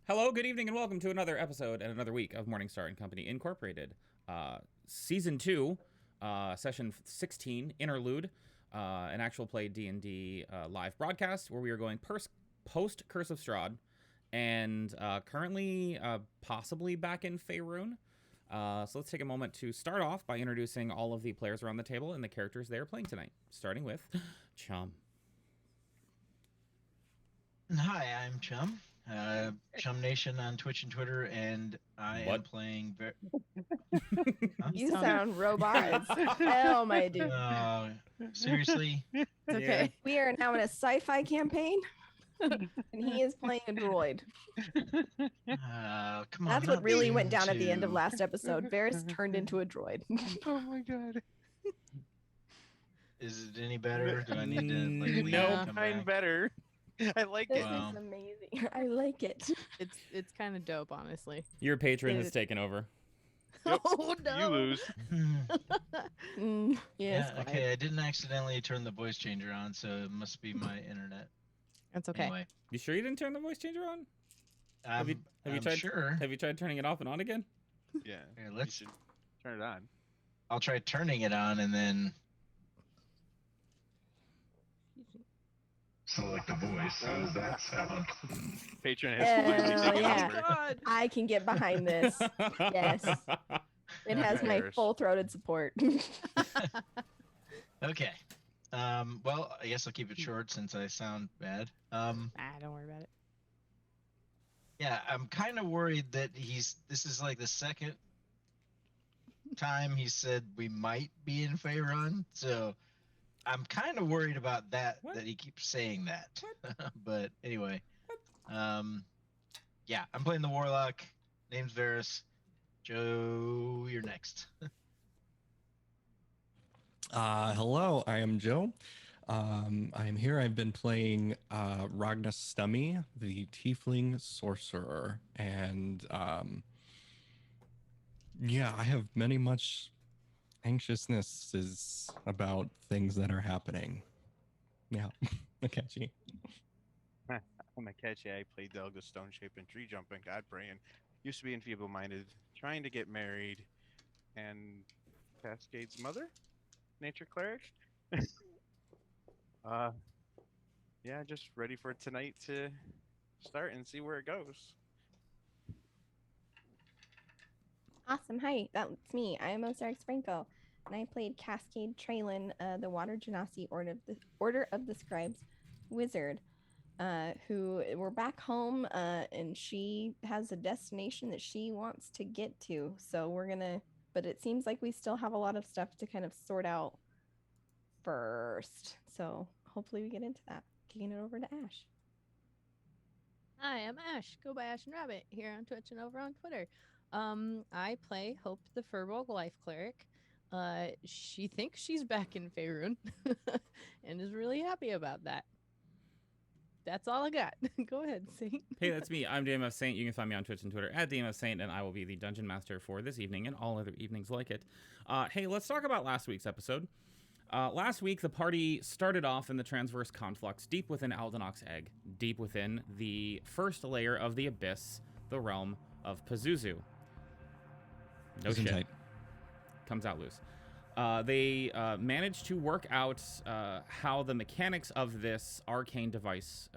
Hello, good evening, and welcome to another episode and another week of Morningstar and Company Incorporated. Season 2, Session 16, Interlude, an actual play D&D live broadcast where we are going post Curse of Strahd, and currently possibly back in Faerun. So let's take a moment to start off by introducing all of the players around the table and the characters they are playing tonight, starting with Chum. Hi, I'm Chum. Chum Nation on Twitch and Twitter, and I am playing... You sound robots. Oh, my dude. Seriously? It's okay. Yeah. We are now in a sci-fi campaign, and he is playing a droid. Come on. That's what really went down at the end of last episode. Varys turned into a droid. Oh my god. Is it any better? Do I need to come back? Better. I like it. This is amazing. I like it. It's kind of dope, honestly. Your patron has taken over. Yep. Oh no! You lose. Yes. Yeah, okay, I didn't accidentally turn the voice changer on, so it must be my internet. That's okay. Anyway. You sure you didn't turn the voice changer on? Have you tried turning it off and on again? Yeah. Here, you should turn it on. I'll try turning it on and then. Select a voice. How does that sound? Patron has completely taken over. God. I can get behind this. Yes. It has my full-throated support. Okay. Well, I guess I'll keep it short since I sound bad. Don't worry about it. Yeah, I'm kind of worried that this is like the second time he said we might be in Faerun, so I'm kind of worried about that he keeps saying that. But anyway, yeah, I'm playing the Warlock. Name's Varys. Joe, you're next. Hello, I am Joe. I'm here. I've been playing Ragnar Stummy, the Tiefling Sorcerer, and yeah, I have much anxiousness about things that are happening. Yeah, Akechi. I'm Akechi. I play Delga, Stone Shape, and Tree Jumping, God Praying. Used to be enfeeble-minded, trying to get married, and Cascade's mother, Nature Cleric. Yeah, just ready for tonight to start and see where it goes. Awesome. Hi, that's me. I am Osiris Franco, and I played Cascade Traylon, the Water Genasi Order of the Scribes wizard, who we're back home, and she has a destination that she wants to get to. So but it seems like we still have a lot of stuff to kind of sort out first. So hopefully we get into that. Kicking it over to Ash. Hi, I'm Ash. Go by Ash and Rabbit here on Twitch and over on Twitter. I play Hope the Furbolg Life Cleric. She thinks she's back in Faerun and is really happy about that. That's all I got. Go ahead, Saint. Hey, that's me. I'm DMF Saint. You can find me on Twitch and Twitter at DMF Saint, and I will be the Dungeon Master for this evening and all other evenings like it. Hey, let's talk about last week's episode. Last week, the party started off in the transverse conflux, deep within Aldenoch's Egg, deep within the first layer of the Abyss, the realm of Pazuzu. No shit. Tight. Comes out loose. They managed to work out how the mechanics of this arcane device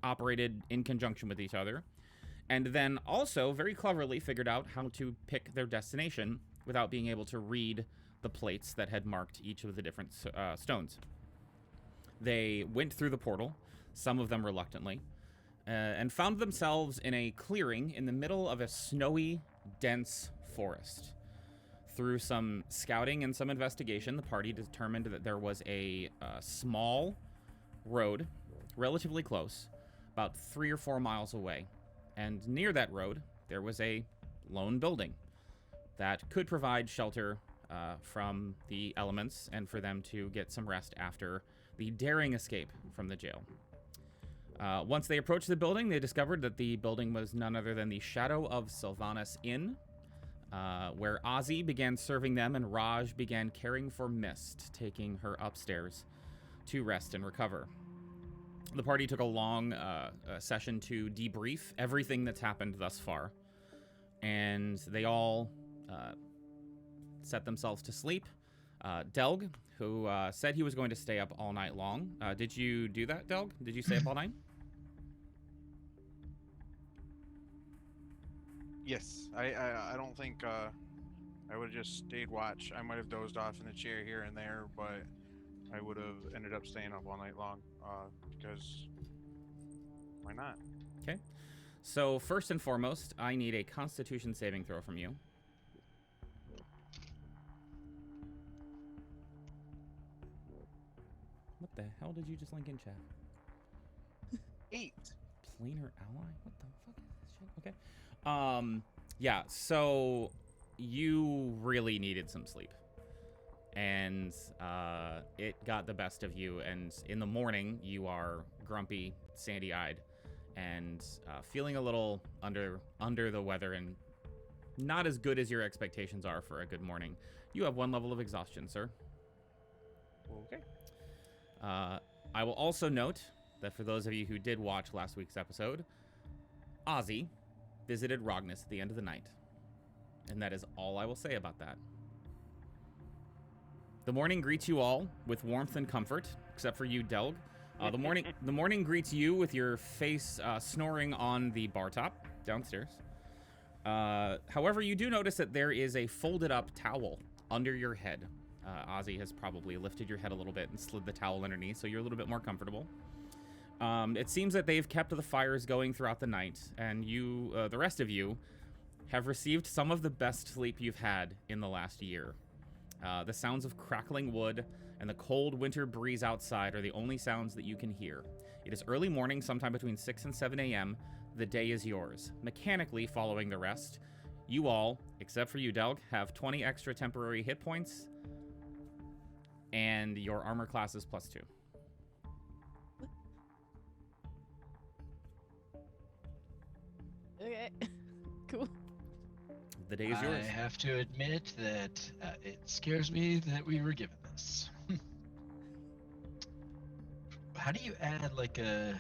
operated in conjunction with each other, and then also very cleverly figured out how to pick their destination without being able to read the plates that had marked each of the different stones. They went through the portal, some of them reluctantly, and found themselves in a clearing in the middle of a snowy, dense forest. Through some scouting and some investigation, the party determined that there was a small road, relatively close, about 3 or 4 miles away. And near that road, there was a lone building that could provide shelter from the elements and for them to get some rest after the daring escape from the jail. Once they approached the building, they discovered that the building was none other than the Shadow of Sylvanas Inn, where Ozzy began serving them and Raj began caring for Mist, taking her upstairs to rest and recover. The party took a long session to debrief everything that's happened thus far, and they all set themselves to sleep. Delg, who said he was going to stay up all night long. Did you do that, Delg? Did you stay up all night? Yes, I don't think I would have just stayed watch. I might have dozed off in the chair here and there, but I would have ended up staying up all night long because why not? Okay. So first and foremost, I need a Constitution saving throw from you. What the hell did you just link in chat? 8. Planar ally? What the fuck is this shit? Okay. Yeah, so you really needed some sleep. And it got the best of you, and in the morning you are grumpy, sandy-eyed, and feeling a little under the weather and not as good as your expectations are for a good morning. You have 1 level of exhaustion, sir. Okay. I will also note that for those of you who did watch last week's episode, Ozzy visited Rognus at the end of the night. And that is all I will say about that. The morning greets you all with warmth and comfort, except for you, Delg. The morning greets you with your face snoring on the bar top downstairs. However, you do notice that there is a folded up towel under your head. Ozzy has probably lifted your head a little bit and slid the towel underneath, so you're a little bit more comfortable. It seems that they've kept the fires going throughout the night, and you, the rest of you, have received some of the best sleep you've had in the last year. The sounds of crackling wood and the cold winter breeze outside are the only sounds that you can hear. It is early morning, sometime between 6 and 7 a.m. The day is yours. Mechanically following the rest, you all, except for you, Delg, have 20 extra temporary hit points, and your armor class is +2. Okay. Cool. The day is yours. I have to admit that it scares me that we were given this. How do you add like a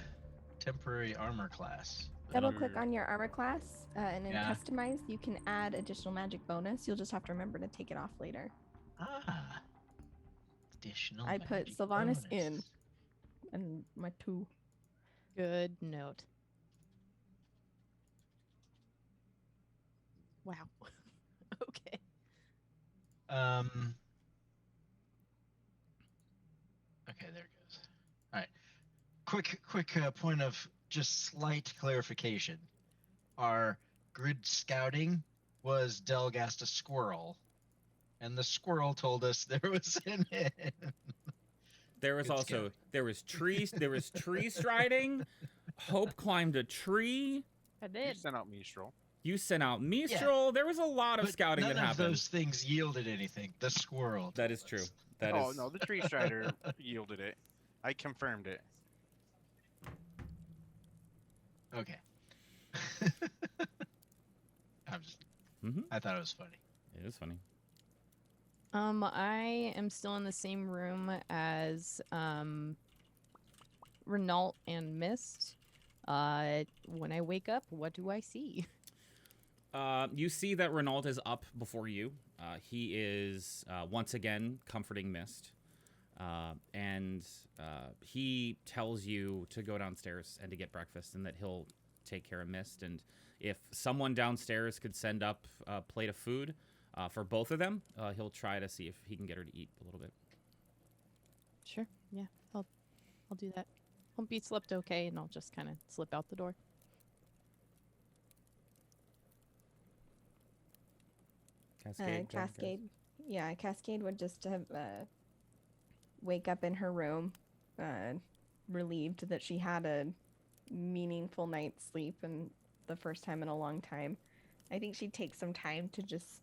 temporary armor class? Double click on your armor class and then Yeah. customize. You can add additional magic bonus. You'll just have to remember to take it off later. Ah. Additional. I put magic Sylvanas in. bonus. And my 2. Good note. Wow. Okay. Okay, there it goes. All right. Quick point of just slight clarification. Our grid scouting was Delg asked a squirrel, and the squirrel told us there was an inn. There was Good also scouting. there was tree striding. Hope climbed a tree. I You did. sent out Mistral. You sent out Mistral. There was a lot of But scouting none that of happened. those things yielded anything. The squirrel. That told is true. us. That Oh is. no, the tree strider yielded it. I confirmed it. Okay. I'm just. Mhm. I thought it was funny. It is funny. I am still in the same room as Renault and Mist. When I wake up, what do I see? You see that Renault is up before you. He is once again comforting Mist. And he tells you to go downstairs and to get breakfast and that he'll take care of Mist. And if someone downstairs could send up a plate of food for both of them, he'll try to see if he can get her to eat a little bit. Sure. Yeah, I'll do that. Hope he slept okay, and I'll just kind of slip out the door. Cascade. Yeah, Cascade would just have wake up in her room, relieved that she had a meaningful night's sleep and the first time in a long time. I think she'd take some time to just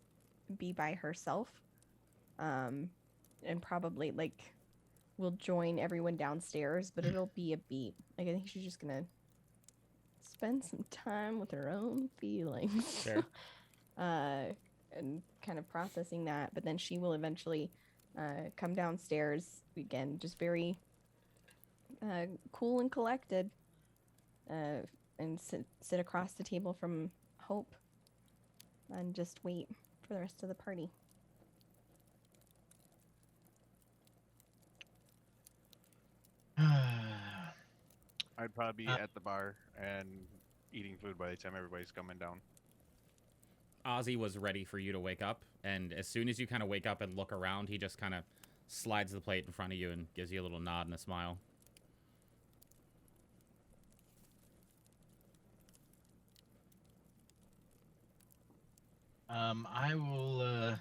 be by herself, and probably will join everyone downstairs, but it'll be a beat. I think she's just gonna spend some time with her own feelings. Sure. And kind of processing that, but then she will eventually come downstairs again, just very cool and collected, and sit across the table from Hope, and just wait for the rest of the party. I'd probably be Uh, at the bar and eating food by the time everybody's coming down. Ozzy was ready for you to wake up, and as soon as you kind of wake up and look around, he just kind of slides the plate in front of you and gives you a little nod and a smile. I will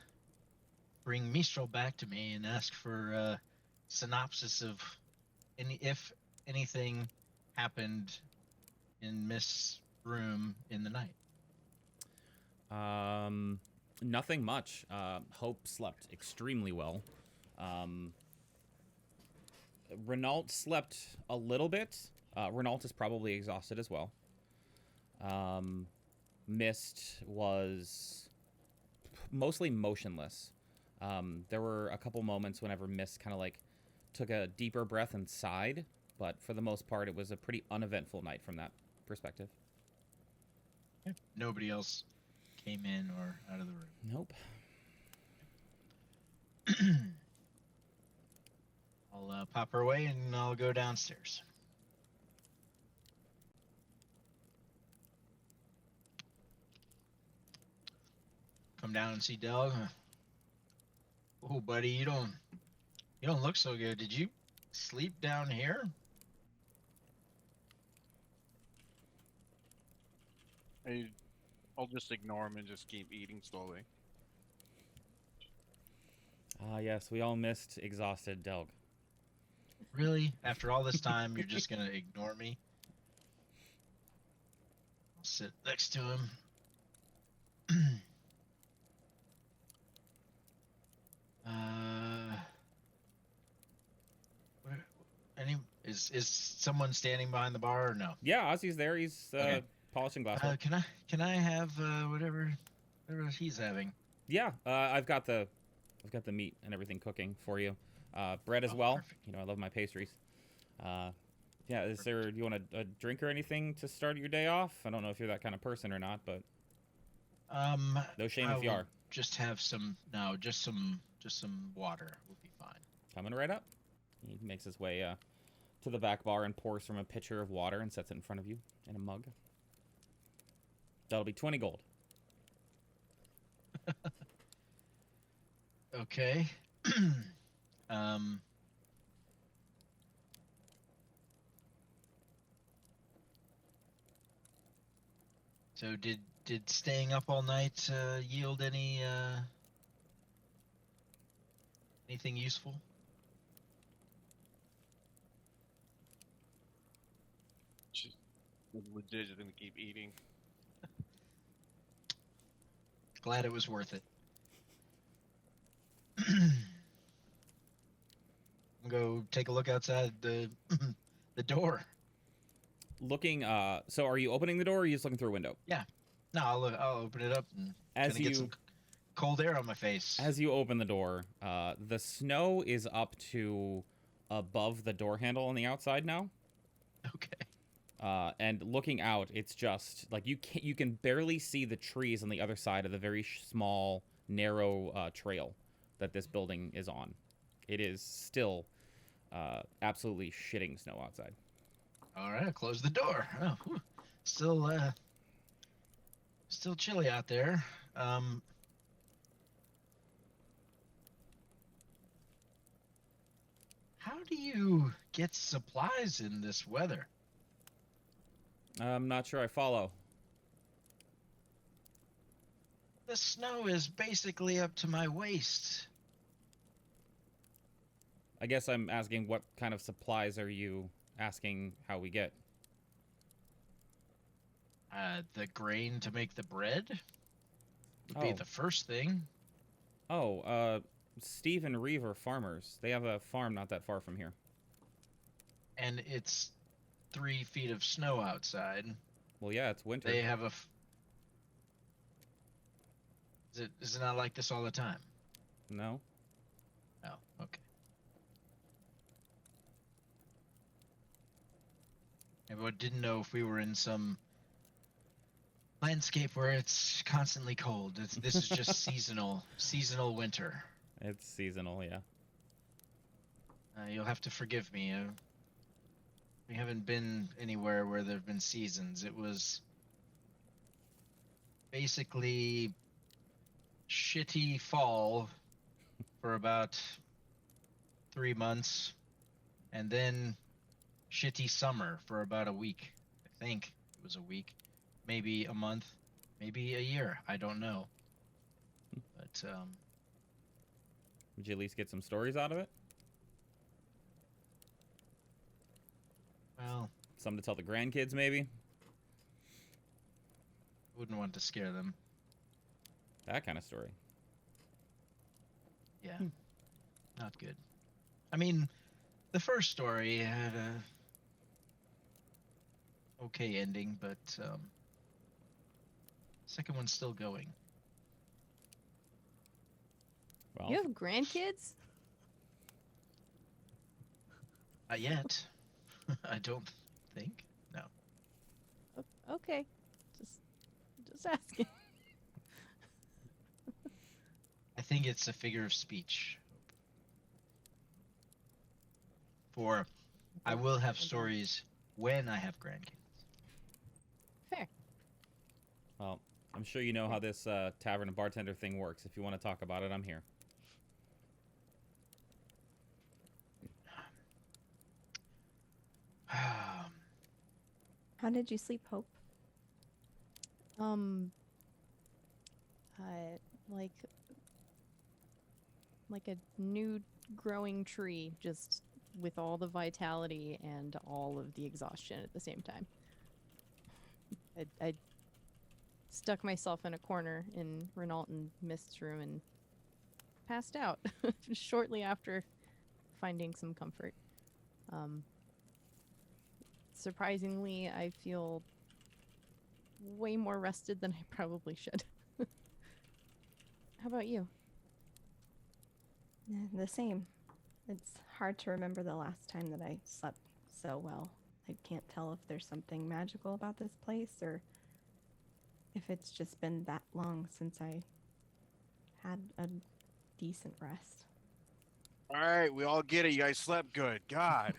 bring Mistral back to me and ask for a synopsis of if anything happened in Miss' room in the night. Nothing much. Hope slept extremely well. Renault slept a little bit. Renault is probably exhausted as well. Mist was mostly motionless. There were a couple moments whenever Mist kind of like took a deeper breath and sighed, but for the most part, it was a pretty uneventful night from that perspective. Nobody else came in or out of the room. Nope. I'll pop her away and I'll go downstairs. Come down and see Delg. Oh, buddy, you don't look so good. Did you sleep down here? I'll just ignore him and just keep eating slowly. Yes, we all missed exhausted Delg. Really? After all this time, you're just gonna ignore me? I'll sit next to him. Is someone standing behind the bar or no? Yeah, Ozzy's there. He's Okay. polishing glassware. Can I have whatever he's having? Yeah, I've got the meat and everything cooking for you. Bread as well. Perfect. You know, I love my pastries. Yeah, is there? Do you want a drink or anything to start your day off? I don't know if you're that kind of person or not, but no shame if you are. Just have some. No, just some water will be fine. Coming right up. He makes his way to the back bar and pours from a pitcher of water and sets it in front of you in a mug. That'll be 20 gold. Okay. So did staying up all night yield anything useful? Just legit gonna keep eating. Glad it was worth it. Go take a look outside the door. Looking, so are you opening the door or are you just looking through a window? No, I'll open it up and get some cold air on my face. As you open the door, the snow is up to above the door handle on the outside now. Okay. And looking out, it's just like you can barely see the trees on the other side of the very small, narrow trail that this building is on. It is still absolutely shitting snow outside. All right, close the door. Oh, whew. Still chilly out there. How do you get supplies in this weather? I'm not sure I follow. The snow is basically up to my waist. I guess I'm asking what kind of supplies are you asking how we get? The grain to make the bread would be Oh. the first thing. Oh, Steve and Reeve are farmers. They have a farm not that far from here. And it's 3 feet of snow outside. Well, yeah, it's winter. They have is it not like this all the time? No? Oh, okay. I didn't know if we were in some landscape where it's constantly cold. This is just seasonal winter. It's seasonal, yeah. You'll have to forgive me. We haven't been anywhere where there have been seasons. It was basically shitty fall for about 3 months, and then shitty summer for about a week. I think it was a week, maybe a month, maybe a year. I don't know. But Would you at least get some stories out of it? well, Some to tell the grandkids, maybe? wouldn't want to scare them. That kind of story. Yeah, not good. I mean, the first story had a okay ending, but second one's still going. Well, You have grandkids? Not yet. I don't think. No. Okay. Just asking. I think it's a figure of speech. For I will have stories when I have grandkids. Fair. well, I'm sure you know how this tavern and bartender thing works. If you want to talk about it, I'm here. How did you sleep, Hope? Like a new growing tree, just with all the vitality and all of the exhaustion at the same time. I stuck myself in a corner in Renault and Mist's room and passed out shortly after finding some comfort. Surprisingly, I feel way more rested than I probably should. How about you? The same. It's hard to remember the last time that I slept so well. I can't tell if there's something magical about this place or if it's just been that long since I had a decent rest. All right, we all get it. You guys slept good. God.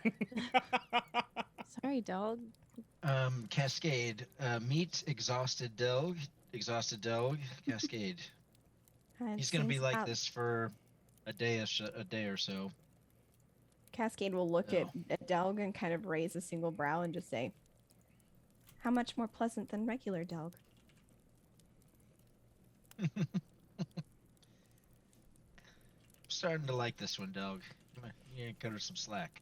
Sorry, dog. Cascade. Meet exhausted dog. Exhausted dog. Cascade. He's gonna be like this for a day or so. Cascade will look at Delg and kind of raise a single brow and just say, "How much more pleasant than regular Delg?" Starting to like this one, dog. Come on, you gotta cut her some slack.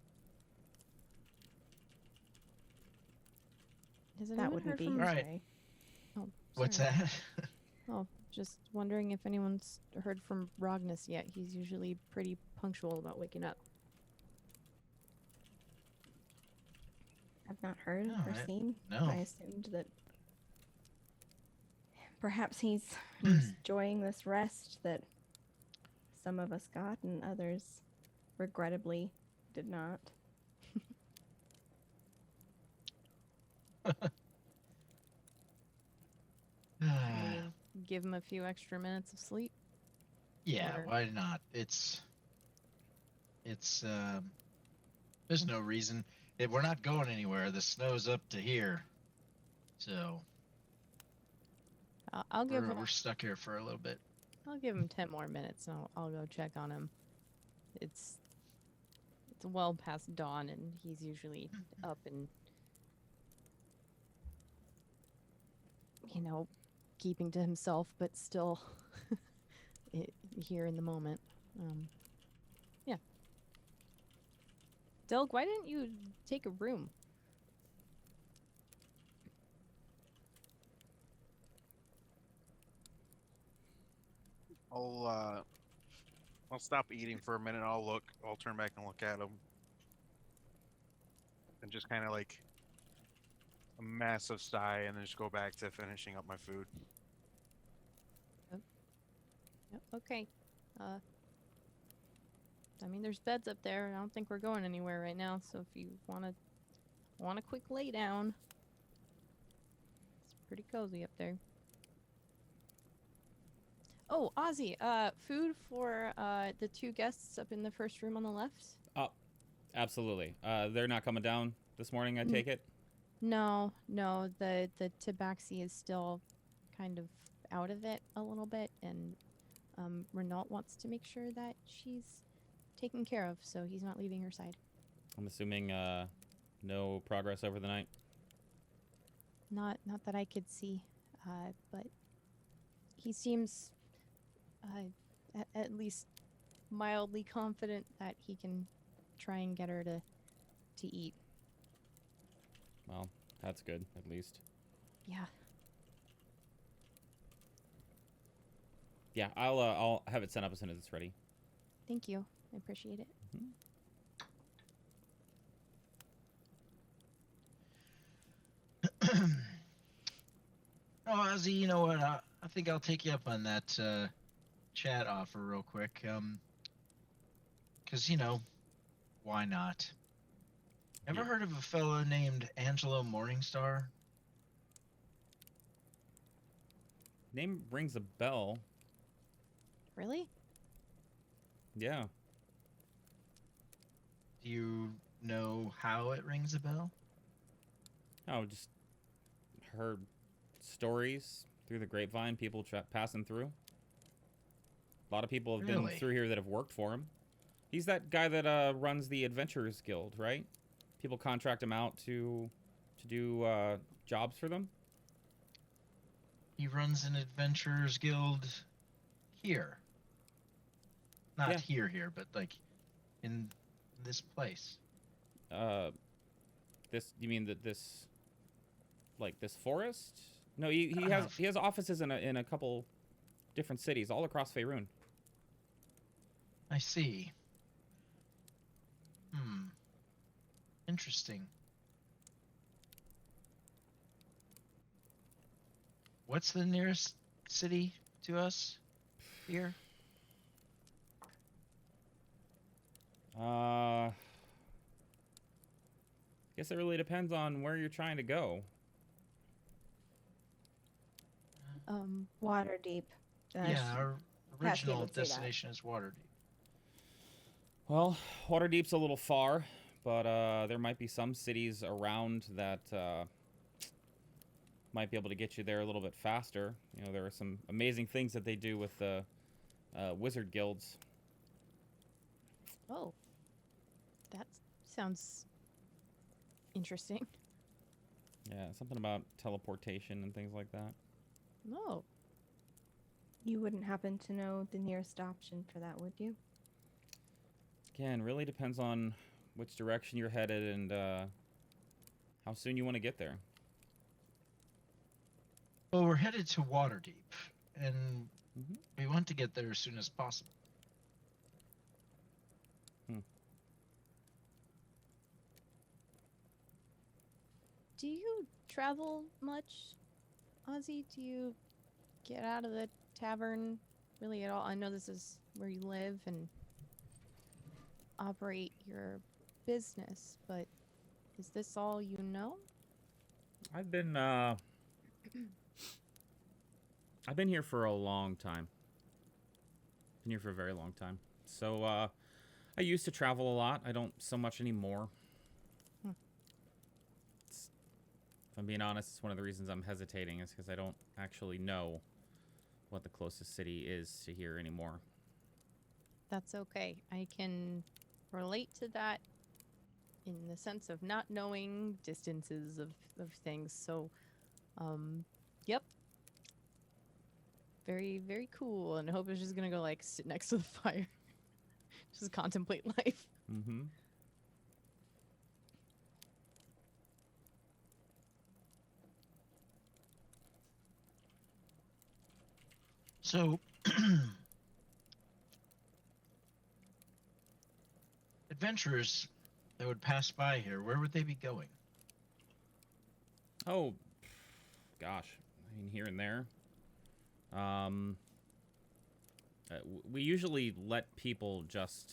Has That anyone wouldn't heard be from his Alright. way. Oh, What's sorry. that? Oh, just wondering if anyone's heard from Rognus yet. He's usually pretty punctual about waking up. I've not heard No, or seen. no. I assumed that perhaps he's enjoying this rest that some of us got and others regrettably did not. Maybe give him a few extra minutes of sleep. Yeah, Or- why not? It's there's no reason. We're not going anywhere. The snow's up to here. So I'll give him. we're stuck here for a little bit. I'll give him 10 more minutes, and I'll go check on him. It's well past dawn, and he's usually up and keeping to himself, but still here in the moment. Yeah. Delg, why didn't you take a room? I'll stop eating for a minute. I'll turn back and look at him, and just kind of like a massive sigh, and then just go back to finishing up my food. Yep, okay. I mean, there's beds up there. I don't think we're going anywhere right now, so if you want to want a quick lay down. It's pretty cozy up there. Oh, Ozzy, food for the 2 guests up in the first room on the left? Oh, absolutely. They're not coming down this morning, I take it? No, the tabaxi is still kind of out of it a little bit, and Renault wants to make sure that she's taken care of, so he's not leaving her side. I'm assuming no progress over the night. Not that I could see, but he seems at least mildly confident that he can try and get her to eat. Well, that's good, at least. Yeah. Yeah, I'll have it sent up as soon as it's ready. Thank you. I appreciate it. Oh, Ozzy, you know what? I think I'll take you up on that chat offer real quick. Because, why not? Ever heard of a fellow named Angelo Morningstar? Name rings a bell. Really? Yeah. Do you know how it rings a bell? Oh, just heard stories through the grapevine, people passing through. A lot of people have been Really? through here that have worked for him. He's that guy that runs the Adventurers Guild, right? People contract him out to do jobs for them. He runs an adventurers guild here. Not Yeah. here, but like in this place. You mean that this forest? No, he has offices in a couple different cities all across Faerun. I see. Interesting. What's the nearest city to us here? Guess it really depends on where you're trying to go. Waterdeep. Yeah, our Cascade original would say that. destination is Waterdeep. Well, Waterdeep's a little far, but there might be some cities around that might be able to get you there a little bit faster. You know, there are some amazing things that they do with the wizard guilds. Oh. That sounds interesting. Yeah, something about teleportation and things like that. No. You wouldn't happen to know the nearest option for that, would you? Again, really depends on which direction you're headed and how soon you want to get there. Well, we're headed to Waterdeep, and we want to get there as soon as possible. Do you travel much, Ozzy? Do you get out of the tavern really at all? I know this is where you live and operate your business, but is this all you know? I've been here for a long time. Been here for a very long time. So I used to travel a lot. I don't so much anymore. If I'm being honest, it's one of the reasons I'm hesitating is because I don't actually know what the closest city is to here anymore. That's okay. I can relate to that in the sense of not knowing distances of things. So, yep. Very, very cool. And Hope is just going to go, like, sit next to the fire. Just contemplate life. Mm-hmm. So, adventurers that would pass by here, where would they be going? Oh, gosh. I mean, here and there. We usually let people just,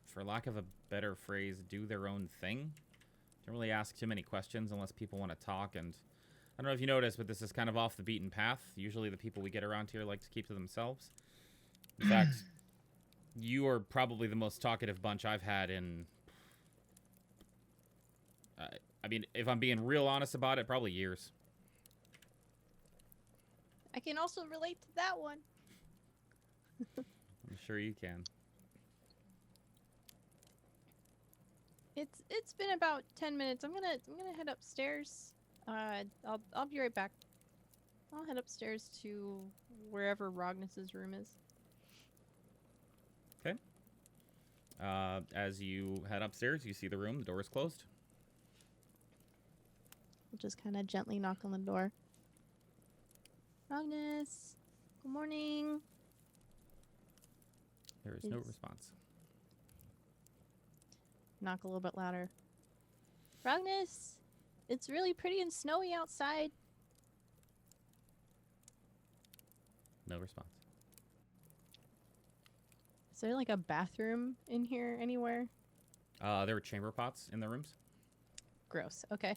for lack of a better phrase, do their own thing. Don't really ask too many questions unless people want to talk, and I don't know if you noticed, but this is kind of off the beaten path. Usually the people we get around here like to keep to themselves. In fact, you are probably the most talkative bunch I've had in... I mean, if I'm being real honest about it, probably years. I can also relate to that one. I'm sure you can. It's been about 10 minutes. I'm gonna head upstairs. I'll be right back. I'll head upstairs to wherever Rognus's room is. Okay. As you head upstairs, you see the room. The door is closed. I'll just kind of gently knock on the door. Rognus, good morning. There is no It's- response. Knock a little bit louder. Rognus, it's really pretty and snowy outside. No response. Is there like a bathroom in here anywhere? There were chamber pots in the rooms. Gross. Okay.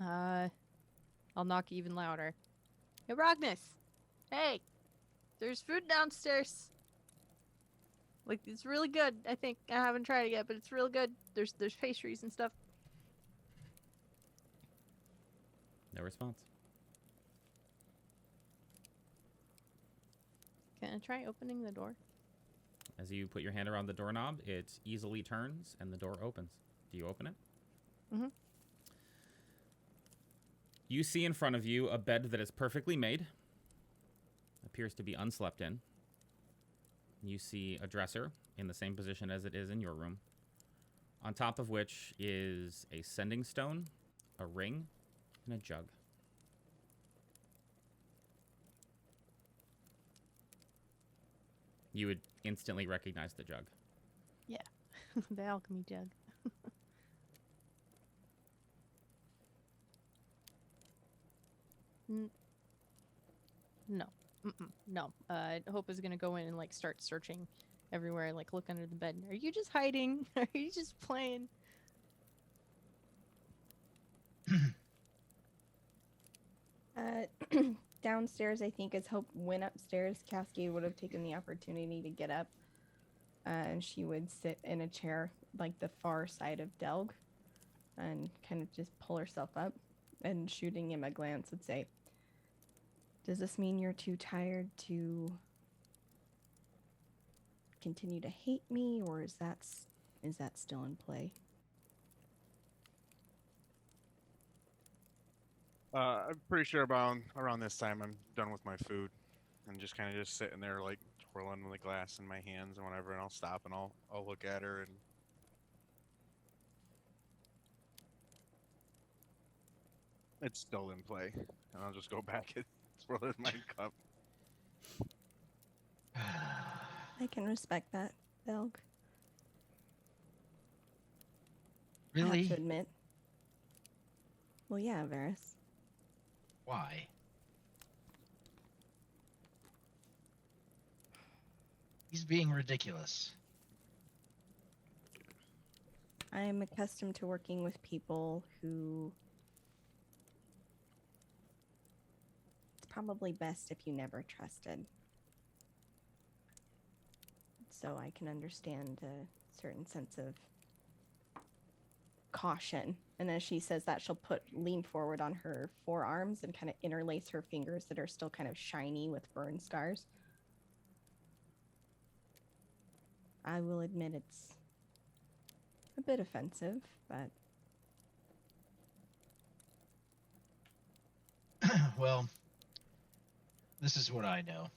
I'll knock even louder. Hey, Rognus! Hey! There's food downstairs. Like, it's really good, I think. I haven't tried it yet, but it's real good. There's pastries and stuff. No response. Can I try opening the door? As you put your hand around the doorknob, it easily turns and the door opens. Do you open it? Mhm. You see in front of you a bed that is perfectly made. Appears to be unslept in. You see a dresser in the same position as it is in your room. On top of which is a sending stone, a ring, and a jug. You would instantly recognize the jug. The alchemy jug. No. No. Hope is gonna go in and like start searching everywhere, like look under the bed. Are you just hiding? Are you just playing? Downstairs, I think, as Hope went upstairs, Cascade would have taken the opportunity to get up. And she would sit in a chair, like the far side of Delg, and kind of just pull herself up, and shooting him a glance would say, "Does this mean you're too tired to continue to hate me, or is that still in play?" I'm pretty sure around this time I'm done with my food and just kind of just sitting there like twirling the glass in my hands and whatever, and I'll stop and I'll look at her and it's still in play, and I'll just go back and swirl it in my cup. I can respect that, Delg. I have Really? to admit. Well, yeah, Varys. Why? He's being ridiculous. I am accustomed to working with people who... It's probably best if you never trusted. So I can understand a certain sense of caution. And as she says that, she'll lean forward on her forearms and kind of interlace her fingers that are still kind of shiny with burn scars. I will admit it's a bit offensive, but... Well, this is what I know.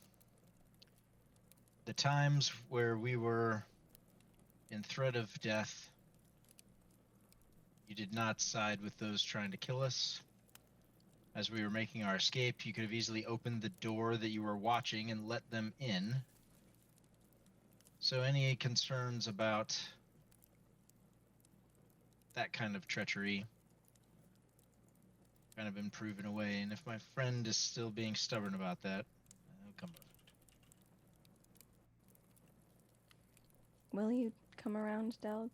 The times where we were in threat of death, you did not side with those trying to kill us. As we were making our escape, you could have easily opened the door that you were watching and let them in. So any concerns about that kind of treachery kind of been proven away, and if my friend is still being stubborn about that, I'll come over. Will you come around, Delg?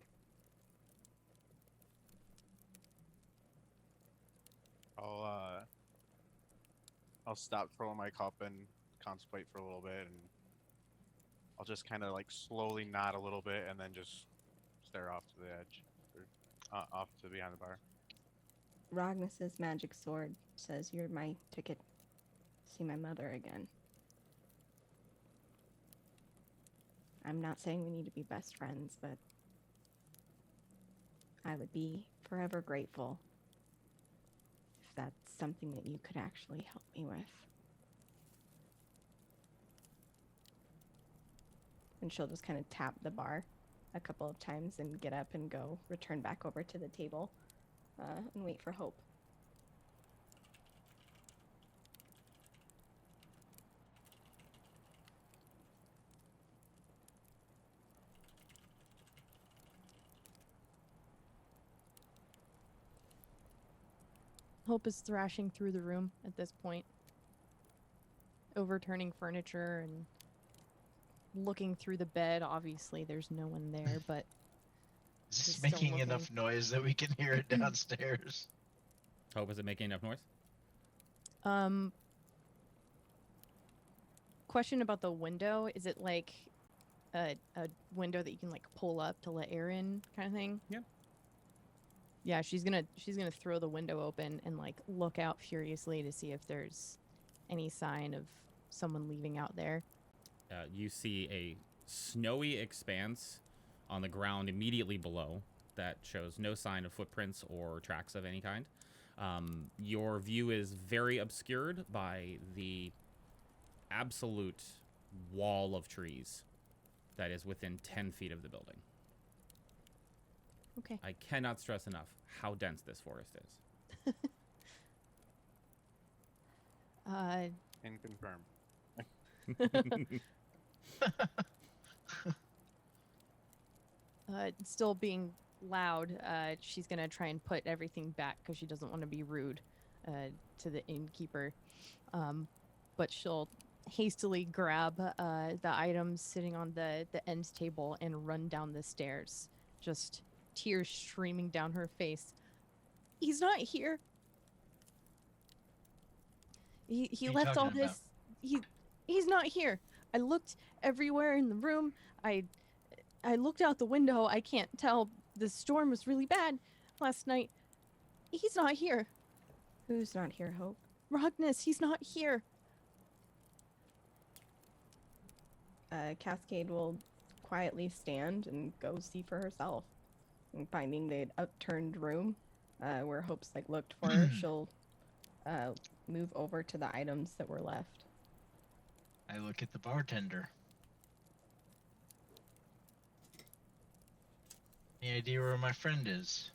I'll stop twirling my cup and contemplate for a little bit, and I'll just kind of like slowly nod a little bit, and then just stare off to the edge, or off to behind the bar. Rognus's magic sword says you're my ticket to see my mother again. I'm not saying we need to be best friends, but I would be forever grateful if that's something that you could actually help me with. And she'll just kind of tap the bar a couple of times and get up and go return back over to the table and wait for Hope. Hope is thrashing through the room at this point, overturning furniture and looking through the bed. Obviously, there's no one there, but Is He's this still making looking. enough noise that we can hear it downstairs? Hope, is it making enough noise? Question about the window. Is it like a window that you can like pull up to let air in, kind of thing? Yeah. Yeah, she's gonna throw the window open and like look out furiously to see if there's any sign of someone leaving out there. You see a snowy expanse on the ground immediately below that shows no sign of footprints or tracks of any kind. Your view is very obscured by the absolute wall of trees that is within 10 feet of the building. Okay. I cannot stress enough how dense this forest is. And confirm. Still being loud, she's gonna try and put everything back because she doesn't want to be rude to the innkeeper. But she'll hastily grab the items sitting on the end table and run down the stairs, just tears streaming down her face. He's not here. He What are you left all talking about? this. He's not here. I looked everywhere in the room. I looked out the window. I can't tell. The storm was really bad last night. He's not here. Who's not here, Hope? Rognus, he's not here. Cascade will quietly stand and go see for herself. And finding the upturned room where Hope's like looked for her, she'll move over to the items that were left. I look at the bartender. Any idea where my friend is?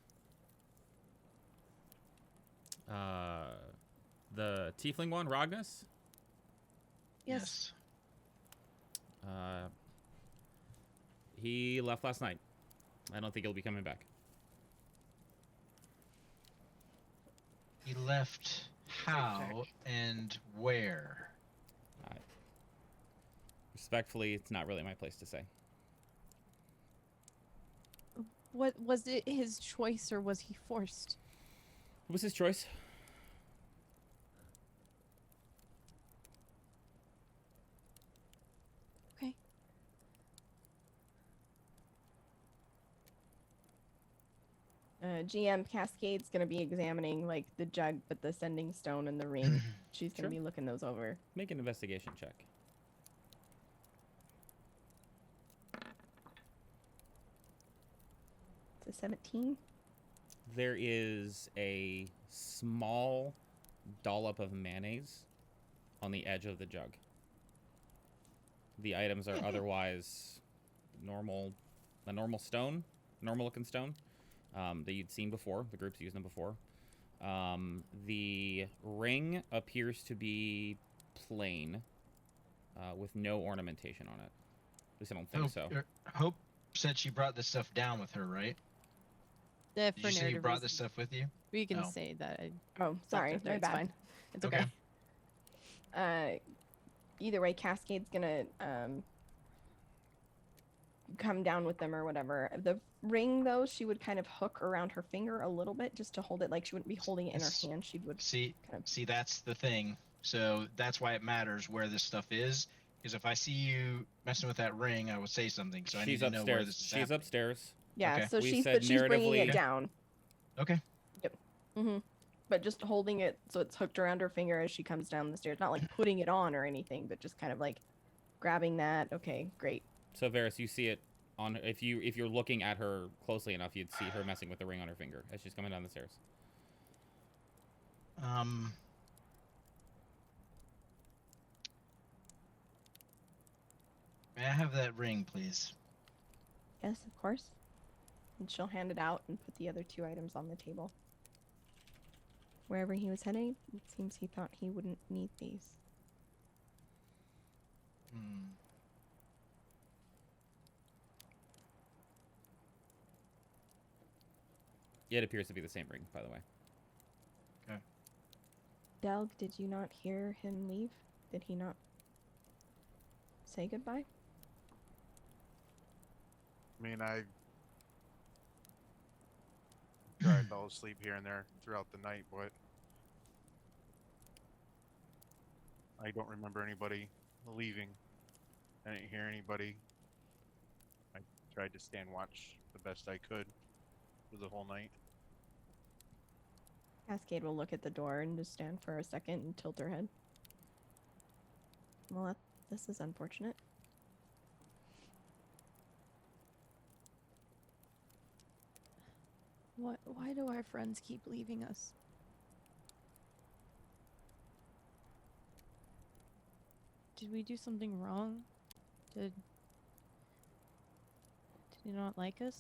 The tiefling one, Rognus? Yes. He left last night. I don't think he'll be coming back. He left how and where? Respectfully, it's not really my place to say. What was it? His choice, or was he forced? It was his choice. Okay. GM Cascade's gonna be examining like the jug, but the sending stone and the ring. She's gonna Sure. be looking those over. Make an investigation check. It's a 17. There is a small dollop of mayonnaise on the edge of the jug. The items are otherwise a normal stone, normal looking stone that you'd seen before. The group's used them before. The ring appears to be plain with no ornamentation on it. At least I don't think so. Hope said she brought this stuff down with her, right? The Did you say you brought this stuff with you? We can No. say that. Oh, sorry, my It's bad. fine. It's okay. Okay. Either way, Cascade's gonna kind come down with them or whatever. The ring, though, she would kind of hook around her finger a little bit just to hold it. Like she wouldn't be holding it in her hand. She would See, kind of. see, that's the thing. So that's why it matters where this stuff is. Because if I see you messing with that ring, I will say something. So I need She's to know where upstairs. this is She's happening. upstairs. Yeah, Okay. so We she's said but she's bringing narratively- it down. Okay. Hmm. But just holding it so it's hooked around her finger as she comes down the stairs. Not like putting it on or anything, but just kind of like grabbing that. Okay, great. So Varys, you see it on if you're looking at her closely enough, you'd see her messing with the ring on her finger as she's coming down the stairs. May I have that ring, please? Yes, of course. And she'll hand it out and put the other 2 items on the table. Wherever he was heading, it seems he thought he wouldn't need these. Hmm. It appears to be the same ring, by the way. Delg, did you not hear him leave? Did he not say goodbye? I mean, I fell asleep here and there throughout the night, but I don't remember anybody leaving. I didn't hear anybody. I tried to stand watch the best I could for the whole night. Cascade will look at the door and just stand for a second and tilt her head. Well, this is unfortunate. Why do our friends keep leaving us? Did we do something wrong? Did he not like us?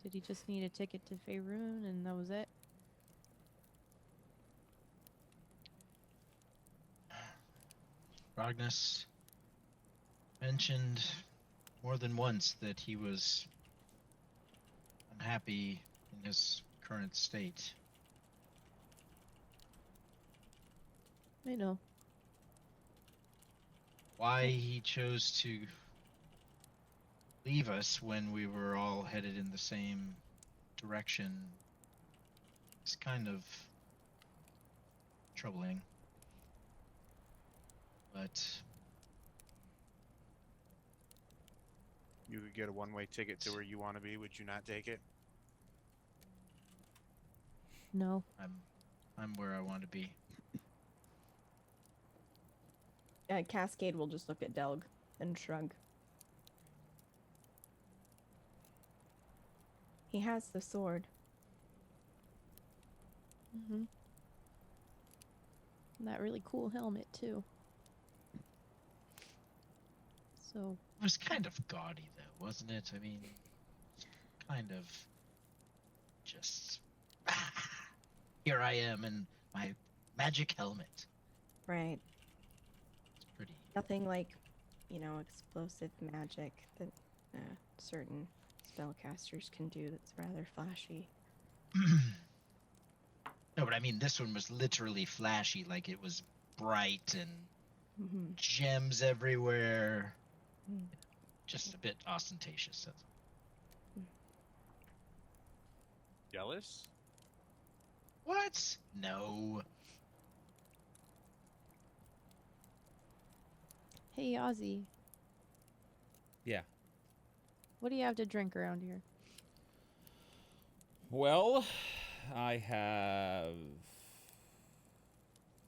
Did he just need a ticket to Faerun and that was it? Rognus mentioned more than once that he was unhappy in his current state. I know. Why he chose to leave us when we were all headed in the same direction is kind of troubling. But You could get a one-way ticket to where you want to be. Would you not take it? No. I'm where I want to be. Cascade will just look at Delg and shrug. He has the sword. Mm-hmm. And that really cool helmet too. So It was kind of gaudy, though, wasn't it? I mean, kind of just here I am in my magic helmet. Right. It's pretty. Nothing like, explosive magic that certain spellcasters can do that's rather flashy. No, but I mean, this one was literally flashy. Like, it was bright and Mm-hmm. gems everywhere. Mm. Just a bit ostentatious. That's all. Jealous? What? No. hey Ozzy, Yeah. what do you have to drink around here? Well, I have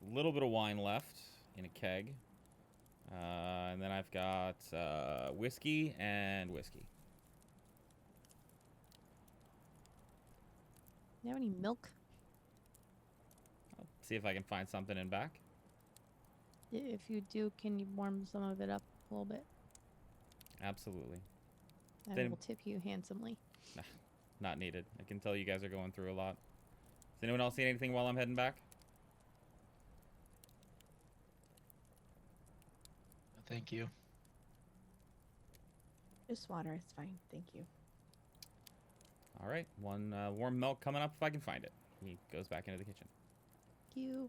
a little bit of wine left in a keg. And then I've got whiskey and whiskey. You have any milk? I'll see if I can find something in back. If you do, can you warm some of it up a little bit? Absolutely. I Then- will tip you handsomely. Not needed. I can tell you guys are going through a lot. Does anyone else need anything while I'm heading back? Thank you. Just water is fine, thank you. All right. One warm milk coming up if I can find it. He goes back into the kitchen. Thank you.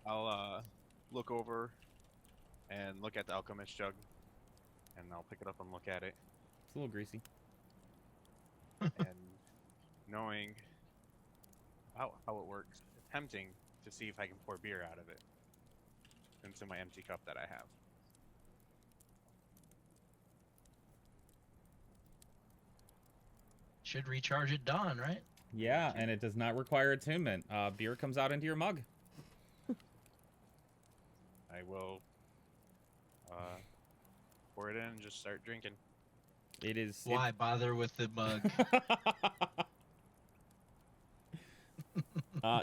I'll look over and look at the alchemist jug, and I'll pick it up and look at it, It's a little greasy. and knowing how it works, attempting to see if I can pour beer out of it into my empty cup that I have. Should recharge at dawn, right? Yeah, and it does not require attunement. Beer comes out into your mug. I will pour it in and just start drinking. It is. Why bother with the mug?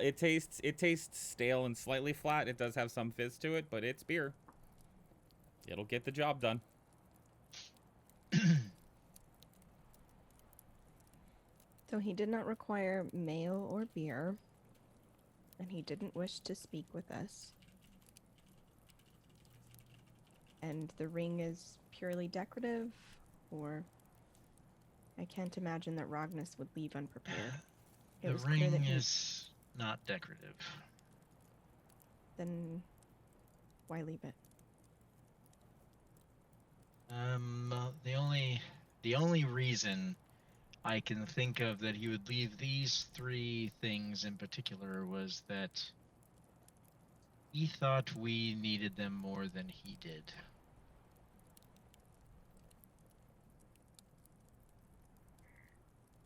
It tastes stale and slightly flat. It does have some fizz to it, but it's beer. It'll get the job done. So he did not require mail or beer, and he didn't wish to speak with us. And the ring is purely decorative, or I can't imagine that Rognus would leave unprepared. It The was clear ring that he- is not decorative. Then why leave it? The only reason I can think of that he would leave these three things in particular was that he thought we needed them more than he did.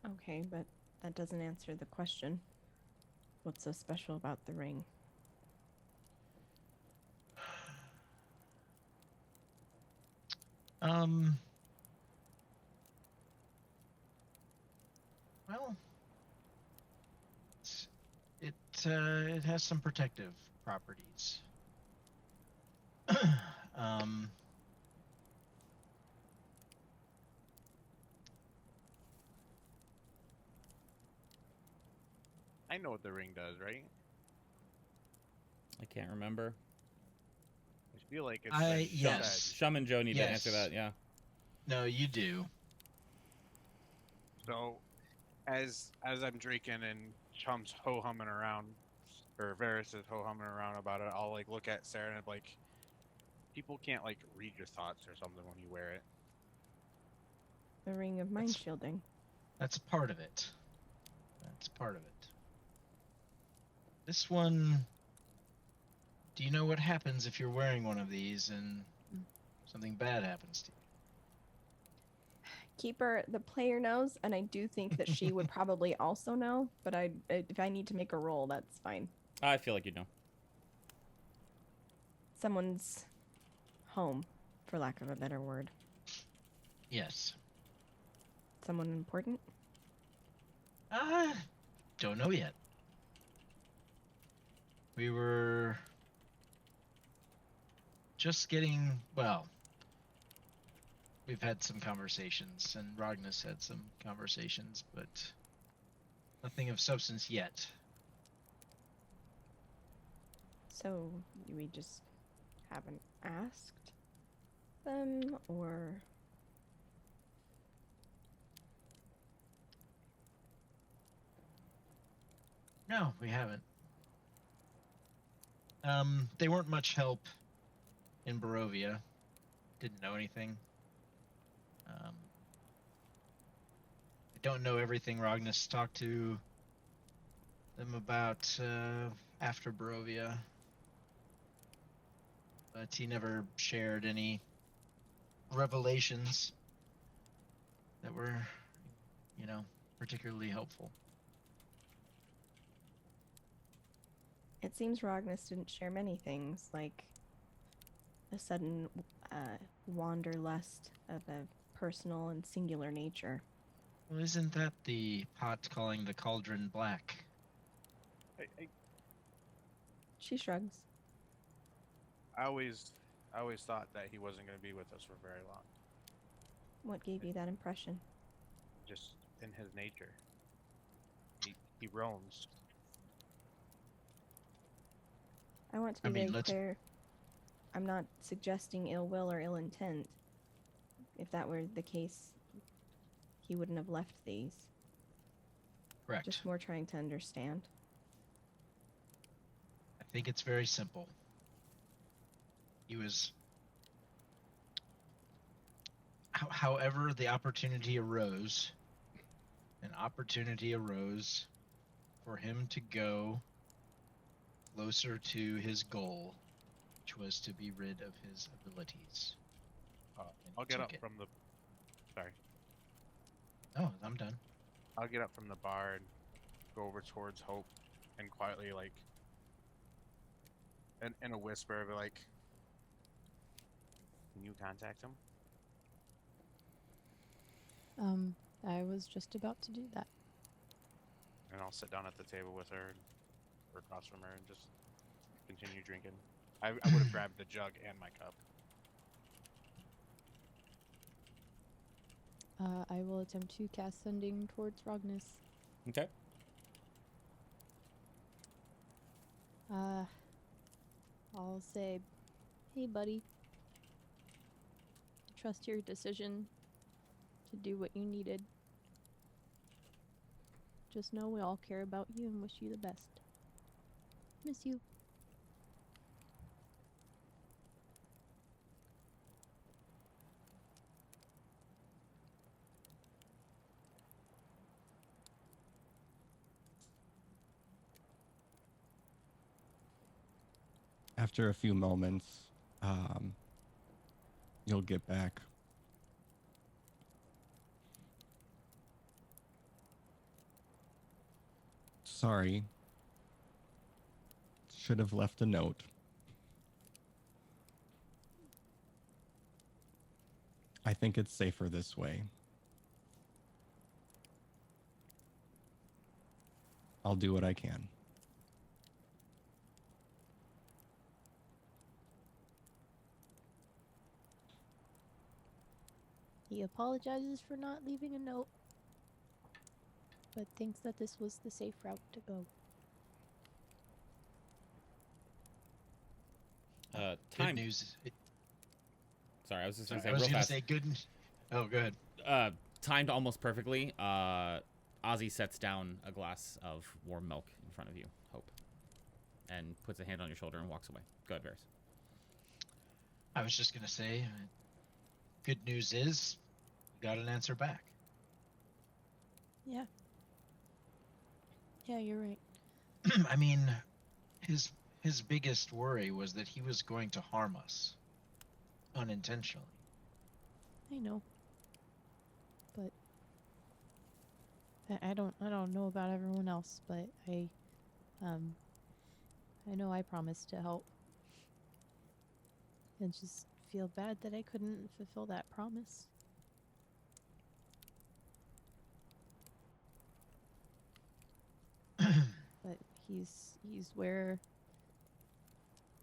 Okay, but that doesn't answer the question. What's so special about the ring? Well, it has some protective properties. um, I know what the ring does, right? I can't remember. I feel like it's yes. Shum and Joe need to Yes. answer that. Yeah. No, you do. So, as I'm drinking and Chum's ho humming around, or Varys is ho humming around about it, I'll like look at Sarah and I'm like, people can't like read your thoughts or something when you wear it. The ring of mind shielding. That's part of it. That's part of it. This one. Do you know what happens if you're wearing one of these and something bad happens to you? Keeper, the player knows, and I do think that she would probably also know, but if I need to make a roll, that's fine. I feel like you know. Someone's home, for lack of a better word. Yes. Someone important? Don't know yet. We were just getting, well, we've had some conversations, and Rognus had some conversations, but nothing of substance yet. So we just haven't asked them, or... No, we haven't. They weren't much help in Barovia. Didn't know anything. I don't know everything Rognus talked to them about after Barovia. But he never shared any revelations that were, particularly helpful. It seems Rognus didn't share many things, like a sudden wanderlust of a personal and singular nature. Well, isn't that the pot calling the cauldron black? She shrugs. I always thought that he wasn't going to be with us for very long. What gave you that impression? Just in his nature. He roams. I want to be very clear. I'm not suggesting ill will or ill intent. If that were the case, he wouldn't have left these. Correct. Just more trying to understand. I think it's very simple. He was, however, the opportunity arose. An opportunity arose for him to go closer to his goal, which was to be rid of his abilities. And he I'll get took up it. from the. Sorry. Oh, I'm done. I'll get up from the bar and go over towards Hope and quietly, like, in a whisper, be like, "Can you contact him?" I was just about to do that. And I'll sit down at the table with her or across from her and just continue drinking. I would have grabbed the jug and my cup. I will attempt to cast sending towards Rognus. Okay. I'll say, hey buddy, trust your decision to do what you needed. Just know we all care about you and wish you the best. Miss you. After a few moments, you'll get back. Sorry. Should have left a note. I think it's safer this way. I'll do what I can. He apologizes for not leaving a note, but thinks that this was the safe route to go. Good Time. news. Sorry, I was just gonna I say was real gonna fast. say good. Oh, good. Timed almost perfectly. Ozzy sets down a glass of warm milk in front of you, Hope, and puts a hand on your shoulder and walks away. Go ahead, Varys. I was just gonna say, good news is, we got an answer back. Yeah. Yeah, you're right. I mean, his biggest worry was that he was going to harm us unintentionally. I know. But I don't know about everyone else, but I know I promised to help. And just feel bad that I couldn't fulfill that promise. But he's where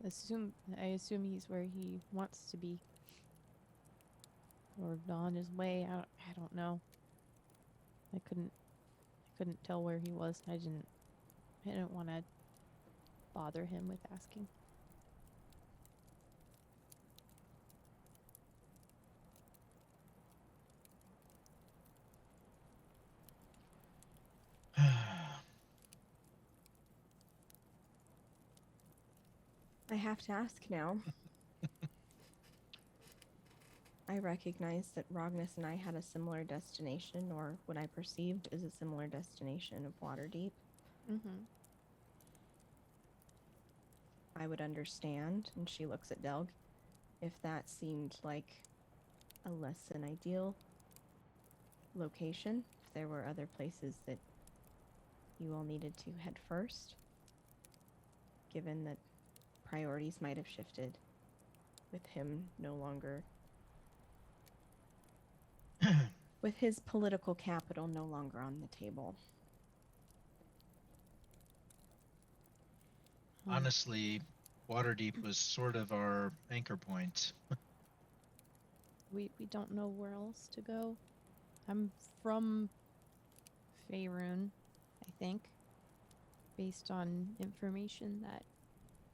I assume he's where he wants to be. Or on his way. I don't know. I couldn't tell where he was. I didn't want to bother him with asking. I have to ask now. I recognize that Rognus and I had a similar destination, or what I perceived as a similar destination of Waterdeep. Mm-hmm. I would understand, and she looks at Delg, if that seemed like a less than ideal location, if there were other places that you all needed to head first, given that priorities might have shifted with him no longer, with his political capital no longer on the table. Honestly, Waterdeep was sort of our anchor point. We don't know where else to go. I'm from Faerun, I think, based on information that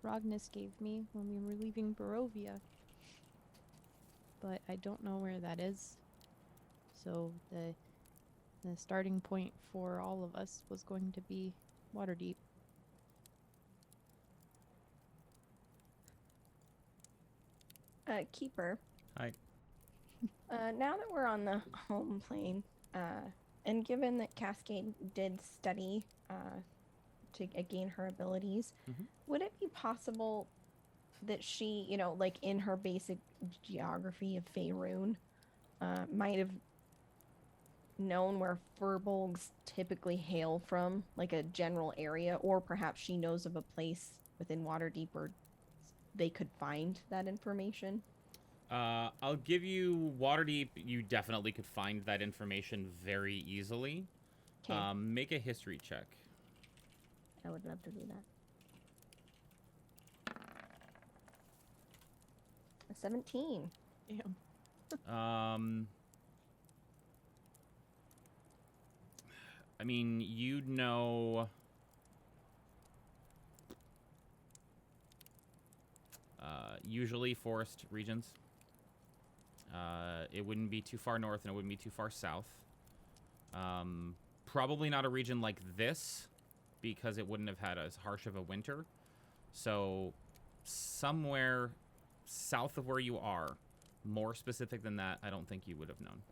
Rognus gave me when we were leaving Barovia. But I don't know where that is. So the starting point for all of us was going to be Waterdeep. Keeper. Hi. Now that we're on the home plane, and given that Cascade did study to gain her abilities, Mhm. would it be possible that she, like in her basic geography of Faerun, might have known where furbolgs typically hail from, like a general area, or perhaps she knows of a place within Waterdeep where they could find that information? I'll give you Waterdeep. You definitely could find that information very easily. Okay, Make a history check. I would love to do that. A 17. Damn. I mean, you'd know. Usually forest regions. It wouldn't be too far north and it wouldn't be too far south. Probably not a region like this because it wouldn't have had as harsh of a winter. So somewhere south of where you are, more specific than that, I don't think you would have known.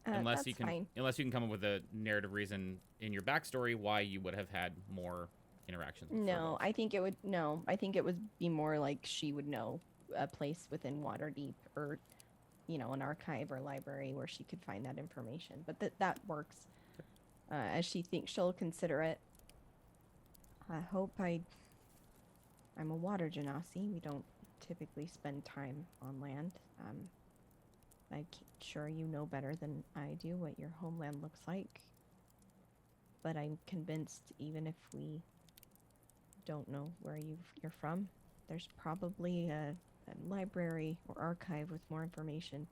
Unless you can come up with a narrative reason in your backstory why you would have had more interactions with No, furbolgs. I think it would be more like she would know a place within Waterdeep or, an archive or library where she could find that information. But that works. As she thinks she'll consider it. I hope I'm a water genasi. We don't typically spend time on land. I'm sure you know better than I do what your homeland looks like. But I'm convinced even if we don't know where you're from, there's probably a library or archive with more information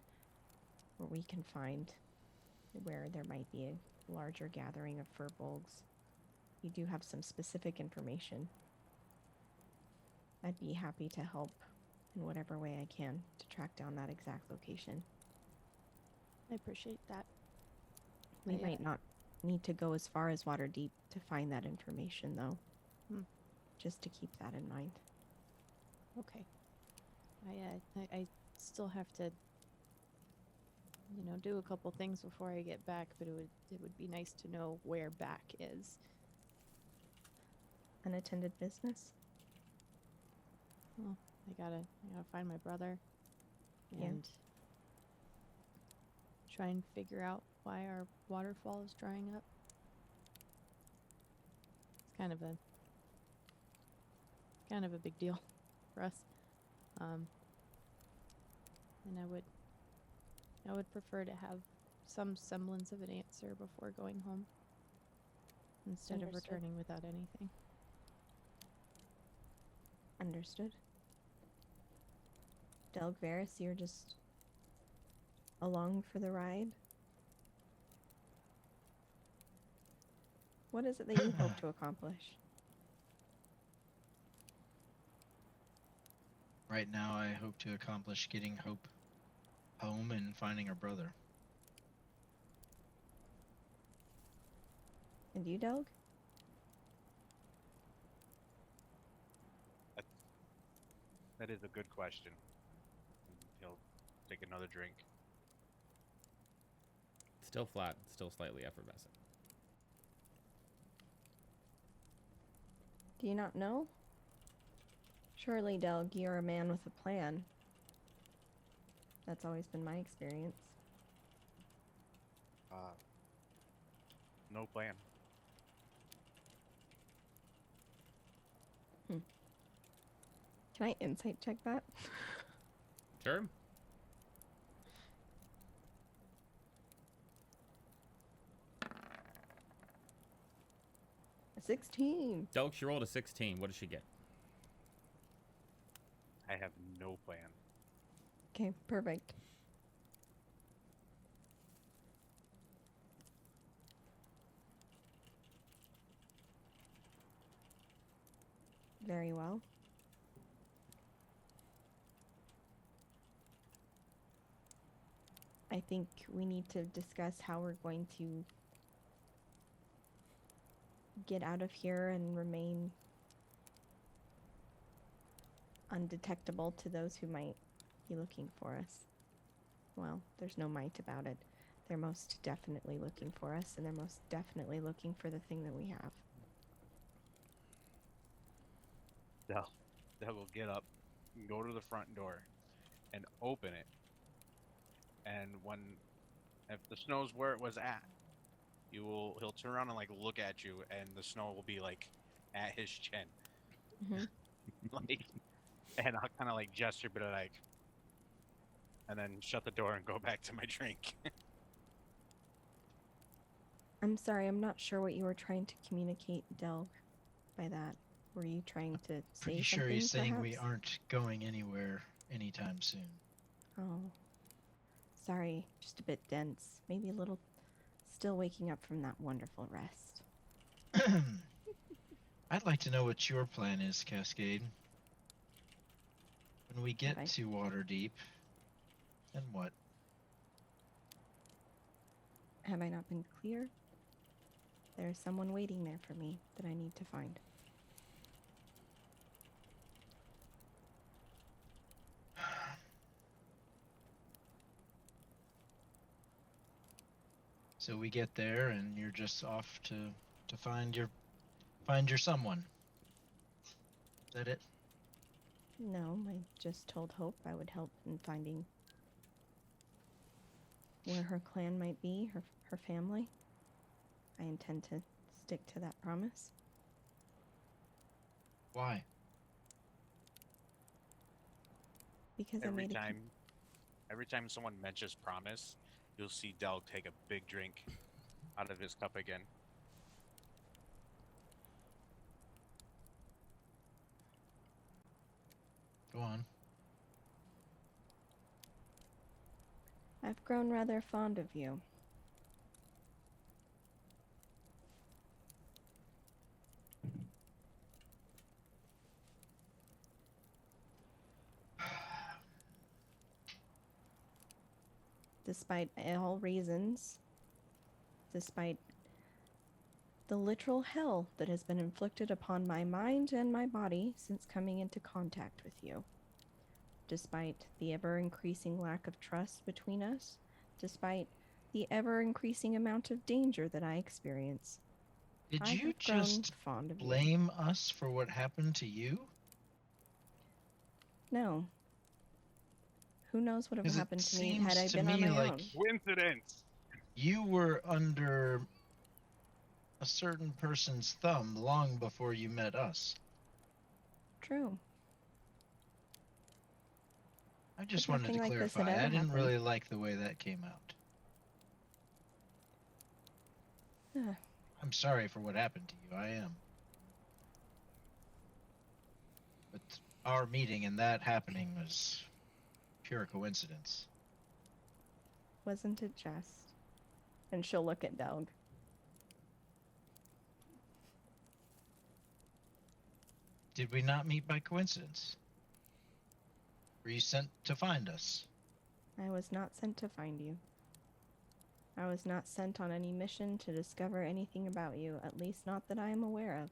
where we can find where there might be a larger gathering of furbolgs. You do have some specific information. I'd be happy to help in whatever way I can to track down that exact location. I appreciate that. We might not need to go as far as Waterdeep to find that information, though. Just to keep that in mind. Okay. I still have to, do a couple things before I get back, but it would be nice to know where back is. Unattended business? Well, I gotta find my brother and try and figure out why our waterfall is drying up. It's kind of a big deal for us. And I would prefer to have some semblance of an answer before going home instead of Understood. returning without anything. Understood. Delg Varys, you're just along for the ride? What is it that you hope to accomplish? Right now, I hope to accomplish getting Hope home and finding her brother. And you, Delg? That is a good question. He'll take another drink. Still flat, still slightly effervescent. Do you not know? Surely, Delg, you're a man with a plan. That's always been my experience. No plan. Can I insight check that? Sure. A 16. Delk, she rolled a 16. What does she get? I have no plan. Okay, perfect. Very well. I think we need to discuss how we're going to get out of here and remain undetectable to those who might, be looking for us. Well, there's no might about it. They're most definitely looking for us, and they're most definitely looking for the thing that we have. They'll will get up, and go to the front door, and open it. And if the snow's where it was at, he'll turn around and like look at you, and the snow will be like at his chin, Mhm. like, and I'll kind of like gesture, but like, and then shut the door and go back to my drink. I'm sorry, I'm not sure what you were trying to communicate, Delg, by that. Were you trying to say Pretty something, sure he's saying we perhaps? aren't going anywhere anytime soon. Oh. Sorry, just a bit dense. Maybe a little still waking up from that wonderful rest. I'd like to know what your plan is, Cascade. When we get I- to Waterdeep, then what? Have I not been clear? There is someone waiting there for me that I need to find. So we get there, and you're just off to find your someone. Is that it? No, I just told Hope I would help in finding where her clan might be, her family. I intend to stick to that promise. Why? Because every I made time someone mentions promise, you'll see Delg take a big drink out of his cup again. Go on. I've grown rather fond of you. Despite all reasons, despite the literal hell that has been inflicted upon my mind and my body since coming into contact with you, despite the ever-increasing lack of trust between us, despite the ever-increasing amount of danger that I experience, Did I you have grown just fond of you. blame us for what happened to you? No. Who knows what would 'Cause have it happened to me had seems I to been on me my like own? Coincidence. you were under a certain person's thumb long before you met us. True. I just But wanted to nothing like this had clarify. I ever didn't happened. really like the way that came out. Ugh. I'm sorry for what happened to you. I am. But our meeting and that happening was pure coincidence. Wasn't it just? And she'll look at Delg. Did we not meet by coincidence? Were you sent to find us? I was not sent to find you. I was not sent on any mission to discover anything about you, at least not that I am aware of.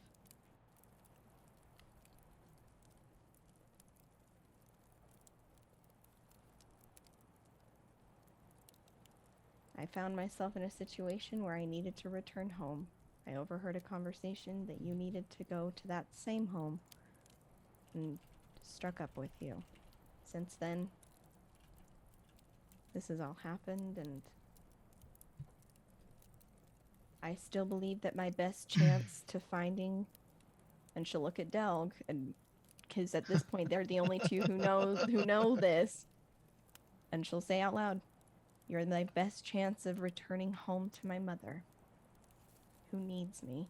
I found myself in a situation where I needed to return home. I overheard a conversation that you needed to go to that same home and struck up with you. Since then, this has all happened, and I still believe that my best chance to finding, and she'll look at Delg, and because at this point they're the only two who know this, and she'll say out loud, "You're my best chance of returning home to my mother, who needs me."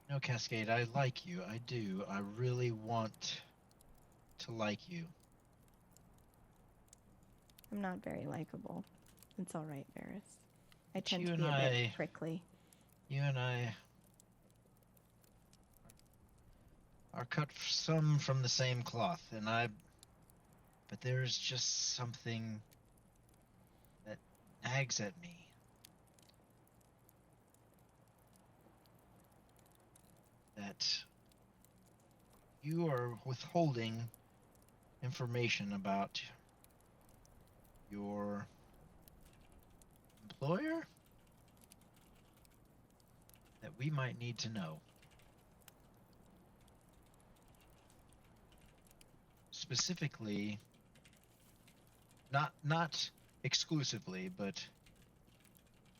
No, Cascade, I like you. I do. I really want to like you. I'm not very likable. It's all right, Varys. I But tend you to and be a I- bit prickly. You and I are cut some from the same cloth, but there's just something that nags at me. That You are withholding information about your employer that we might need to know. Specifically, not exclusively, but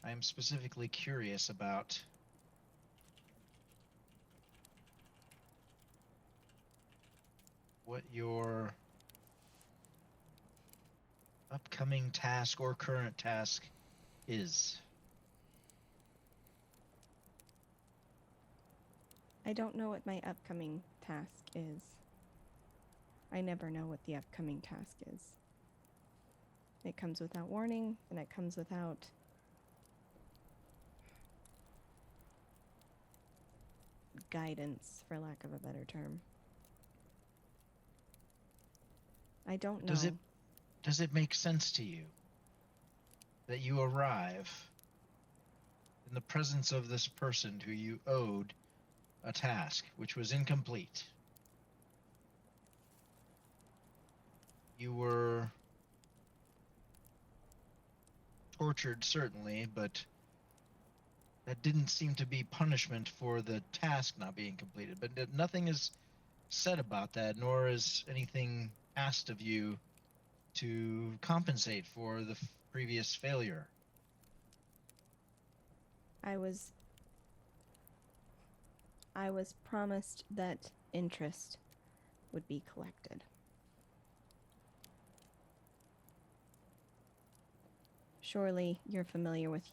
I am specifically curious about what your upcoming task or current task is. I don't know what my upcoming task is. I never know what the upcoming task is. It comes without warning, and it comes without guidance, for lack of a better term. I don't know. Does it make sense to you that you arrive in the presence of this person who you owed a task which was incomplete? You were tortured, certainly, but that didn't seem to be punishment for the task not being completed. But nothing is said about that, nor is anything asked of you to compensate for the previous failure. I was promised that interest would be collected. Surely you're familiar with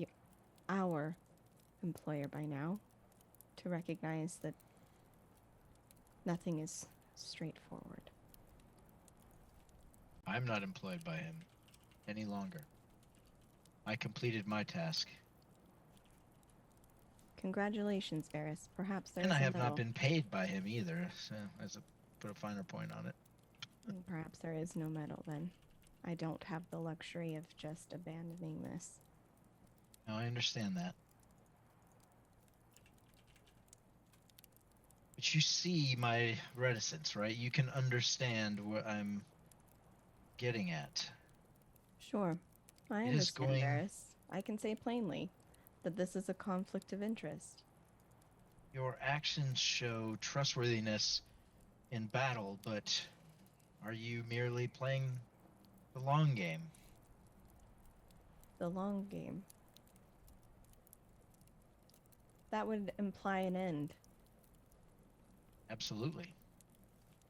our employer by now to recognize that nothing is straightforward. I'm not employed by him any longer. I completed my task. Congratulations, Varys. Perhaps there's And I a have medal. not been paid by him either, so put a finer point on it. Perhaps there is no medal then. I don't have the luxury of just abandoning this. No, I understand that. But you see my reticence, right? You can understand what I'm getting at. Sure. I It is understand, going- Varys. I can say plainly that this is a conflict of interest. Your actions show trustworthiness in battle, but are you merely playing the long game? The long game. That would imply an end. Absolutely.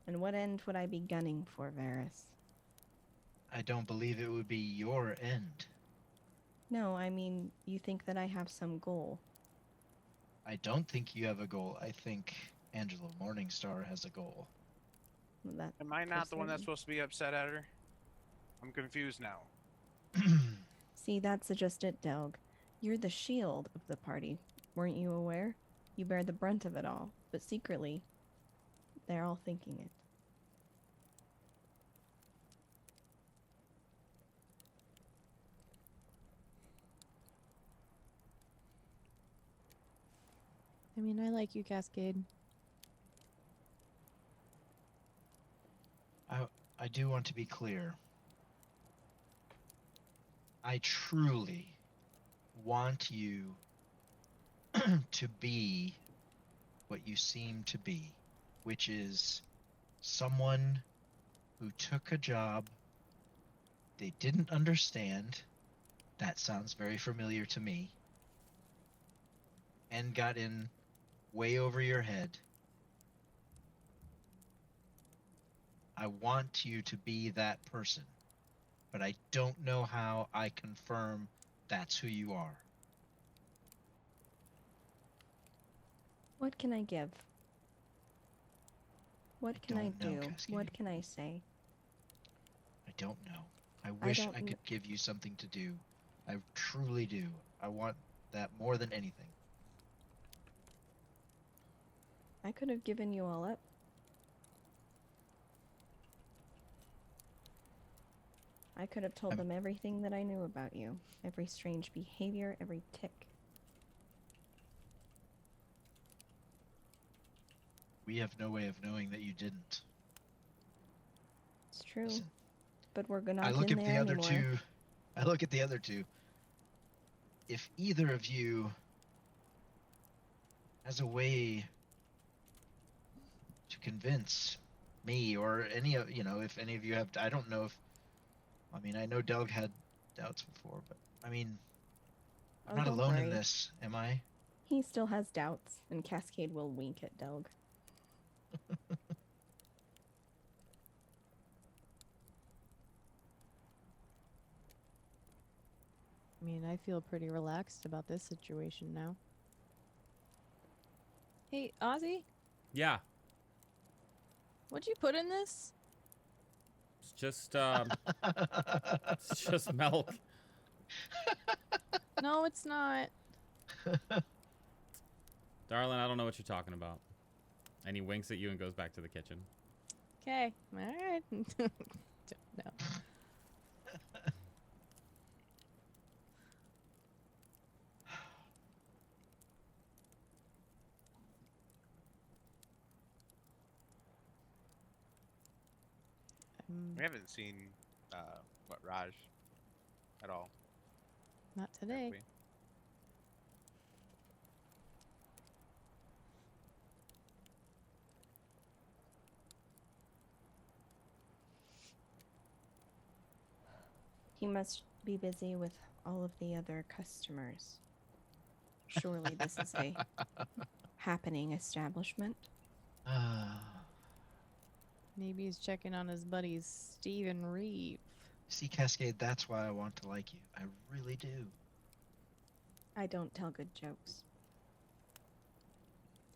And what end would I be gunning for, Varys? I don't believe it would be your end. No, I mean, you think that I have some goal. I don't think you have a goal. I think Angela Morningstar has a goal. That Am I not the one that's person- supposed to be upset at her? I'm confused now. See, that's just it, Delg. You're the shield of the party. Weren't you aware? You bear the brunt of it all, but secretly, they're all thinking it. I mean, I like you, Cascade. I do want to be clear. I truly want you to be what you seem to be, which is someone who took a job they didn't understand. That sounds very familiar to me. And got in way over your head. I want you to be that person, but I don't know how I confirm that's who you are. What can I give? What can I don't know, do? Cascade. What can I say? I don't know. I wish don't I kn- could give you something to do. I truly do. I want that more than anything. I could have given you all up. I could have told them everything that I knew about you. Every strange behavior, every tick. we have no way of knowing that you didn't. It's true. Listen, But we're not I look in at there the other anymore. two. I look at the other two. If either of you has a way to convince me or any of if any of you have, I don't know if, I mean, I know Delg had doubts before, but I mean, I'm not don't alone in worry. this, am I? He still has doubts, and Cascade will wink at Delg. I mean, I feel pretty relaxed about this situation now. Hey, Ozzy, Yeah, what'd you put in this? it's just milk. No, it's not. Darling, I don't know what you're talking about. And he winks at you and goes back to the kitchen. Okay, all right. Don't know. We haven't seen Raj at all. Not have today. we? He must be busy with all of the other customers. Surely this is a happening establishment. Maybe he's checking on his buddies, Steve and Reeve. See, Cascade, that's why I want to like you. I really do. I don't tell good jokes.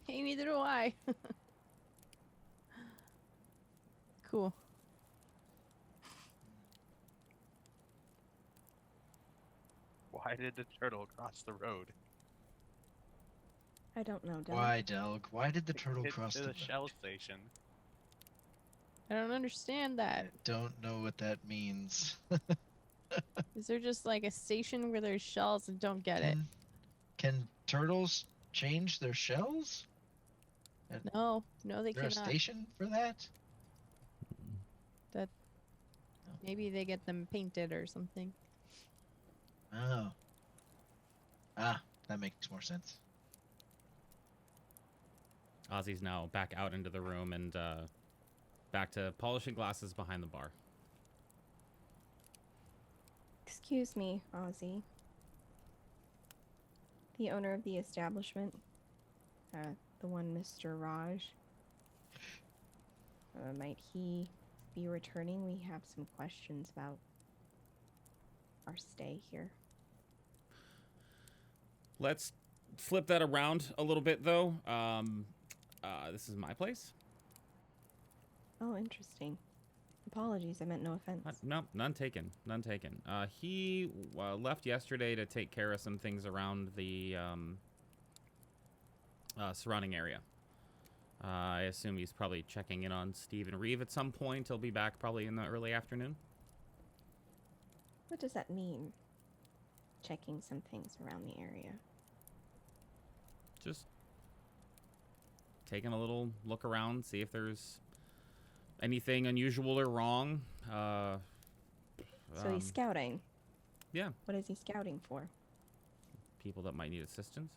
Hey, neither do I. Cool. Why did the turtle cross the road? I don't know, Delg. Why, Delg? Why did the turtle It- cross to the the road? shell station? I don't understand I that. don't know what that means. Is there just like a station where there's shells and don't get it? Can turtles change their shells? No, no, they Is there a cannot. station for that? Maybe they get them painted or something. Oh. Ah, that makes more sense. Ozzy's now back out into the room and back to polishing glasses behind the bar. Excuse me, Ozzy. The owner of the establishment, the one Mr. Raj, might he be returning? We have some questions about our stay here. Let's flip that around a little bit, though. This is my place. Oh, interesting. Apologies, I meant no offense. No, none taken. None taken. He left yesterday to take care of some things around the surrounding area. I assume he's probably checking in on Steve and Reeve at some point. He'll be back probably in the early afternoon. What does that mean? Checking some things around the area. Just taking a little look around, see if there's anything unusual or wrong. So he's scouting. Yeah. What is he scouting for? People that might need assistance.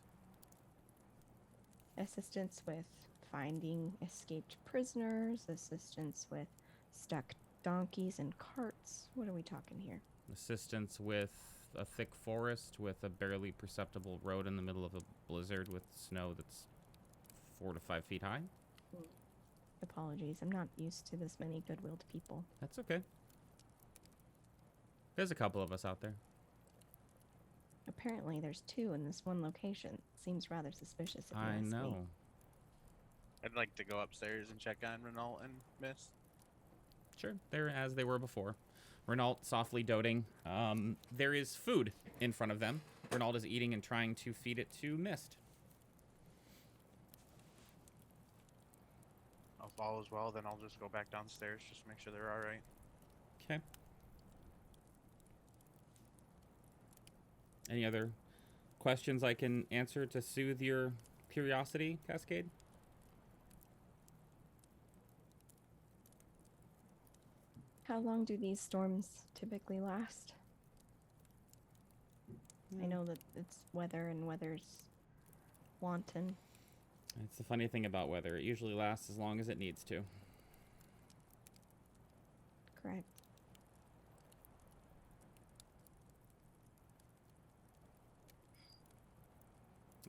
Assistance with finding escaped prisoners, assistance with stuck donkeys and carts. What are we talking here? Assistance with a thick forest with a barely perceptible road in the middle of a blizzard with snow that's 4 to 5 feet high. Apologies, I'm not used to this many good-willed people. That's okay. There's a couple of us out there. Apparently, there's two in this one location. Seems rather suspicious if you I ask me. know. I'd like to go upstairs and check on Renault and Miss. Sure, they're as they were before. Renault softly doting. There is food in front of them. Renault is eating and trying to feed it to Mist. If all is well, then I'll just go back downstairs just to make sure they're all right. Okay. Any other questions I can answer to soothe your curiosity, Cascade? How long do these storms typically last? I know that it's weather and weather's wanton. It's the funny thing about weather. It usually lasts as long as it needs to. Correct.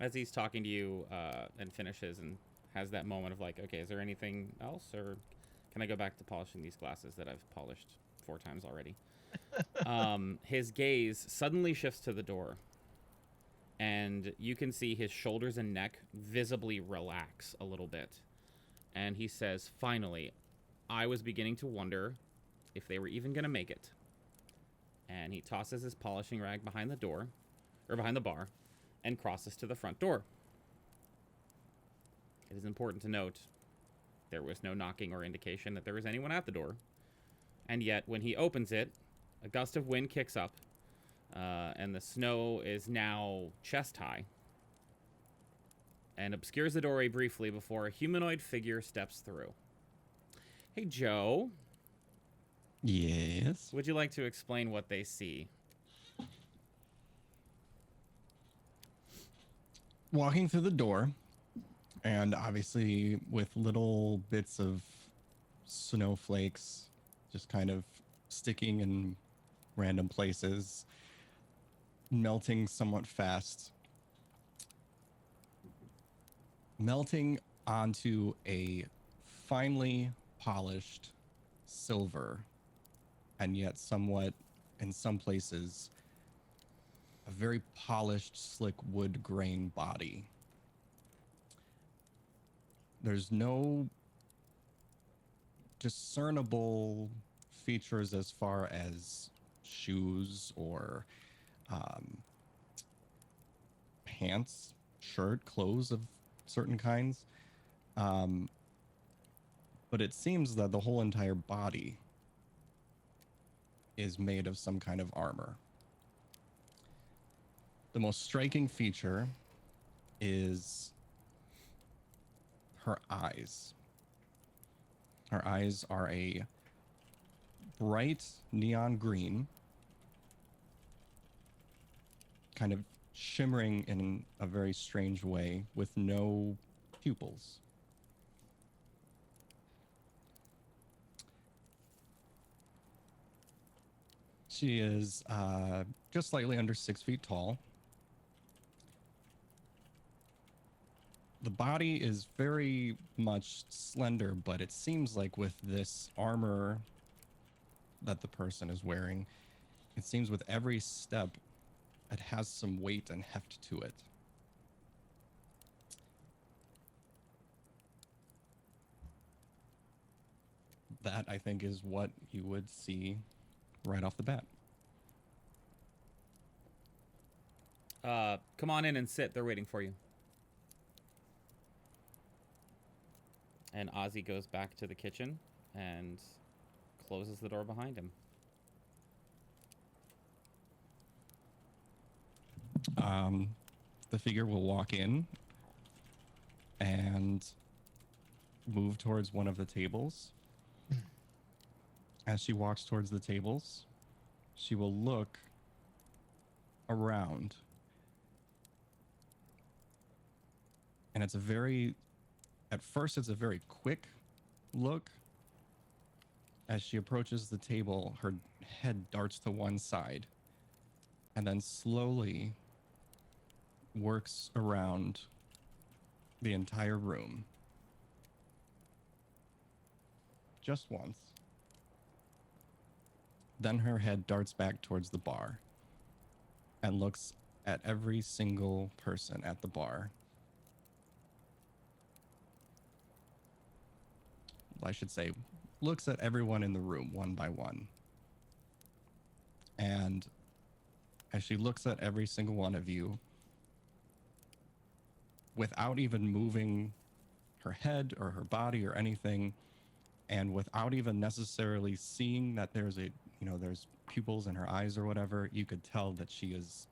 As he's talking to you and finishes and has that moment of like, okay, is there anything else, or can I go back to polishing these glasses that I've polished 4 times already? His gaze suddenly shifts to the door, and you can see his shoulders and neck visibly relax a little bit. And he says, finally, I was beginning to wonder if they were even going to make it. And he tosses his polishing rag behind the door, or behind the bar, and crosses to the front door. It is important to note there was no knocking or indication that there was anyone at the door. And yet, when he opens it, a gust of wind kicks up, and the snow is now chest high and obscures the doorway briefly before a humanoid figure steps through. Hey, Joe. Yes. Would you like to explain what they see? Walking through the door, and obviously with little bits of snowflakes just kind of sticking in random places, melting somewhat fast, melting onto a finely polished silver, and yet somewhat, in some places, a very polished, slick wood grain body. There's no discernible features as far as shoes or pants, shirt, clothes of certain kinds. But it seems that the whole entire body is made of some kind of armor. The most striking feature is her eyes. Her eyes are a bright neon green, kind of shimmering in a very strange way with no pupils. She is just slightly under 6 feet tall. The body is very much slender, but it seems like with this armor that the person is wearing, it seems with every step, it has some weight and heft to it. That, I think, is what you would see right off the bat. Come on in and sit. They're waiting for you. And Ozzy goes back to the kitchen and closes the door behind him. The figure will walk in and move towards one of the tables. As she walks towards the tables, she will look around. And it's at first it's a very quick look. As she approaches the table, her head darts to one side and then slowly works around the entire room. Just once. Then her head darts back towards the bar and looks at every single person at the bar. I should say, looks at everyone in the room one by one. And as she looks at every single one of you, without even moving her head or her body or anything, and without even necessarily seeing that there's pupils in her eyes or whatever, you could tell that she is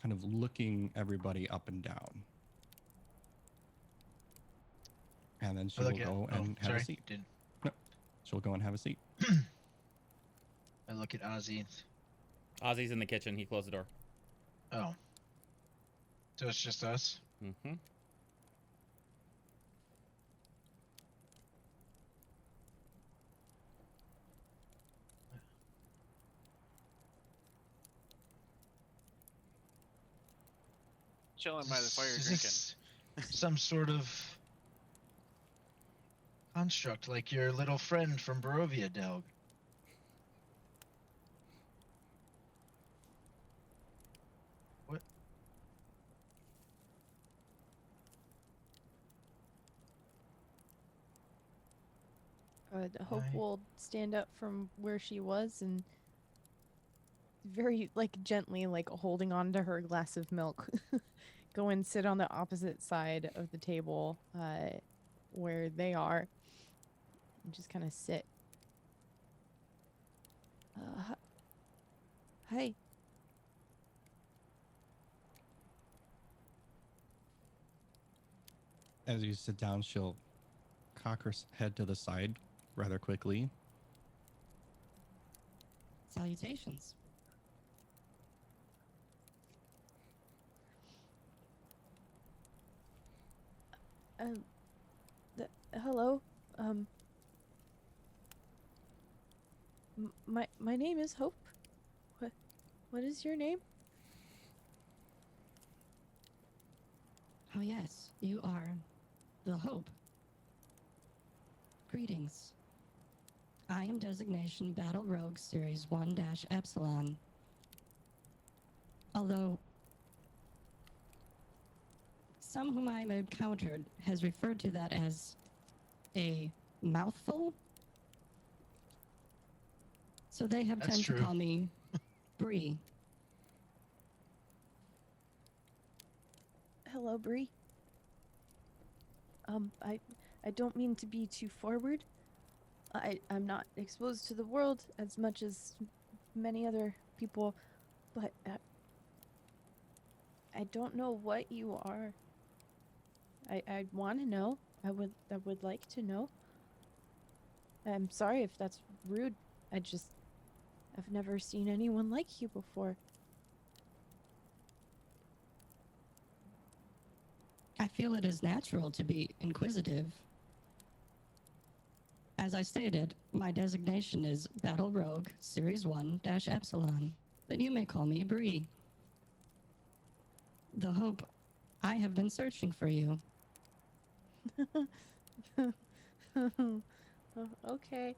kind of looking everybody up and down. And then she will go and have a seat. No, she'll go and have a seat. I look at Ozzy. Ozzy's in the kitchen. He closed the door. Oh. So it's just us? Mm-hmm. Chilling by the fire Is drinking. this some sort of construct like your little friend from Barovia, Delg? What? Hope I- will stand up from where she was and very gently holding on to her glass of milk go and sit on the opposite side of the table where they are and just kind of sit. Hi. As you sit down, she'll cock her head to the side rather quickly. Salutations. Hello. My name is Hope. What is your name? Oh yes, you are the Hope. Greetings. I am designation Battle Rogue Series 1-Epsilon. Although some whom I've encountered has referred to that as a mouthful. So they have That's tend true. to call me Bree. Hello, Bree. I don't mean to be too forward. I'm not exposed to the world as much as many other people, but I don't know what you are. I want to know. I would like to know. I'm sorry if that's rude. I've never seen anyone like you before. I feel it is natural to be inquisitive. As I stated, my designation is Battle Rogue Series 1-Epsilon, but you may call me Bree. The Hope, I have been searching for you. Okay.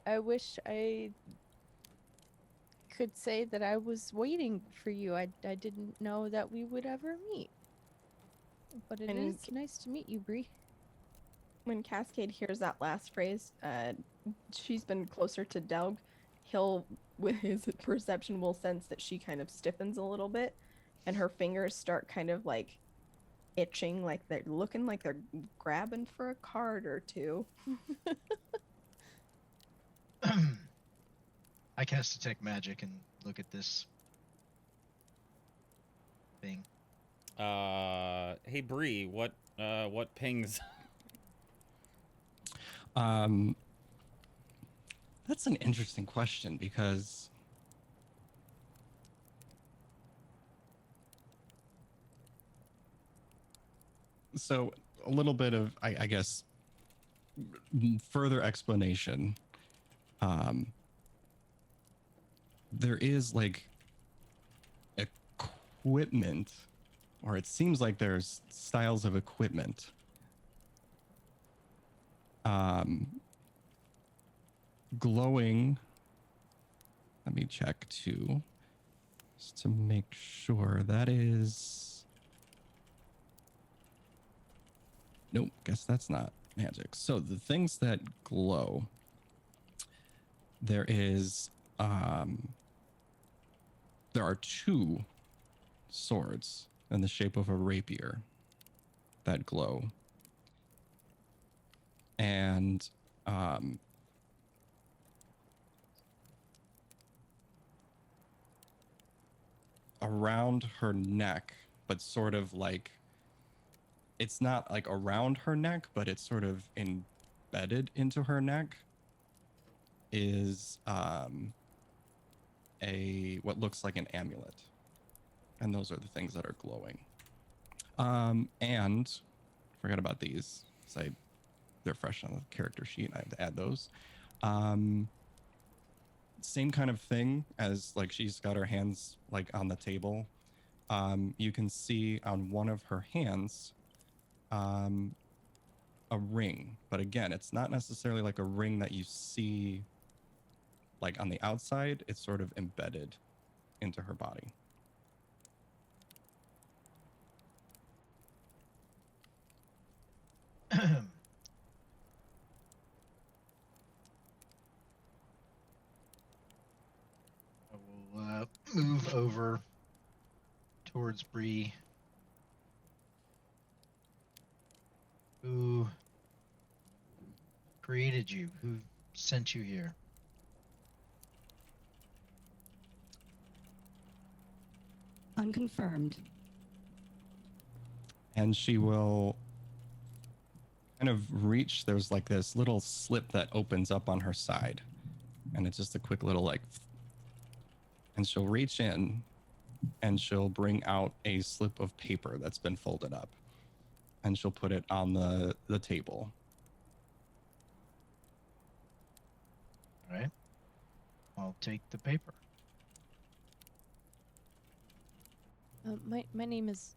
I wish I could say that I was waiting for you. I didn't know that we would ever meet. But it And is nice to meet you, Bree. When Cascade hears that last phrase, she's been closer to Delg. He'll, with his perception, will sense that she kind of stiffens a little bit, and her fingers start kind of itching, like they're looking like they're grabbing for a card or two. I cast Detect Magic and look at this thing. Hey Bree, what pings? That's an interesting question because so a little bit of I guess further explanation. There is equipment, or it seems like there's styles of equipment glowing. Let me check too, just to make sure. That is, nope, guess that's not magic. So the things that glow, there are two swords in the shape of a rapier that glow, and around her neck, but sort of it's not around her neck, but it's sort of embedded into her neck. is a what looks like an amulet, and those are the things that are glowing. And forgot about these. So they're fresh on the character sheet. I have to add those. Same kind of thing as like she's got her hands like on the table. You can see on one of her hands a ring, but again, it's not necessarily like a ring that you see like on the outside. It's sort of embedded into her body. I will move over towards Bree. Who created you? Who sent you here? Unconfirmed. And she will kind of reach, there's like this little slip that opens up on her side, and it's just a quick little like, and she'll reach in and she'll bring out a slip of paper that's been folded up, and she'll put it on the table. All right. I'll take the paper. My name is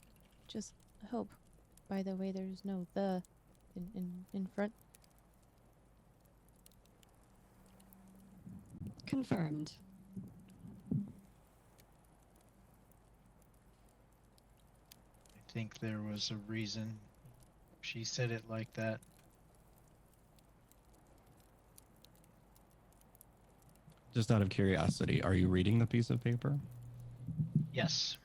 just Hope. By the way, there's no the in front. Confirmed. I think there was a reason she said it like that. Just out of curiosity, are you reading the piece of paper? Yes.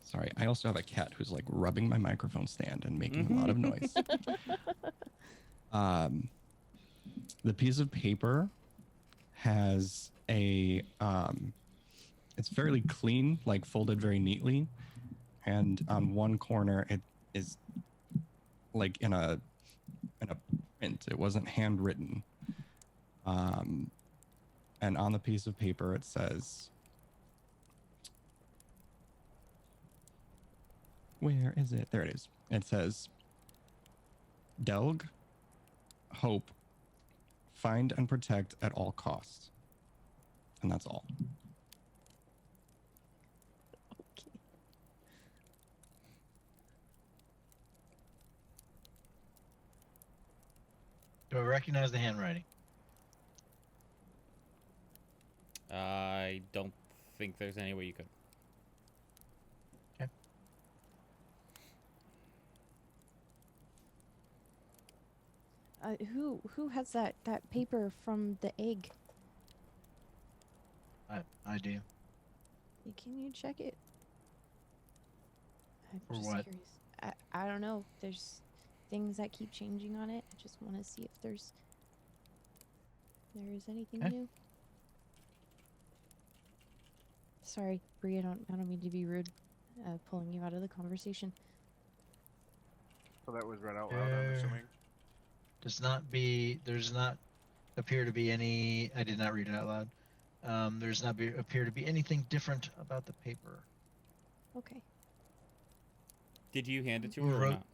Sorry, I also have a cat who's like rubbing my microphone stand and making a lot of noise. The piece of paper has a, it's fairly clean, like folded very neatly. And on one corner, it is like in a print. It wasn't handwritten. And on the piece of paper, it says, where is it? There it is. It says, Delg, Hope, find and protect at all costs. And that's all. Okay. Do I recognize the handwriting? I don't think there's any way you could. Okay. Who has that paper from the egg? I do. Can you check it? I'm For just what? curious. I don't know. There's things that keep changing on it. I just want to see if there is anything Okay. new. Sorry, Bree. I don't mean to be rude, pulling you out of the conversation. So that was read out loud, I'm assuming. Does not appear to be any. I did not read it out loud. Appear to be anything different about the paper. Okay. Did you hand it to Who her or wrote- not?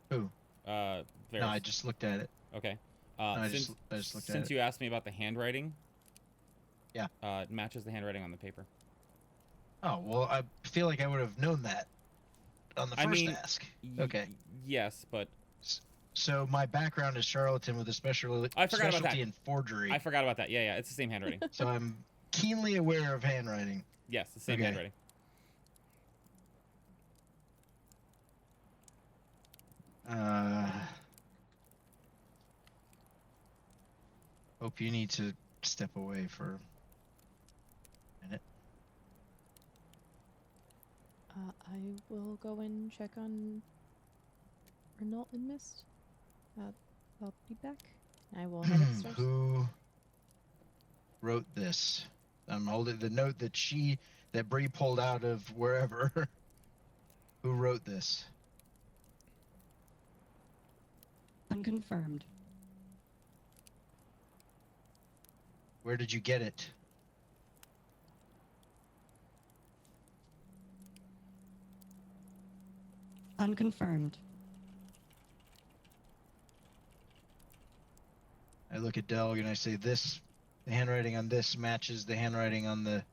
Who? Varys. No, I just looked at it. Okay. I Since, just looked at since it. you asked me about the handwriting, Yeah. It matches the handwriting on the paper. Oh well, I feel like I would have known that on the I first mean, ask. Okay. Yes, but So my background is charlatan with a I forgot about specialty that. in forgery. I forgot about that. Yeah, it's the same handwriting. So I'm keenly aware of handwriting. Yes, the same Okay. handwriting. Hope you need to step away for a minute. I will go and check on Renault and Mist. I'll be back. I will head upstairs. Who wrote this? I'm holding the note that Bree pulled out of wherever. Who wrote this? Unconfirmed. Where did you get it? Unconfirmed. I look at Delg and I say, the handwriting on this matches the handwriting on the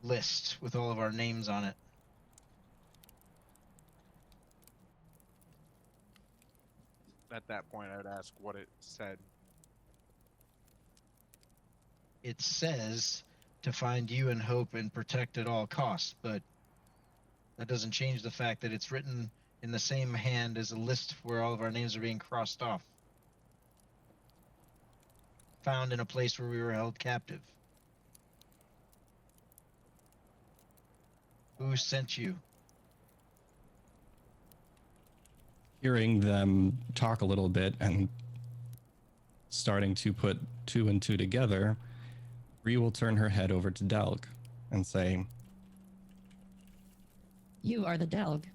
list with all of our names on it. At that point, I would ask what it said. It says to find you and Hope and protect at all costs, but that doesn't change the fact that it's written in the same hand as a list where all of our names are being crossed off. Found in a place where we were held captive. Who sent you? Hearing them talk a little bit and starting to put two and two together, Bree will turn her head over to Delg and say, You are the Delg.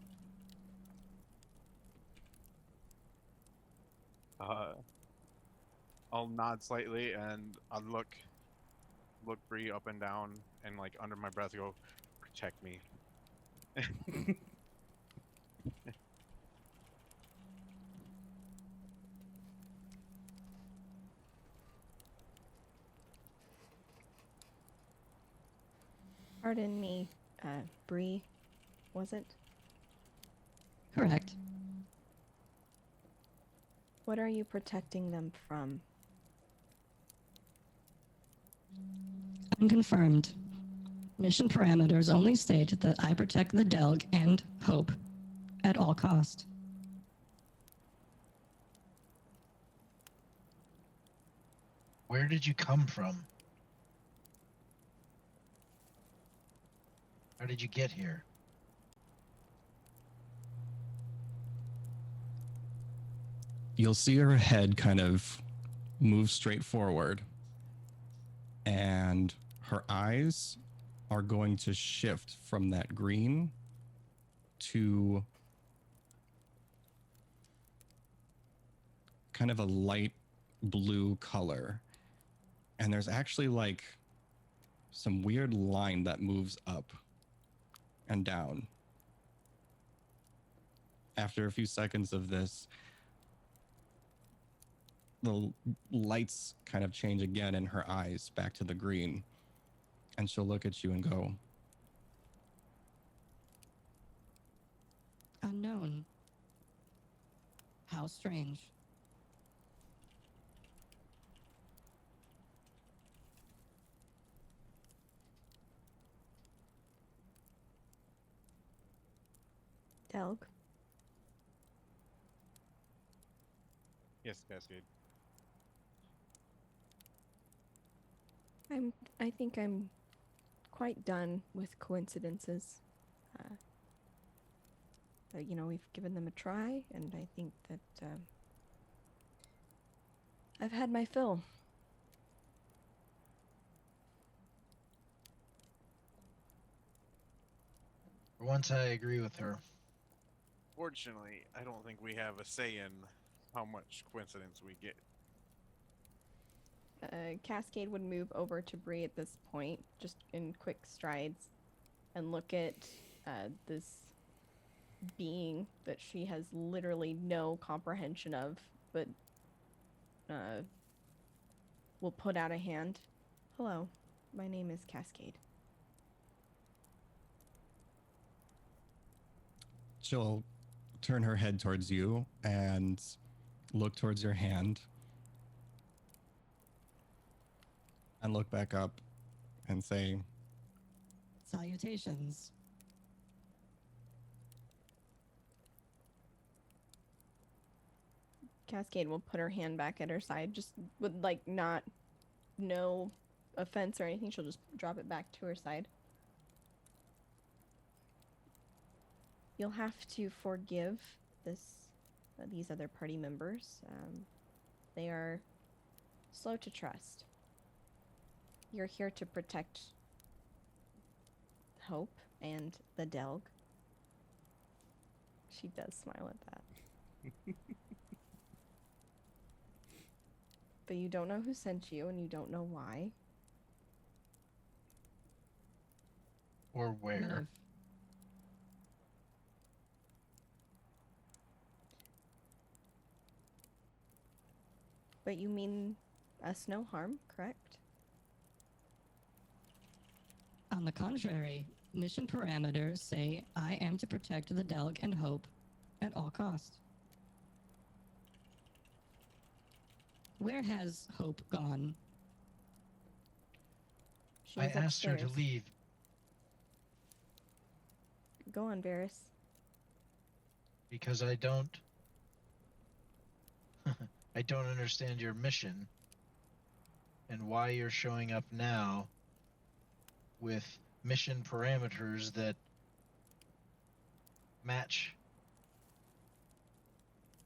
I'll nod slightly and I'll look Bree up and down and like under my breath go, protect me. Pardon me, Bree, was it? Correct. What are you protecting them from? Unconfirmed. Mission parameters only state that I protect the Delg and Hope at all cost. Where did you come from? How did you get here? you'll see her head kind of move straight forward, and her eyes are going to shift from that green to kind of a light blue color. And there's actually like some weird line that moves up and down. After a few seconds of this, the lights kind of change again in her eyes back to the green. And she'll look at you and go, Unknown. How strange. Delg, Yes, Cascade. I think I'm quite done with coincidences. We've given them a try, and I think that I've had my fill. For once, I agree with her. Fortunately, I don't think we have a say in how much coincidence we get. Cascade would move over to Bree at this point, just in quick strides, and look at this being that she has literally no comprehension of, but will put out a hand. Hello, my name is Cascade. she'll turn her head towards you and look towards your hand and look back up and say, Salutations. Cascade will put her hand back at her side, just with no offense or anything. She'll just drop it back to her side. You'll have to forgive these other party members. They are slow to trust. You're here to protect Hope and the Delg. She does smile at that. But you don't know who sent you, and you don't know why. Or where? But you mean us no harm, correct? On the contrary, mission parameters say I am to protect the Delg and Hope at all costs. Where has Hope gone? She I was asked her to upstairs. leave Go on, Varys. because I don't I don't understand your mission and why you're showing up now with mission parameters that match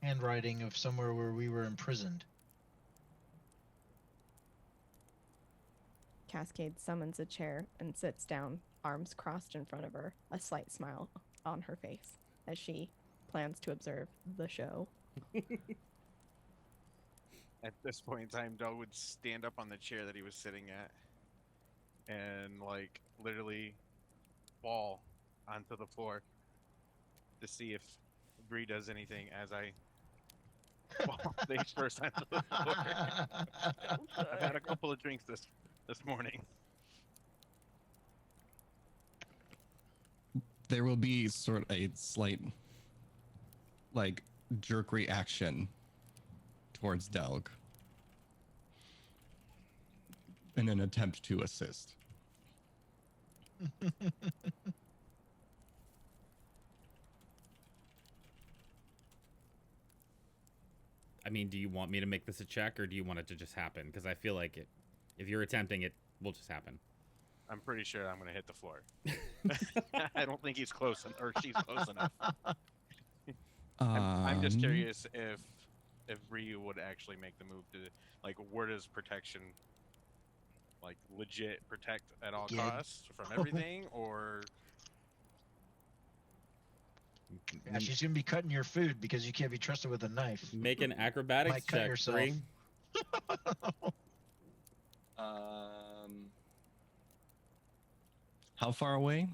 handwriting of somewhere where we were imprisoned. Cascade summons a chair and sits down, arms crossed in front of her, a slight smile on her face as she plans to observe the show. At this point in time, Doug would stand up on the chair that he was sitting at and, like, literally fall onto the floor to see if Bree does anything as I fall face first onto the floor. I've had a couple of drinks this morning. There will be sort of a slight, like, jerk reaction towards Delg in an attempt to assist. I mean, do you want me to make this a check, or do you want it to just happen? Because I feel like if you're attempting, it will just happen. I'm pretty sure I'm going to hit the floor. I don't think he's close or she's close enough. I'm just curious if Ryu would actually make the move to, like, where does protection, like, legit protect at all costs from everything, or Yeah, she's gonna be cutting your food because you can't be trusted with a knife. Make an acrobatics Might cut check, yourself. Bree. How far away?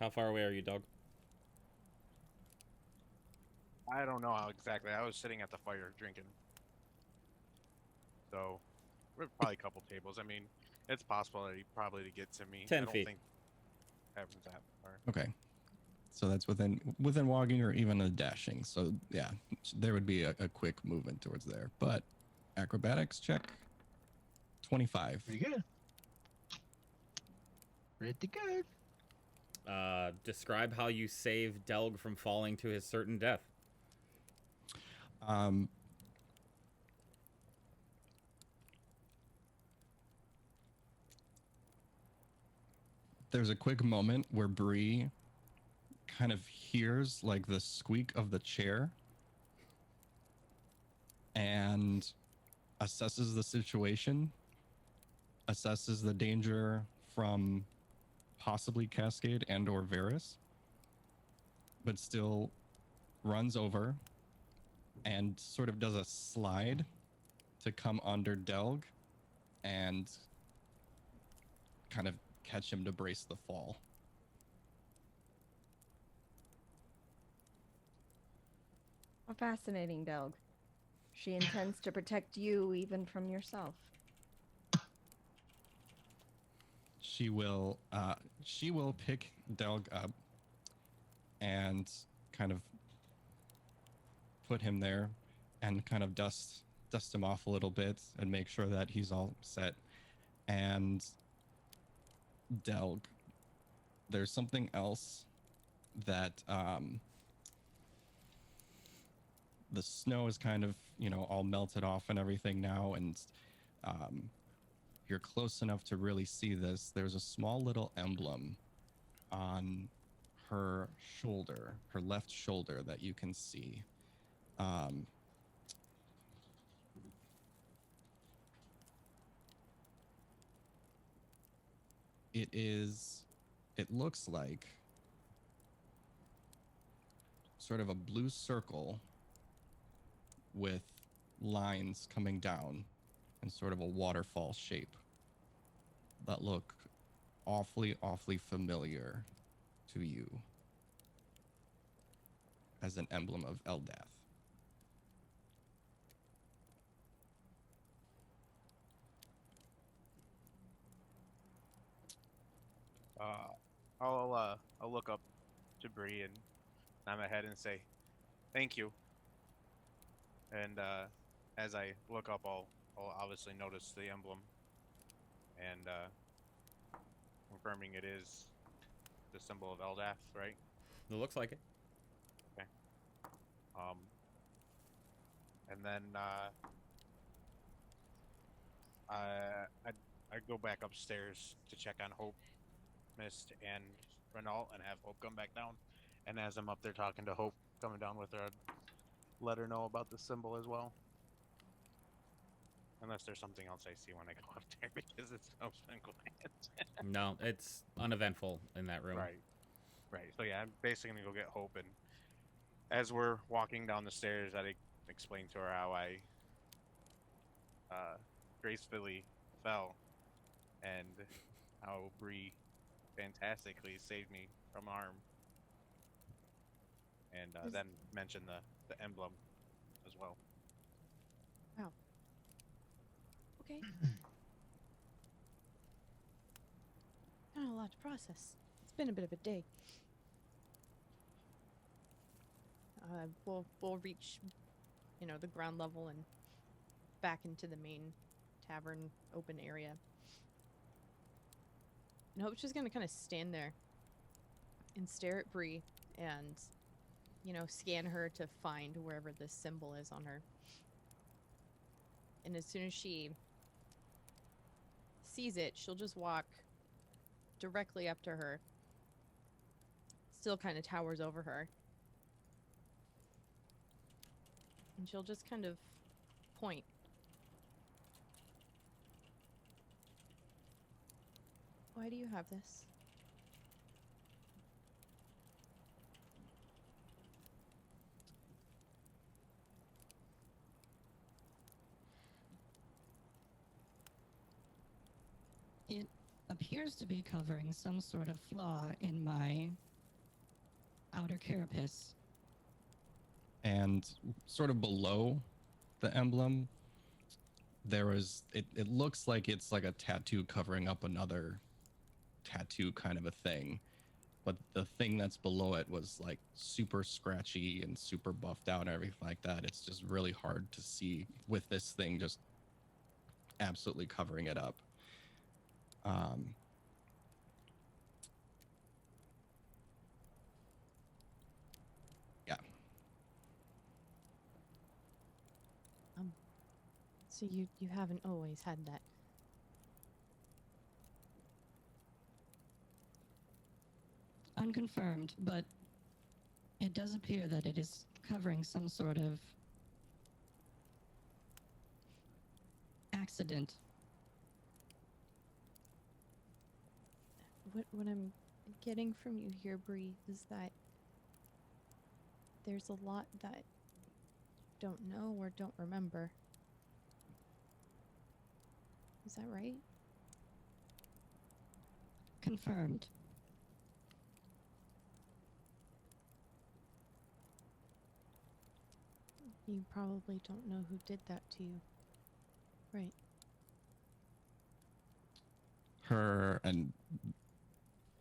How far away are you, dog? I don't know how exactly. I was sitting at the fire drinking, so we're probably a couple tables. I mean, it's possible that he probably to get to me. 10 I don't feet. think happens that far. Okay. So that's within walking or even a dashing. So yeah, there would be a quick movement towards there. But acrobatics check. 25. Pretty good. Pretty good. Describe how you save Delg from falling to his certain death. There's a quick moment where Bree kind of hears like the squeak of the chair and assesses the situation, assesses the danger from possibly Cascade and or Varys, but still runs over and sort of does a slide to come under Delg and kind of catch him to brace the fall. How fascinating, Delg. She intends to protect you even from yourself. She will pick Delg up and kind of put him there and kind of dust him off a little bit and make sure that he's all set. And Delg, there's something else that the snow is kind of, all melted off and everything now, and you're close enough to really see this. There's a small little emblem on her shoulder, her left shoulder, that you can see. It looks like sort of a blue circle with lines coming down in sort of a waterfall shape that look awfully, awfully familiar to you as an emblem of Eldath. I'll look up to Bree and nod my head and say, "Thank you." And as I look up, I'll obviously notice the emblem and confirming it is the symbol of Eldath, right? It looks like it. Um, and then I go back upstairs to check on Hope, Mist, and Renault, and have Hope come back down. And as I'm up there talking to Hope, coming down with her, I'd let her know about the symbol as well. Unless there's something else I see when I go up there, because it's so quiet. No, it's uneventful in that room. Right. So yeah, I'm basically gonna go get Hope, and as we're walking down the stairs, I explain to her how I gracefully fell, and how Bree fantastically saved me from harm, and then mention the emblem as well. Okay. Not a lot to process. It's been a bit of a day. We'll reach, the ground level and back into the main tavern open area. And Hope's just gonna kind of stand there and stare at Bree and, scan her to find wherever this symbol is on her. And as soon as she sees it, she'll just walk directly up to her. Still kind of towers over her. And she'll just kind of point. Why do you have this? It appears to be covering some sort of flaw in my outer carapace. And sort of below the emblem, it looks like it's like a tattoo covering up another tattoo kind of a thing. But the thing that's below it was like super scratchy and super buffed out and everything like that. It's just really hard to see with this thing just absolutely covering it up. Yeah. So you haven't always had that. Unconfirmed, but it does appear that it is covering some sort of accident. What I'm getting from you here, Bree, is that there's a lot that you don't know or don't remember. Is that right? Confirmed. You probably don't know who did that to you. Right. Her, and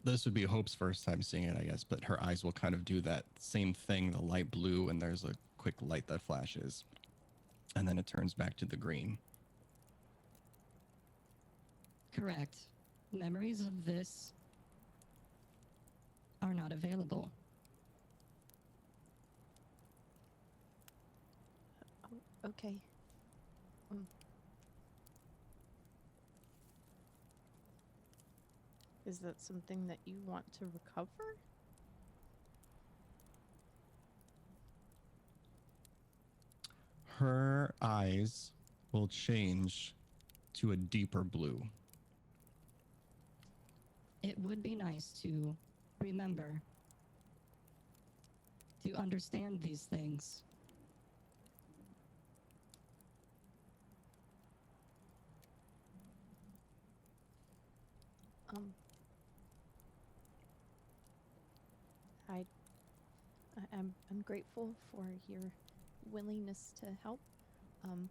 this would be Hope's first time seeing it, I guess, but her eyes will kind of do that same thing, the light blue, and there's a quick light that flashes. And then it turns back to the green. Correct. Memories of this are not available. Okay. Is that something that you want to recover? Her eyes will change to a deeper blue. It would be nice to remember, to understand these things. I'm grateful for your willingness to help. And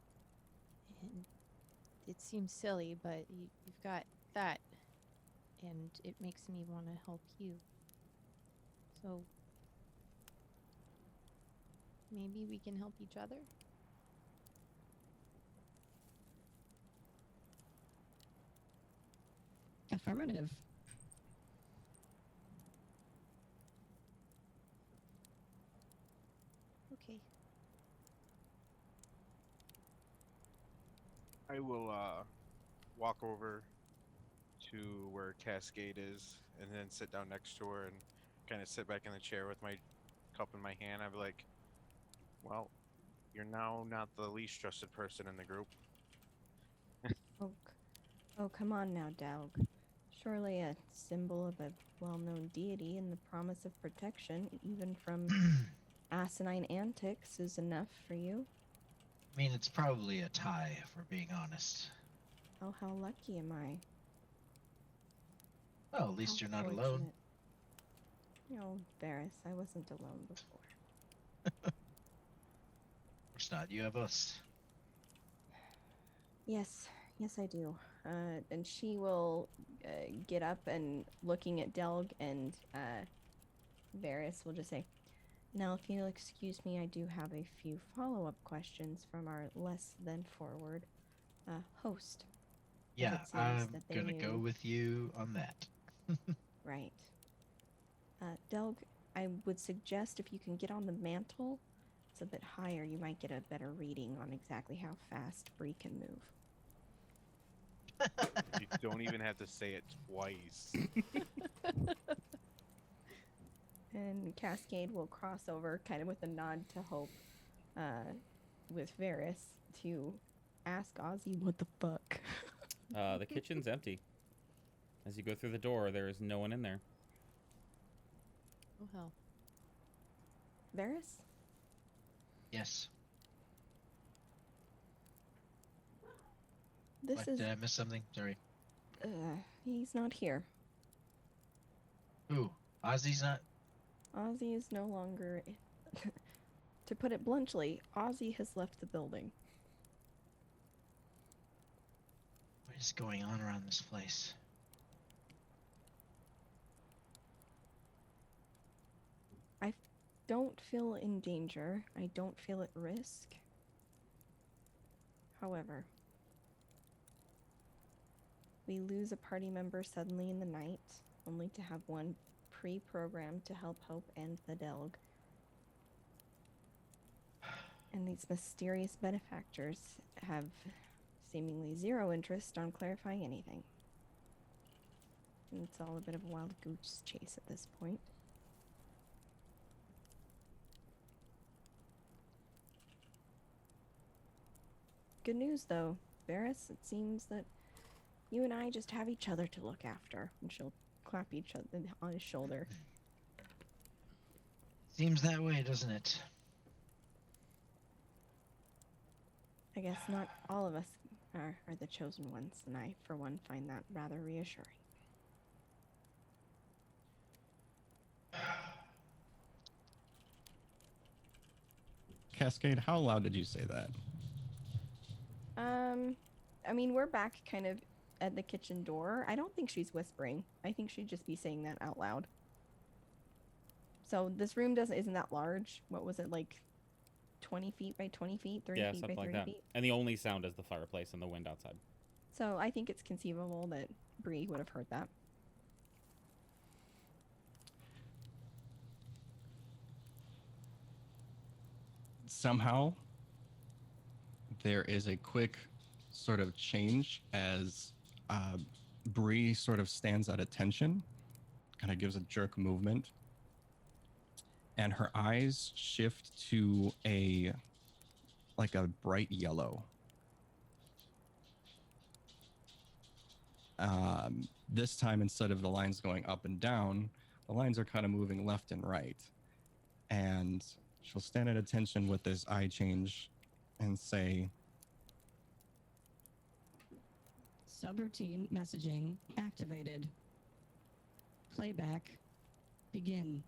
it seems silly, but you've got that, and it makes me want to help you. So maybe we can help each other? Affirmative. Okay. I will walk over to where Cascade is and then sit down next to her and kind of sit back in the chair with my cup in my hand. I'd be like, well, you're now not the least trusted person in the group. Oh, come on now, Delg. Surely a symbol of a well-known deity and the promise of protection, even from asinine antics, is enough for you. I mean, it's probably a tie, if we're being honest. Oh, how lucky am I? Well, at least How you're not alone. fortunate. No, Varys, I wasn't alone before. Of course not. You have us. Yes, I do. And she will get up and looking at Delg, and Varys will just say, "Now, if you'll excuse me, I do have a few follow-up questions from our less than forward host." Yeah, seems I'm that they gonna go knew- with you on that. Right. Delg, I would suggest if you can get on the mantle, it's a bit higher, you might get a better reading on exactly how fast Bree can move. You don't even have to say it twice. And Cascade will cross over, kind of with a nod to Hope, with Varys, to ask Ozzy what the fuck. The kitchen's empty. As you go through the door, there is no one in there. Oh hell. Varys? Yes. This What, is... did I miss something? Sorry. He's not here. Ooh, Ozzy's not? Ozzy is no longer... To put it bluntly, Ozzy has left the building. What is going on around this place? I don't feel in danger. I don't feel at risk. However, we lose a party member suddenly in the night, only to have one pre-programmed to help Hope and the Delg. And these mysterious benefactors have seemingly zero interest on clarifying anything. And it's all a bit of a wild goose chase at this point. Good news, though, Varys, it seems that you and I just have each other to look after. And she'll clap each other on his shoulder. Seems that way, doesn't it? I guess not all of us are the chosen ones, and I, for one, find that rather reassuring. Cascade, how loud did you say that? I mean, we're back kind of at the kitchen door. I don't think she's whispering. I think she'd just be saying that out loud. So this room isn't that large. What was it, like 20 feet by 20 feet, 30 Yeah, feet by something 30 like that. feet? And the only sound is the fireplace and the wind outside. So I think it's conceivable that Bree would have heard that. Somehow, there is a quick sort of change as Bree sort of stands at attention, kind of gives a jerk movement, and her eyes shift to a bright yellow. This time, instead of the lines going up and down, the lines are kind of moving left and right. And she'll stand at attention with this eye change and say, Subroutine messaging activated. Playback begin.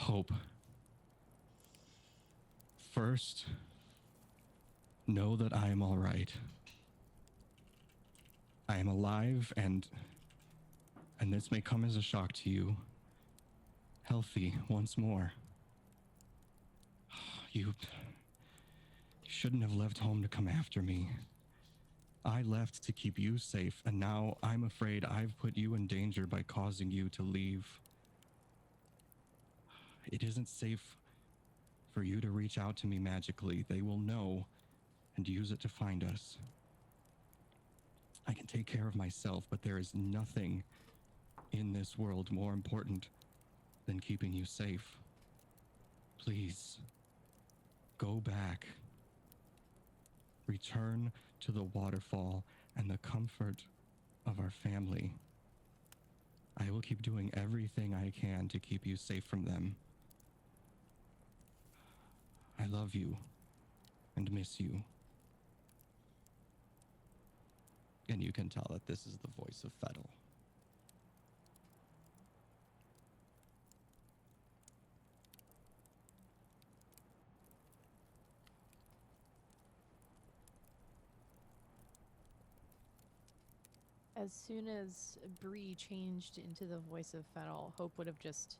Hope. First, know that I am all right. I am alive, and this may come as a shock to you, healthy once more. You shouldn't have left home to come after me. I left to keep you safe, and now I'm afraid I've put you in danger by causing you to leave. It isn't safe for you to reach out to me magically. They will know and use it to find us. I can take care of myself, but there is nothing in this world more important than keeping you safe. Please, go back. Return to the waterfall and the comfort of our family. I will keep doing everything I can to keep you safe from them. I love you and miss you. And you can tell that this is the voice of Fettel. As soon as Bree changed into the voice of Fennel, Hope would have just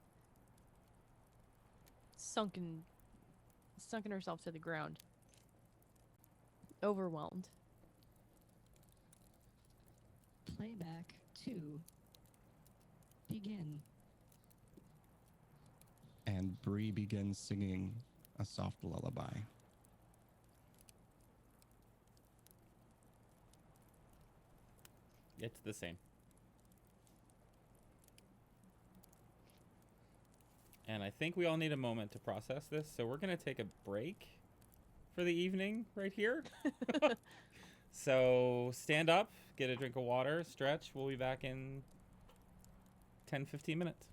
sunken herself to the ground. Overwhelmed. Playback 2. Begin. And Bree begins singing a soft lullaby. It's the same. And I think we all need a moment to process this, so we're going to take a break for the evening right here. So stand up, get a drink of water, stretch. We'll be back in 10-15 minutes.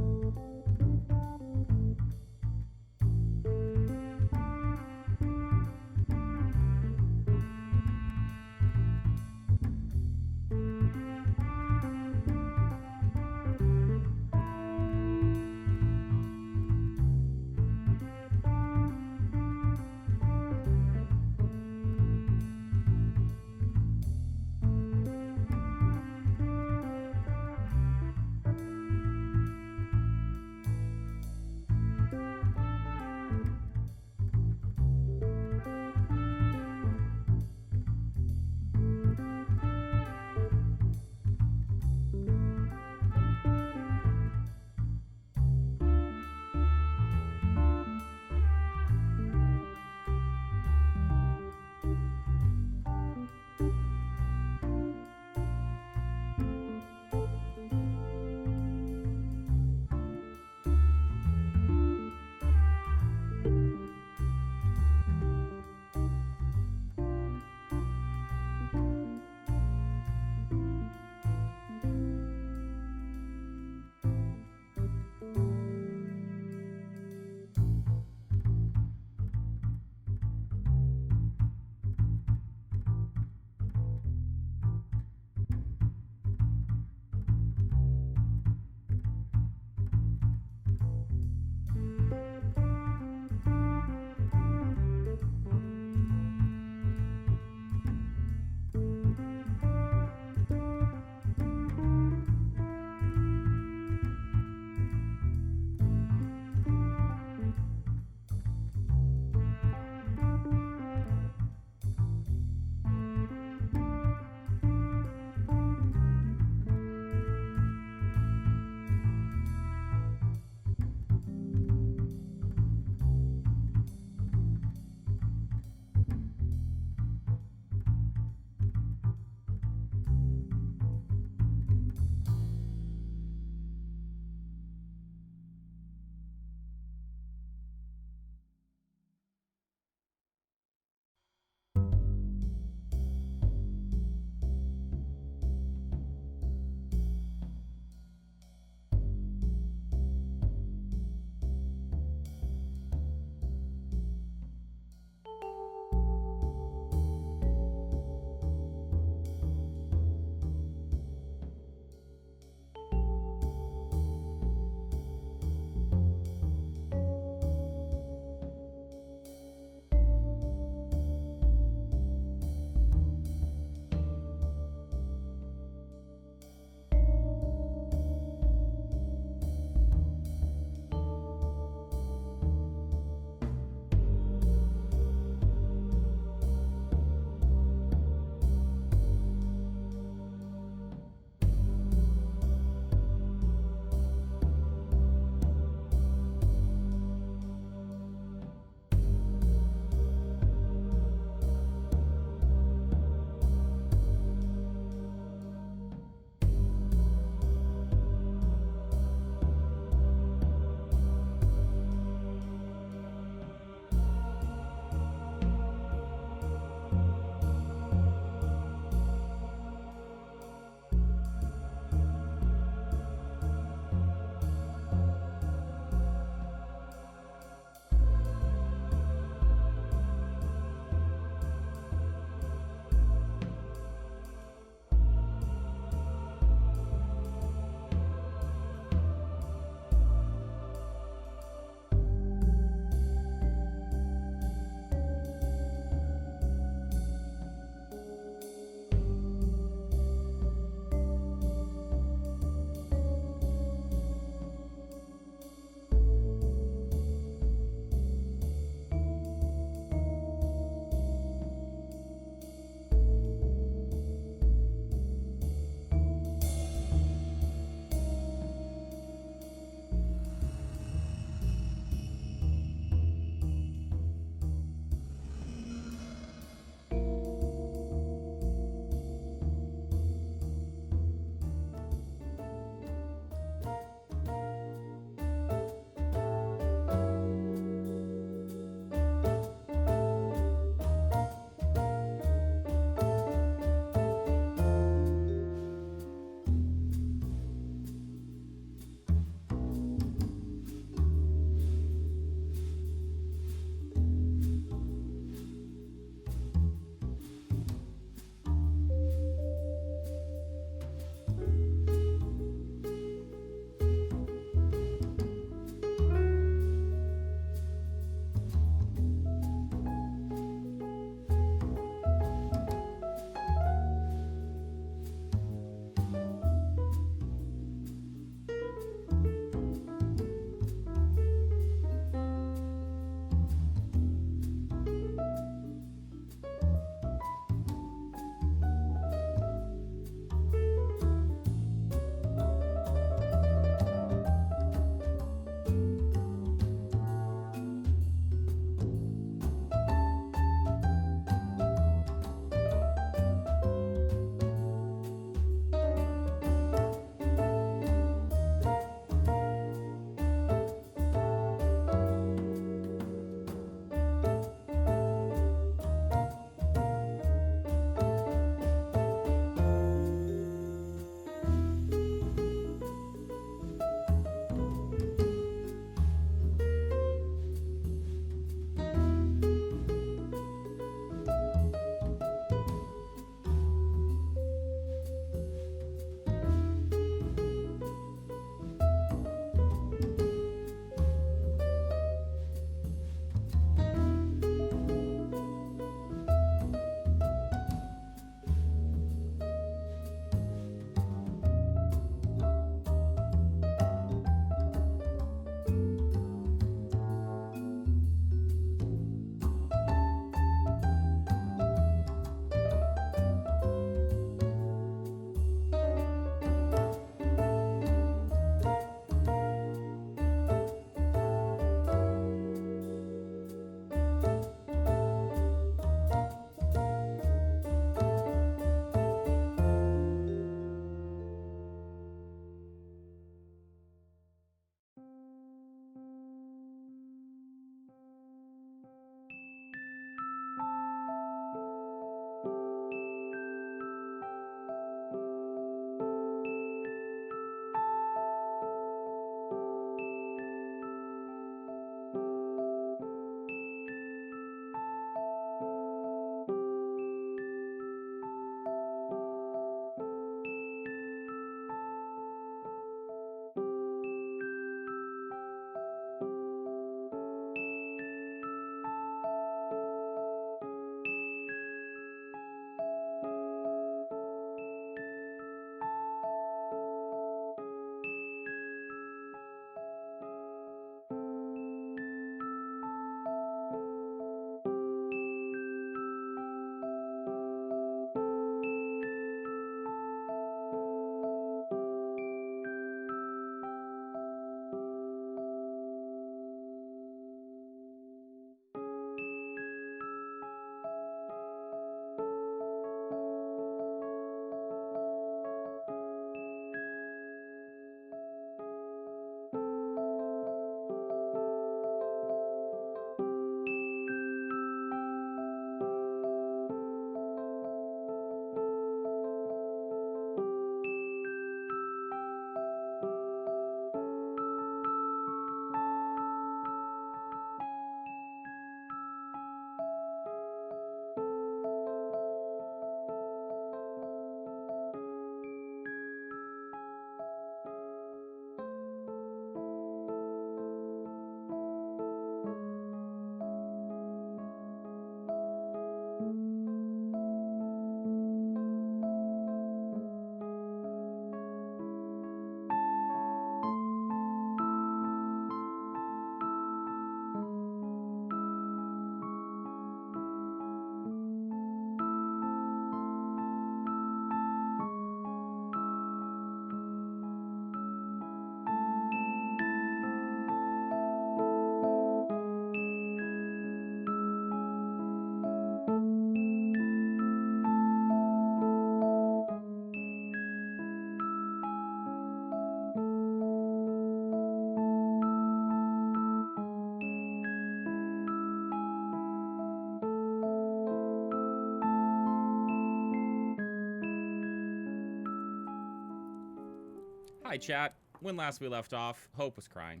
Hi, chat. When last we left off, Hope was crying.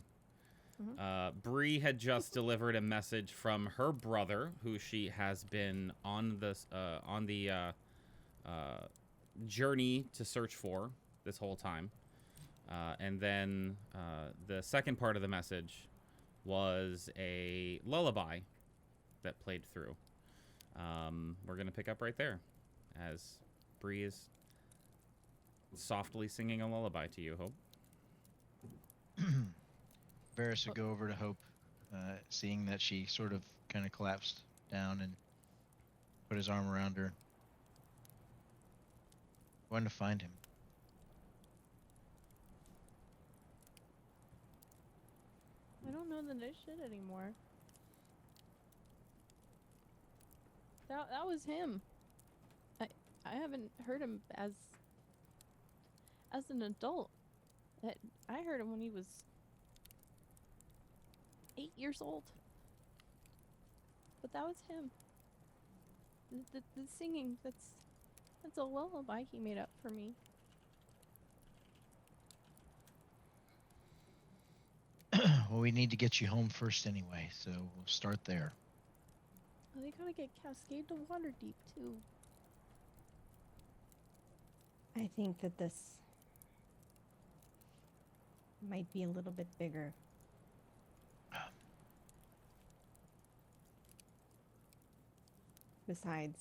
Bree had just delivered a message from her brother, who she has been on the journey to search for this whole time. And then the second part of the message was a lullaby that played through. We're going to pick up right there as Bree is softly singing a lullaby to you, Hope. Varys would go over to Hope, seeing that she sort of kind of collapsed down, and put his arm around her. Going to find him. I don't know that I should anymore. That was him. I haven't heard him as an adult. I heard him when he was 8 years old. But that was him. The singing, that's a lullaby he made up for me. Well, we need to get you home first anyway, so we'll start there. Oh, they gotta get Cascade to Waterdeep too. I think that this might be a little bit bigger. Besides,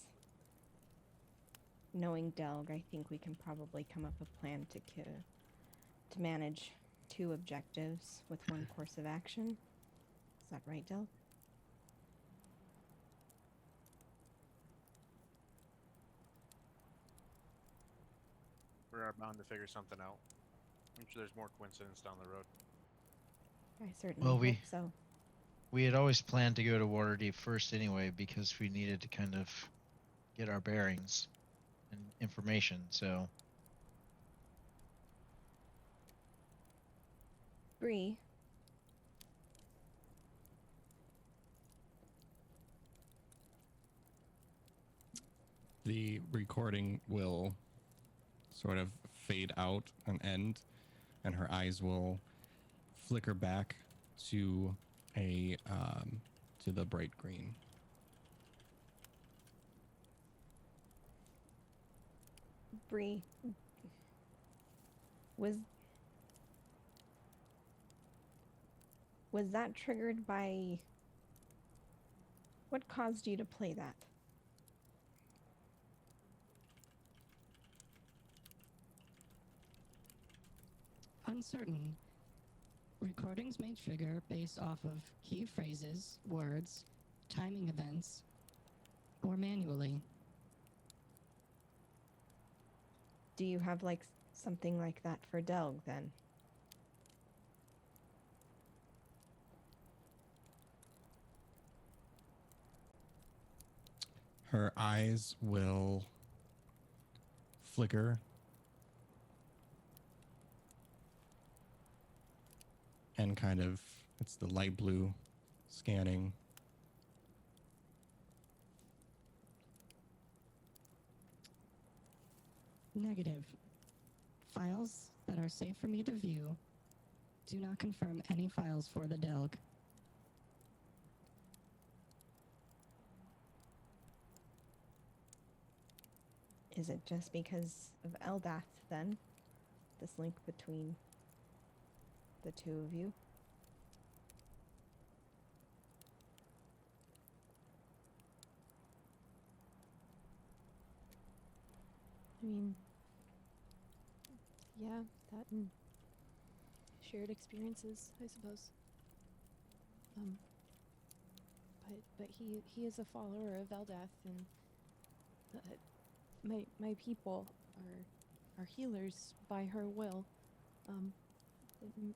knowing Delg, I think we can probably come up with a plan to manage 2 objectives with 1 course of action. Is that right, Delg? We are bound to figure something out. I'm sure there's more coincidence down the road. I certainly Well, hope so. We had always planned to go to Waterdeep first anyway, because we needed to kind of get our bearings and information, so... Bree, The recording will sort of fade out and end, and her eyes will flicker back to to the bright green. Bree, was that triggered by what caused you to play that? Uncertain. Recordings may trigger based off of key phrases, words, timing events, or manually. Do you have like something like that for Delg then? Her eyes will flicker and kind of, it's the light blue scanning. Negative. Files that are safe for me to view do not confirm any files for the Delg. Is it just because of Eldath then? This link between the 2 of you? I mean, yeah, that and shared experiences, I suppose. But he is a follower of Eldath, and my people are healers by her will.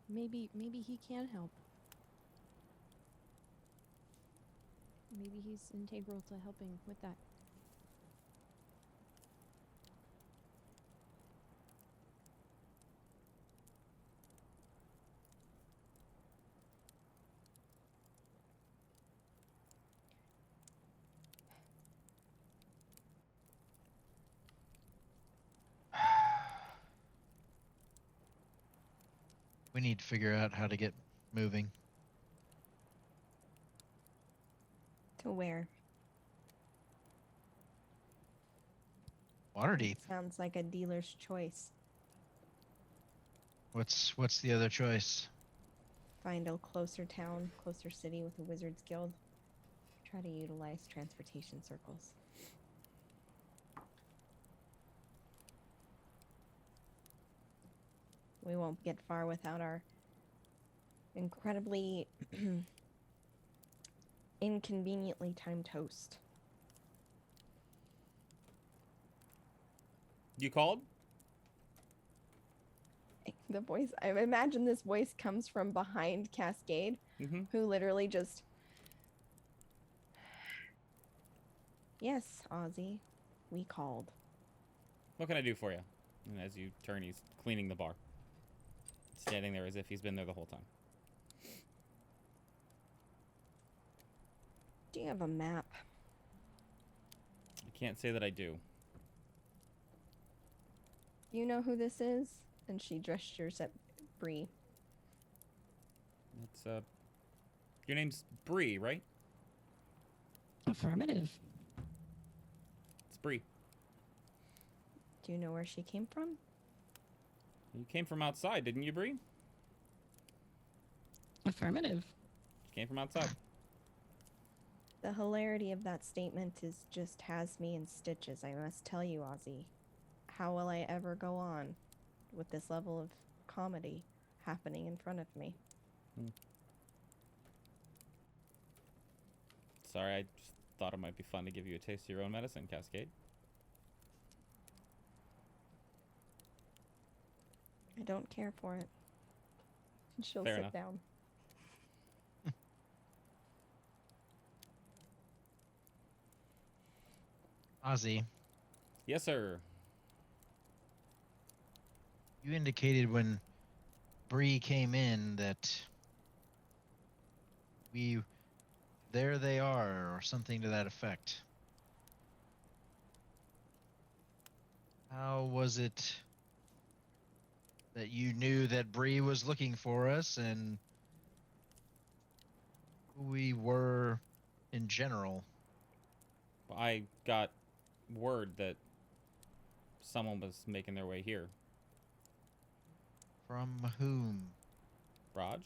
Maybe he can help. Maybe he's integral to helping with that. We need to figure out how to get moving. To where? Waterdeep. Sounds like a dealer's choice. What's the other choice? Find a closer town, closer city with a wizard's guild. Try to utilize transportation circles. We won't get far without our incredibly inconveniently timed host. You called? The voice, I imagine this voice comes from behind Cascade, Mm-hmm. who literally just, yes, Ozzy, we called. What can I do for you? And as you turn, he's cleaning the bar. Standing there as if he's been there the whole time. Do you have a map? I can't say that I do. Do you know who this is? And she gestures at Bree. It's, your name's Bree, right? Affirmative. It's Bree. Do you know where she came from? You came from outside, didn't you, Bree? Affirmative. You came from outside. The hilarity of that statement is just has me in stitches, I must tell you, Ozzy. How will I ever go on with this level of comedy happening in front of me? Sorry, I just thought it might be fun to give you a taste of your own medicine, Cascade. I don't care for it. She'll Fair sit enough. down. Ozzy, Yes, sir. you indicated when Bree came in that there they are, or something to that effect. How was it that you knew that Bree was looking for us and who we were in general? I got word that someone was making their way here. From whom? Raj?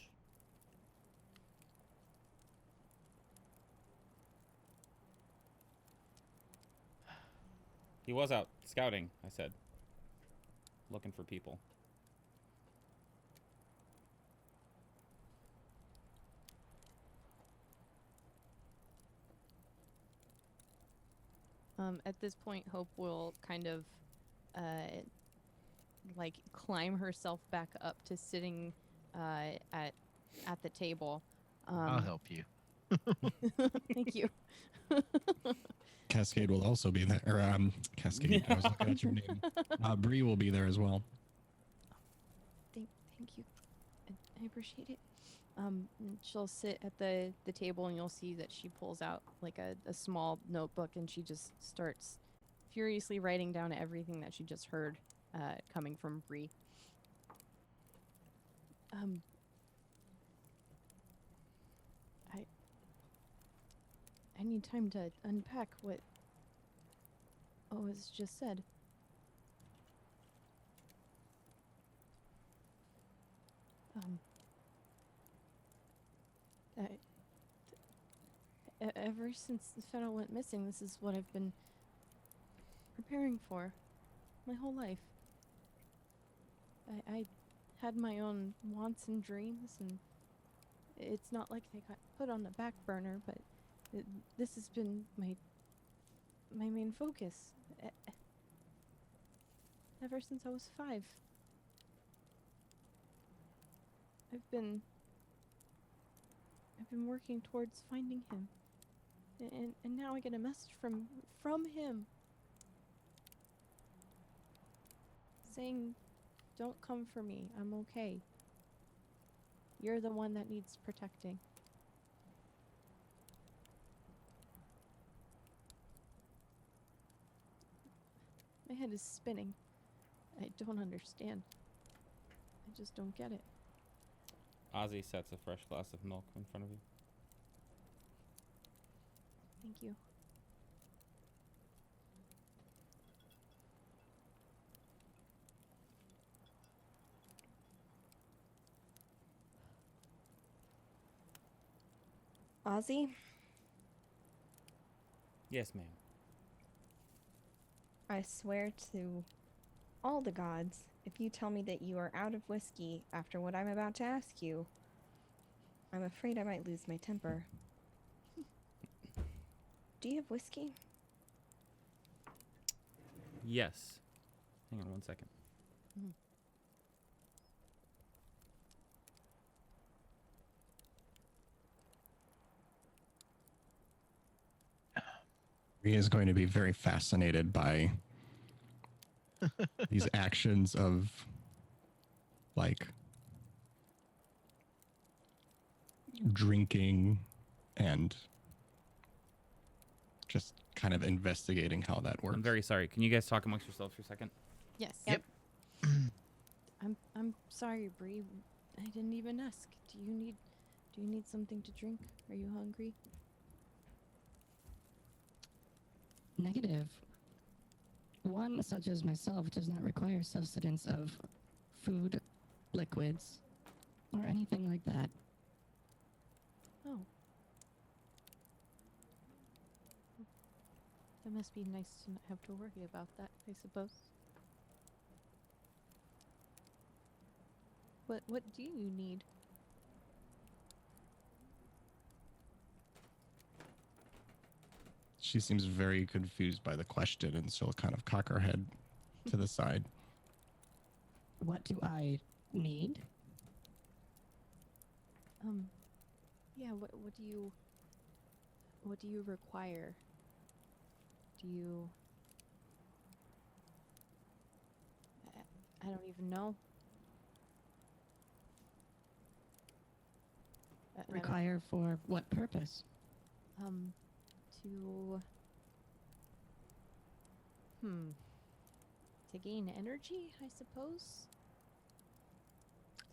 He was out scouting, I said. Looking for people. At this point, Hope will kind of, like, climb herself back up to sitting at the table. I'll help you. Thank you. Cascade will also be there. Or, Cascade, I was looking at your name. Bree will be there as well. Thank you. I appreciate it. And she'll sit at the table, and you'll see that she pulls out like a small notebook, and she just starts furiously writing down everything that she just heard coming from Bree. I need time to unpack what was just said. Ever since the fellow went missing, this is what I've been preparing for my whole life. I had my own wants and dreams, and it's not like they got put on the back burner, but this has been my main focus ever since I was 5. I've been working towards finding him, and now I get a message from him saying, "Don't come for me. I'm okay. You're the one that needs protecting." My head is spinning. I don't understand. I just don't get it. Ozzy sets a fresh glass of milk in front of you. Thank you. Ozzy, Yes, ma'am. I swear to all the gods, if you tell me that you are out of whiskey after what I'm about to ask you, I'm afraid I might lose my temper. Do you have whiskey? Yes. Hang on one second. He is going to be very fascinated by these actions of like drinking and just kind of investigating how that works. I'm very sorry. Can you guys talk amongst yourselves for a second? Yes. Yep. I'm sorry, Bree. I didn't even ask. Do you need something to drink? Are you hungry? Negative. One such as myself does not require subsistence of food, liquids, or anything like that. Oh. That must be nice to not have to worry about that, I suppose. What do you need? She seems very confused by the question, and she'll kind of cock her head to the side. What do I need? Yeah, what do you require? Do you I don't even know. I don't- Require for what purpose? to to gain energy, I suppose.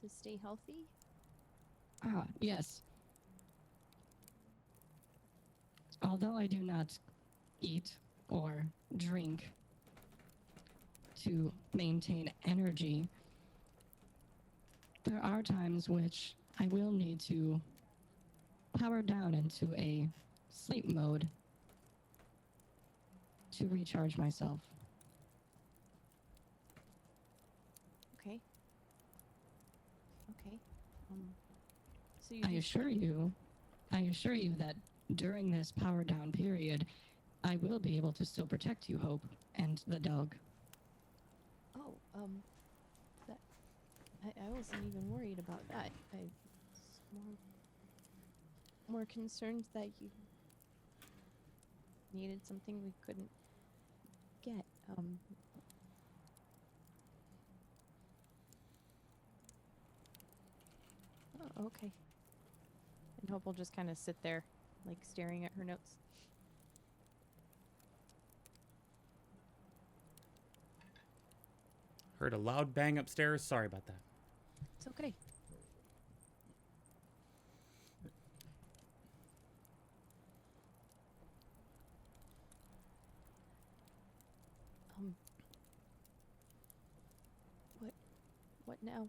To stay healthy. Ah, yes. Although I do not eat or drink to maintain energy, there are times which I will need to power down into a sleep mode to recharge myself. Okay. Okay. So you I do assure you that during this power down period, I will be able to still protect you, Hope, and the dog. Oh, that I wasn't even worried about that. I was more concerned that you needed something we couldn't get. Oh, okay. And Hope will just kind of sit there, like staring at her notes. Heard a loud bang upstairs. Sorry about that. It's okay. What now?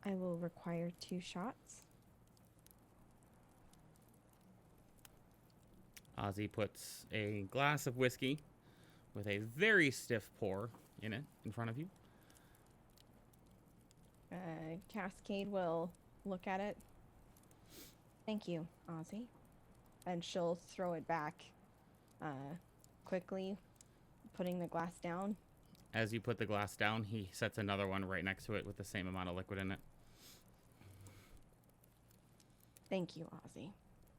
I will require 2 shots. Ozzy puts a glass of whiskey with a very stiff pour in it in front of you. Cascade will look at it. Thank you, Ozzy. And she'll throw it back quickly, putting the glass down. As you put the glass down, he sets another one right next to it with the same amount of liquid in it. Thank you, Ozzy.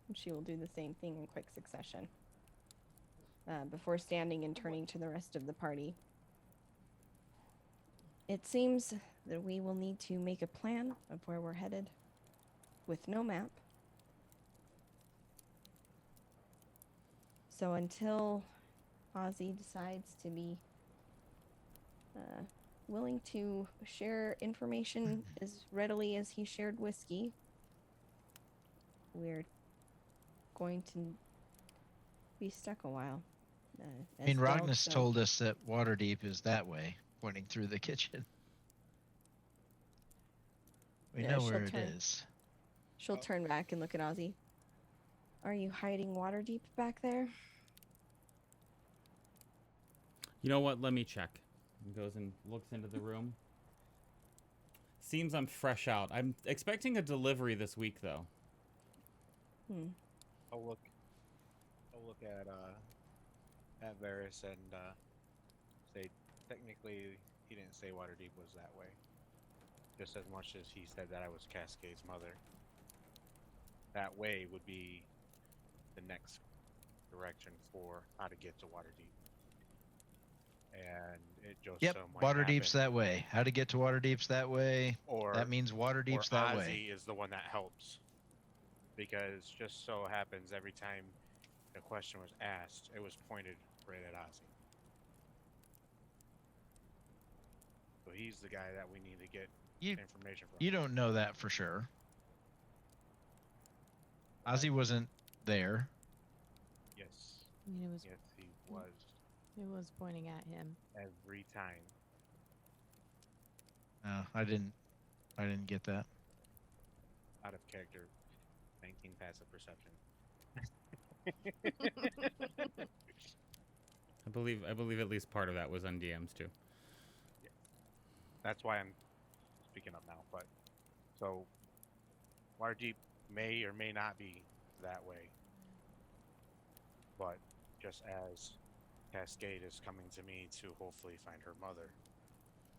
And she will do the same thing in quick succession. Before standing and turning to the rest of the party. It seems that we will need to make a plan of where we're headed with no map. So until Ozzy decides to be willing to share information as readily as he shared whiskey. We're going to be stuck a while. I mean, as Delg, Rognus so- told us that Waterdeep is that way, pointing through the kitchen. We Yeah, know she'll where it turn. is. She'll turn back and look at Ozzy. Are you hiding Waterdeep back there? You know what? Let me check. He goes and looks into the room. Seems I'm fresh out. I'm expecting a delivery this week, though. I'll look at Varys and say technically he didn't say Waterdeep was that way. Just as much as he said that I was Cascade's mother. That way would be the next direction for how to get to Waterdeep. And it just Yep, so might Waterdeep's happen, that way. How to get to Waterdeep's that way. or That means Waterdeep's or that Ozzy way. is the one that helps. Because just so happens every time the question was asked, it was pointed right at Ozzy. So he's the guy that we need to get You information from. you don't know that for sure. Ozzy wasn't there. Yes. I mean, Yes, he was. it was pointing at him. Every time. I didn't get that. Out of character. 19 passive perception. I believe at least part of that was on DMs too. That's why I'm speaking up now. But so Waterdeep may or may not be that way. But just as Cascade is coming to me to hopefully find her mother,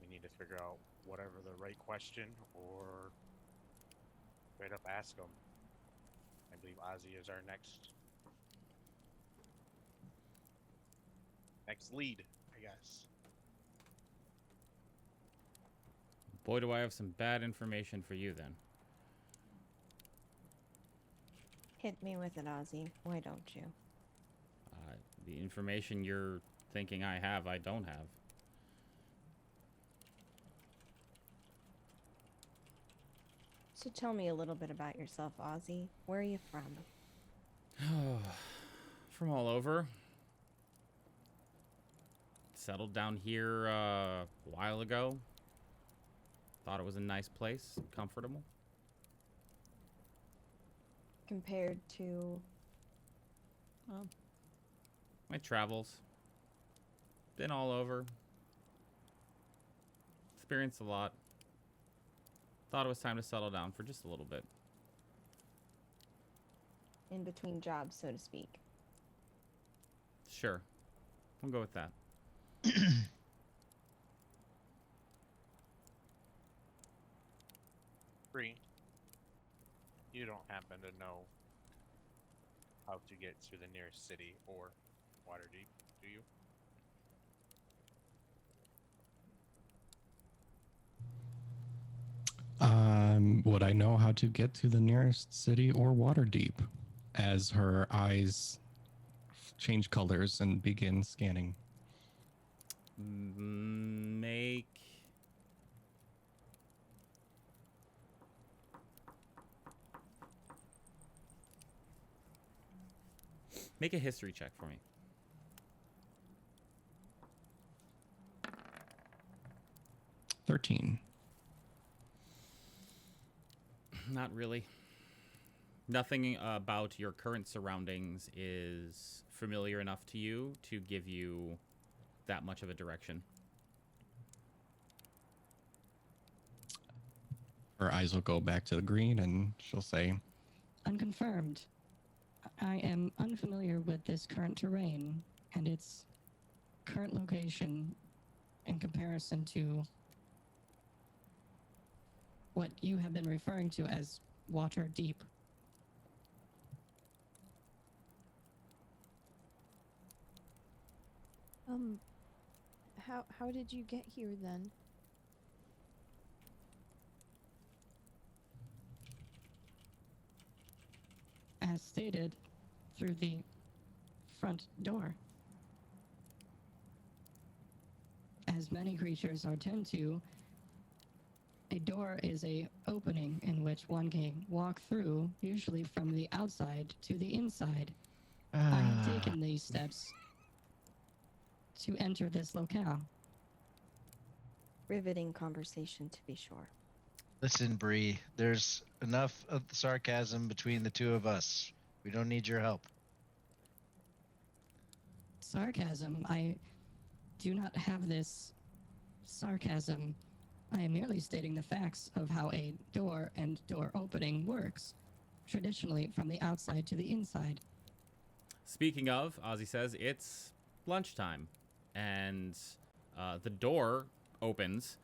we need to figure out whatever the right question or straight up ask them. I believe Ozzy is our next lead, I guess. Boy, do I have some bad information for you then. Hit me with it, Ozzy. Why don't you? The information you're thinking I have, I don't have. So tell me a little bit about yourself, Ozzy. Where are you from? From all over. Settled down here a while ago. Thought it was a nice place, comfortable. Compared to... My travels. Been all over. Experienced a lot. Thought it was time to settle down for just a little bit. in between jobs, so to speak. Sure. We'll go with that. Bree, you don't happen to know how to get to the nearest city or Waterdeep, do you? Would I know how to get to the nearest city or Waterdeep? As her eyes change colors and begin scanning. Make a history check for me. Not really. Nothing about your current surroundings is familiar enough to you to give you that much of a direction. Her eyes will go back to the green and she'll say, Unconfirmed. I am unfamiliar with this current terrain and its current location in comparison to what you have been referring to as Waterdeep. How did you get here then? As stated, through the front door. as many creatures are tend to, a door is a opening in which one can walk through, usually from the outside to the inside. I have taken these steps to enter this locale. Riveting conversation, to be sure. Listen, Bree, there's enough of the sarcasm between the two of us. We don't need your help. Sarcasm. I do not have this sarcasm. I am merely stating the facts of how a door and door opening works, traditionally from the outside to the inside. Speaking of, Ozzy says it's lunchtime, and the door opens,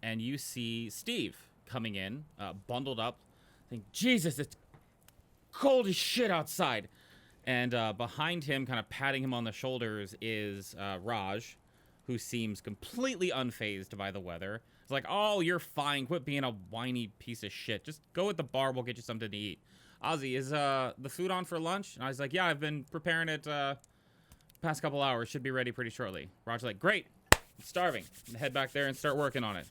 and you see Steve coming in, bundled up. Think, Jesus, it's cold as shit outside. And behind him, kind of patting him on the shoulders, is Raj, who seems completely unfazed by the weather. It's like, oh, you're fine. Quit being a whiny piece of shit. Just go with the bar. We'll get you something to eat. Ozzy, is the food on for lunch? And I was like, yeah, I've been preparing it past couple hours. Should be ready pretty shortly. Raj's like, great. I'm starving. I'm gonna head back there and start working on it.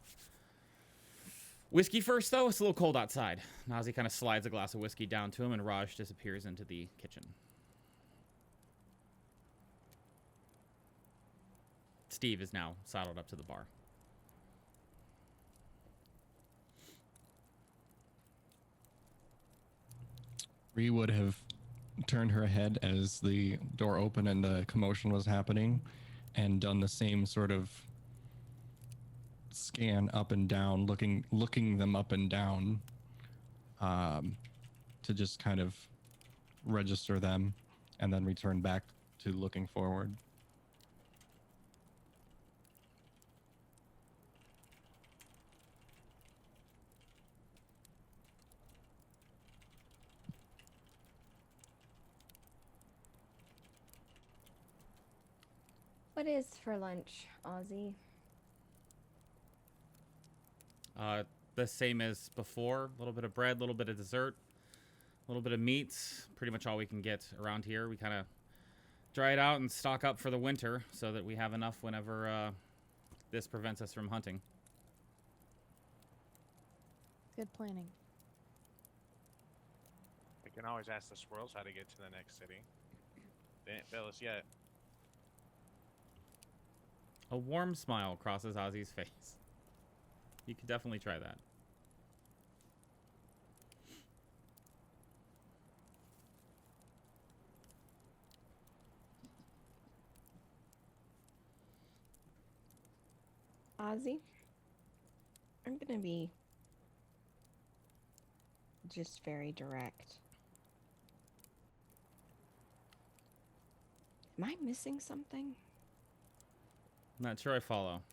Whiskey first, though. It's a little cold outside. And Ozzy kind of slides a glass of whiskey down to him, and Raj disappears into the kitchen. Steve is now saddled up to the bar. Bree would have turned her head as the door opened and the commotion was happening and done the same sort of scan up and down, looking them up and down, to just kind of register them and then return back to looking forward. What is for lunch, Ozzy? The same as before. A little bit of bread, a little bit of dessert, a little bit of meats. Pretty much all we can get around here. We kind of dry it out and stock up for the winter so that we have enough whenever this prevents us from hunting. Good planning. We can always ask the squirrels how to get to the next city. They didn't fail us yet. A warm smile crosses Ozzy's face. You could definitely try that. Ozzy, I'm gonna be just very direct. Am I missing something? Not sure I follow.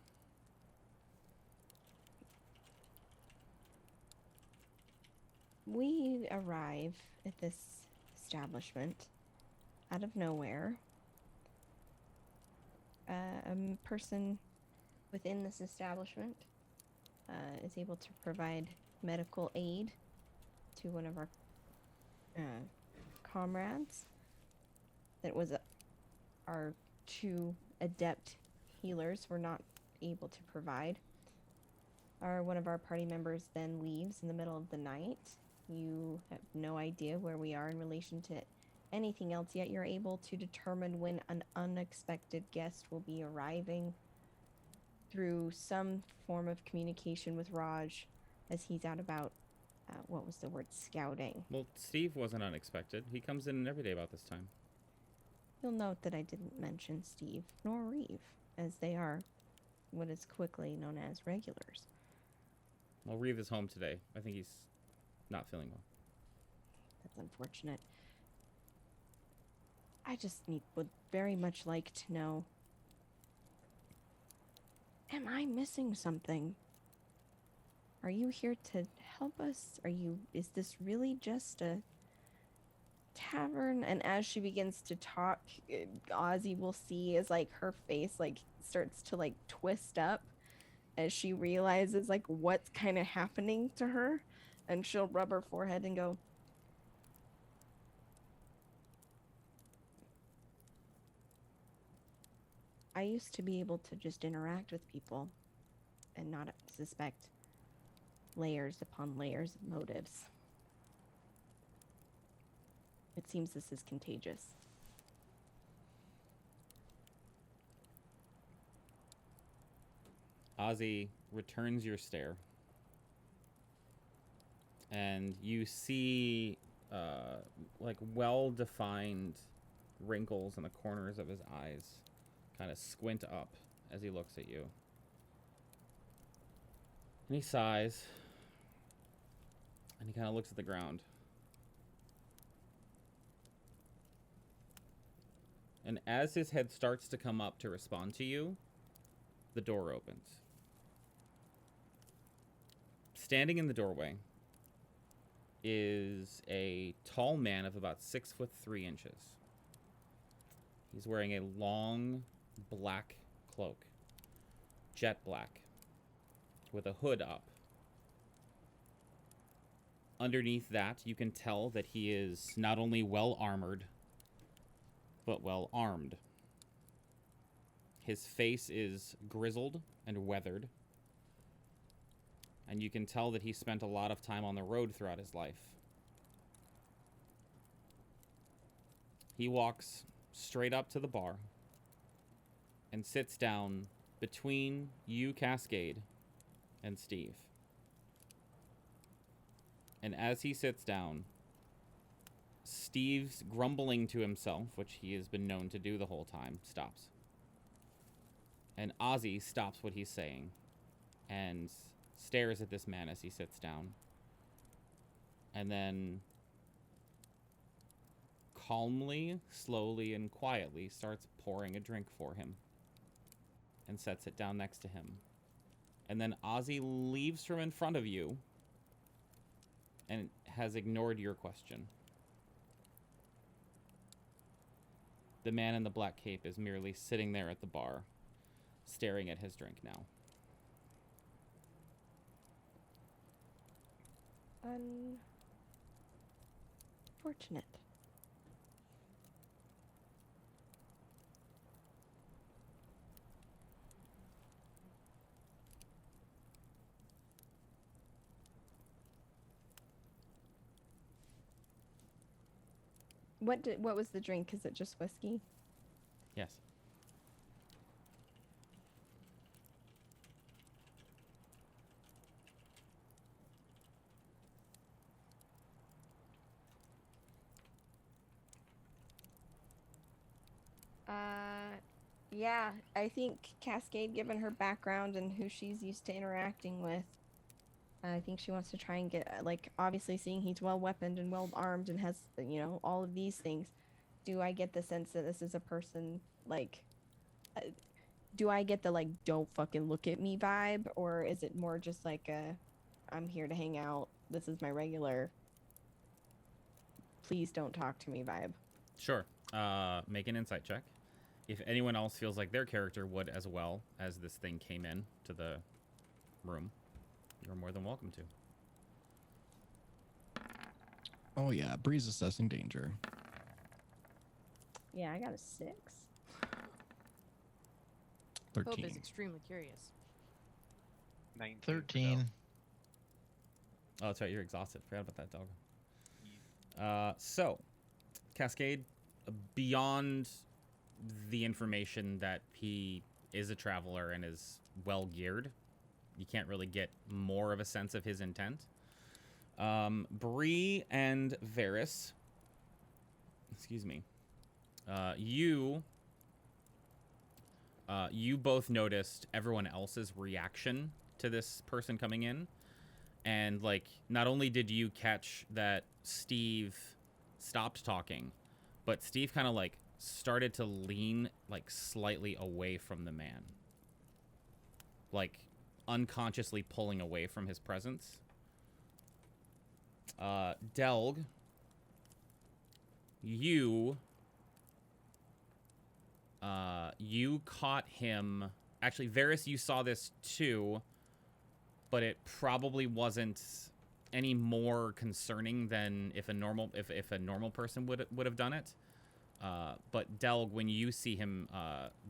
We arrive at this establishment out of nowhere. A person within this establishment is able to provide medical aid to one of our comrades. That was our two adept healers were not able to provide. One of our party members then leaves in the middle of the night. You have no idea where we are in relation to anything else, yet you're able to determine when an unexpected guest will be arriving through some form of communication with Raj as he's out about, what was the word, scouting. Well, Steve wasn't unexpected. He comes in every day about this time. You'll note that I didn't mention Steve nor Reeve, as they are what is quickly known as regulars. Well, Reeve is home today. I think he's not feeling well. That's unfortunate. I just would very much like to know, am I missing something? Are you here to help us? Is this really just a tavern? And as she begins to talk, Ozzy will see as like her face like starts to like twist up as she realizes like what's kind of happening to her, and she'll rub her forehead and go, I used to be able to just interact with people and not suspect layers upon layers of motives. It seems this is contagious. Ozzy returns your stare. And you see like well-defined wrinkles in the corners of his eyes kind of squint up as he looks at you. And he sighs. And he kind of looks at the ground. And as his head starts to come up to respond to you, the door opens. Standing in the doorway is a tall man of about 6'3". He's wearing a long black cloak, jet black, with a hood up. Underneath that, you can tell that he is not only well armored, but well armed. His face is grizzled and weathered, and you can tell that he spent a lot of time on the road throughout his life. He walks straight up to the bar and sits down between you, Cascade, and Steve. And as he sits down, Steve's grumbling to himself, which he has been known to do the whole time, stops. And Ozzy stops what he's saying and stares at this man as he sits down. And then calmly, slowly, and quietly starts pouring a drink for him and sets it down next to him. And then Ozzy leaves from in front of you and has ignored your question. The man in the black cape is merely sitting there at the bar, staring at his drink now. Unfortunate. What was the drink? Is it just whiskey? Yes. Yeah, I think Cascade, given her background and who she's used to interacting with, I think she wants to try and get, like, obviously seeing he's well weaponed and well armed and has, you know, all of these things. Do I get the sense that this is a person, like, do I get the, like, don't fucking look at me vibe? Or is it more just like a, I'm here to hang out, this is my regular, please don't talk to me vibe? Sure. Make an insight check. If anyone else feels like their character would as well as this thing came in to the room, you're more than welcome to. Oh yeah, Breeze assessing danger. Yeah, I got a 6. 13. Hope is extremely curious. 19. 13. Oh, that's right. You're exhausted. Forgot about that, dog. So, Cascade, beyond the information that he is a traveler and is well geared, you can't really get more of a sense of his intent. Bree and Varys, excuse me, you both noticed everyone else's reaction to this person coming in. And, like, not only did you catch that Steve stopped talking, but Steve kind of, like, started to lean, like, slightly away from the man. Like, unconsciously pulling away from his presence. Delg, you caught him. Actually, Varys, you saw this too, but it probably wasn't any more concerning than if a normal person would have done it. But Delg, when you see him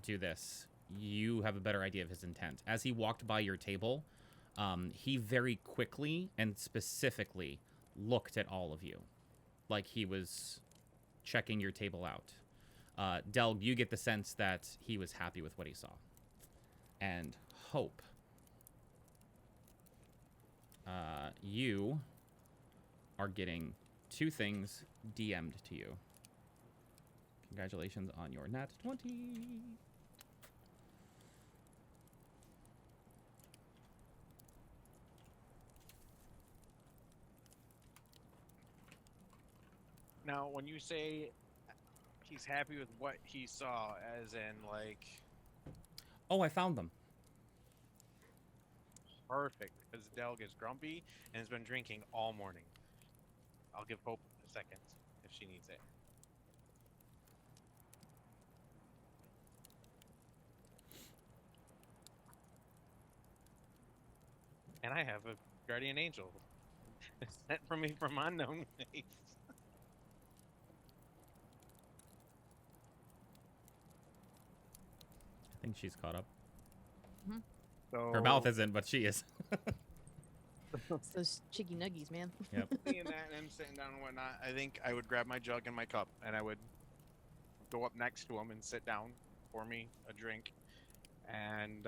do this, you have a better idea of his intent. As he walked by your table, he very quickly and specifically looked at all of you, like he was checking your table out. Delg, you get the sense that he was happy with what he saw. And Hope, you are getting 2 things DM'd to you. Congratulations on your Nat 20. Now, when you say he's happy with what he saw, as in, like... Oh, I found them. Perfect, because Delg is grumpy and has been drinking all morning. I'll give Hope a second if she needs it. And I have a guardian angel sent from me from unknown place. I think she's caught up. So Her mouth isn't, but she is. It's those chicky nuggies, man. Yep. seeing that and him sitting down and whatnot, I think I would grab my jug and my cup and I would go up next to him and sit down, pour me a drink, and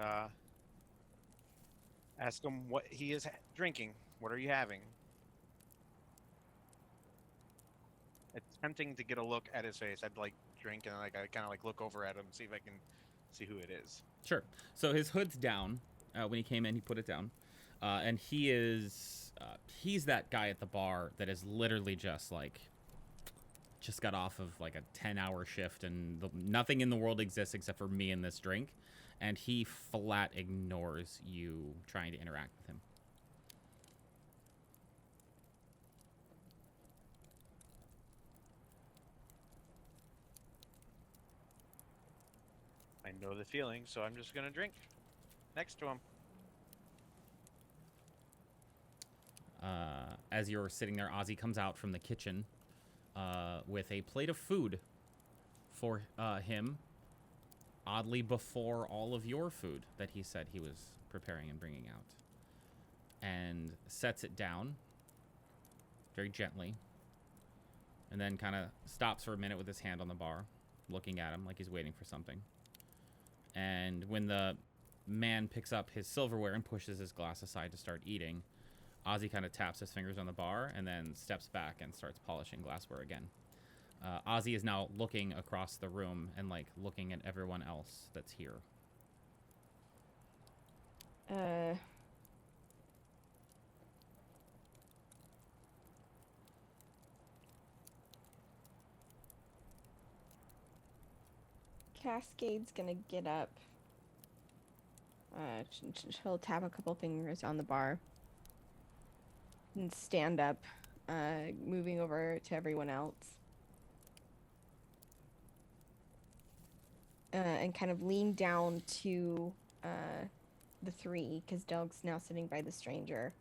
ask him what he is drinking. What are you having? It's tempting to get a look at his face. I'd like drink and like I kind of like look over at him, see if I can see who it is. Sure. So his hood's down. When he came in, he put it down. And he is, he's that guy at the bar that is literally just got off of like a 10-hour shift and nothing in the world exists except for me and this drink. And he flat ignores you trying to interact with him. I know the feeling, so I'm just gonna drink next to him. As you're sitting there, Ozzy comes out from the kitchen with a plate of food for him, oddly before all of your food that he said he was preparing and bringing out, and sets it down very gently, and then kind of stops for a minute with his hand on the bar, looking at him like he's waiting for something. And when the man picks up his silverware and pushes his glass aside to start eating, Ozzy kind of taps his fingers on the bar and then steps back and starts polishing glassware again. Ozzy is now looking across the room and looking at everyone else that's here. Cascade's gonna get up. She'll tap a couple fingers on the bar and stand up, moving over to everyone else. And kind of lean down to the 3, because Delg's now sitting by the stranger.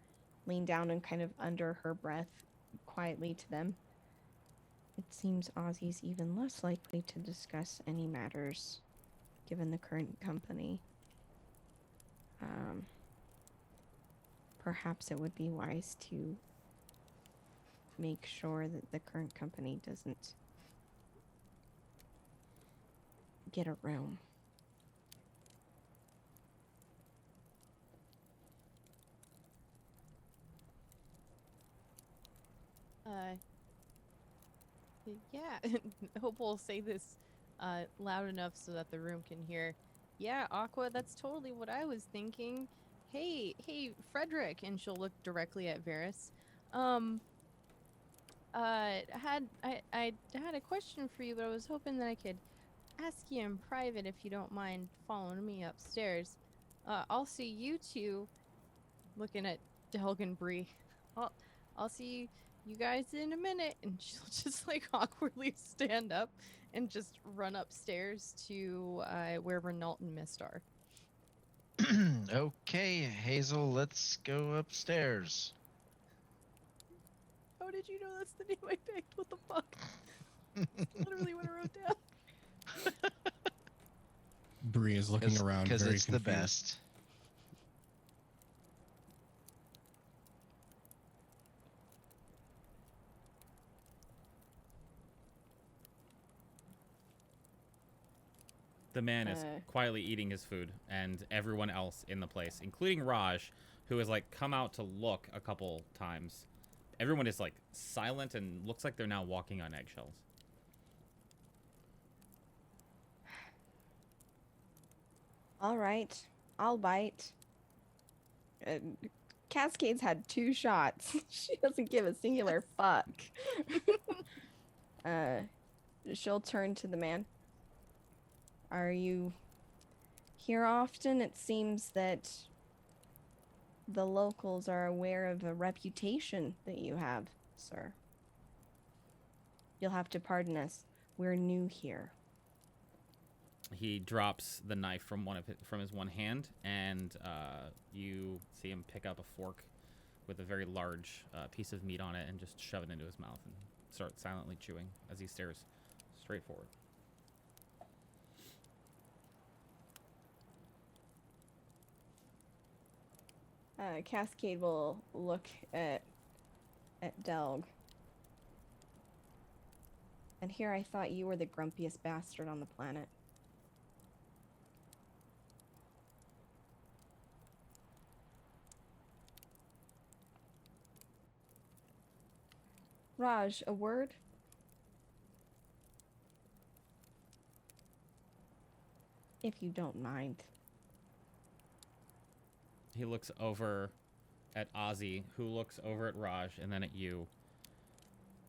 Lean down and kind of under her breath, quietly to them. It seems Ozzy's even less likely to discuss any matters, given the current company. Perhaps it would be wise to make sure that the current company doesn't get a room. Yeah, Hope will say this loud enough so that the room can hear. Yeah, Aqua, that's totally what I was thinking. Hey, Frederick, and she'll look directly at Varys. I had a question for you, but I was hoping that I could ask you in private if you don't mind following me upstairs. I'll see you two, looking at Delg and Bree. I'll see you guys in a minute, and she'll just awkwardly stand up and just run upstairs to where Renault and Mist are. Okay, Hazel, let's go upstairs. How did you know that's the name I picked? What the fuck? That's literally what I wrote down. Bree is looking around because very it's confused. the best. The man is Uh. quietly eating his food, and everyone else in the place, including Raj, who has like come out to look a couple times. Everyone is like silent and looks like they're now walking on eggshells. All right, I'll bite. Cascade's had 2 shots. She doesn't give a singular fuck. She'll turn to the man. Are you here often? It seems that the locals are aware of a reputation that you have, sir. You'll have to pardon us. We're new here. He drops the knife from his one hand, and you see him pick up a fork with a very large piece of meat on it and just shove it into his mouth and start silently chewing as he stares straight forward. Cascade will look at Delg. And here I thought you were the grumpiest bastard on the planet. Raj, a word? If you don't mind. He looks over at Ozzy, who looks over at Raj and then at you,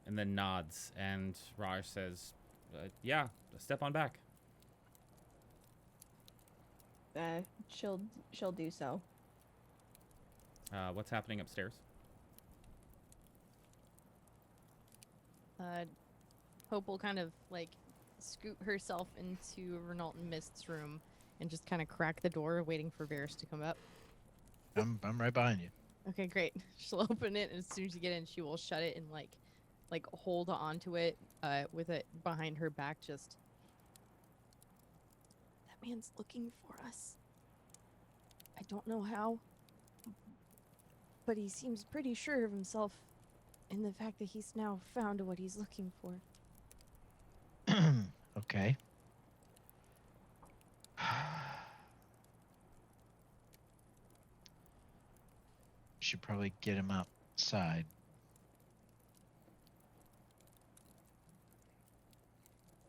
and then nods. And Raj says, "Yeah, step on back." She'll do so. What's happening upstairs? Hope will kind of like scoot herself into Renault and Mist's room and just kind of crack the door, waiting for Varys to come up. I'm right behind you. Okay, great. She'll open it, and as soon as you get in, she will shut it and like hold onto it with it behind her back. Just that man's looking for us. I don't know how, but he seems pretty sure of himself in the fact that he's now found what he's looking for. Okay. Should probably get him outside.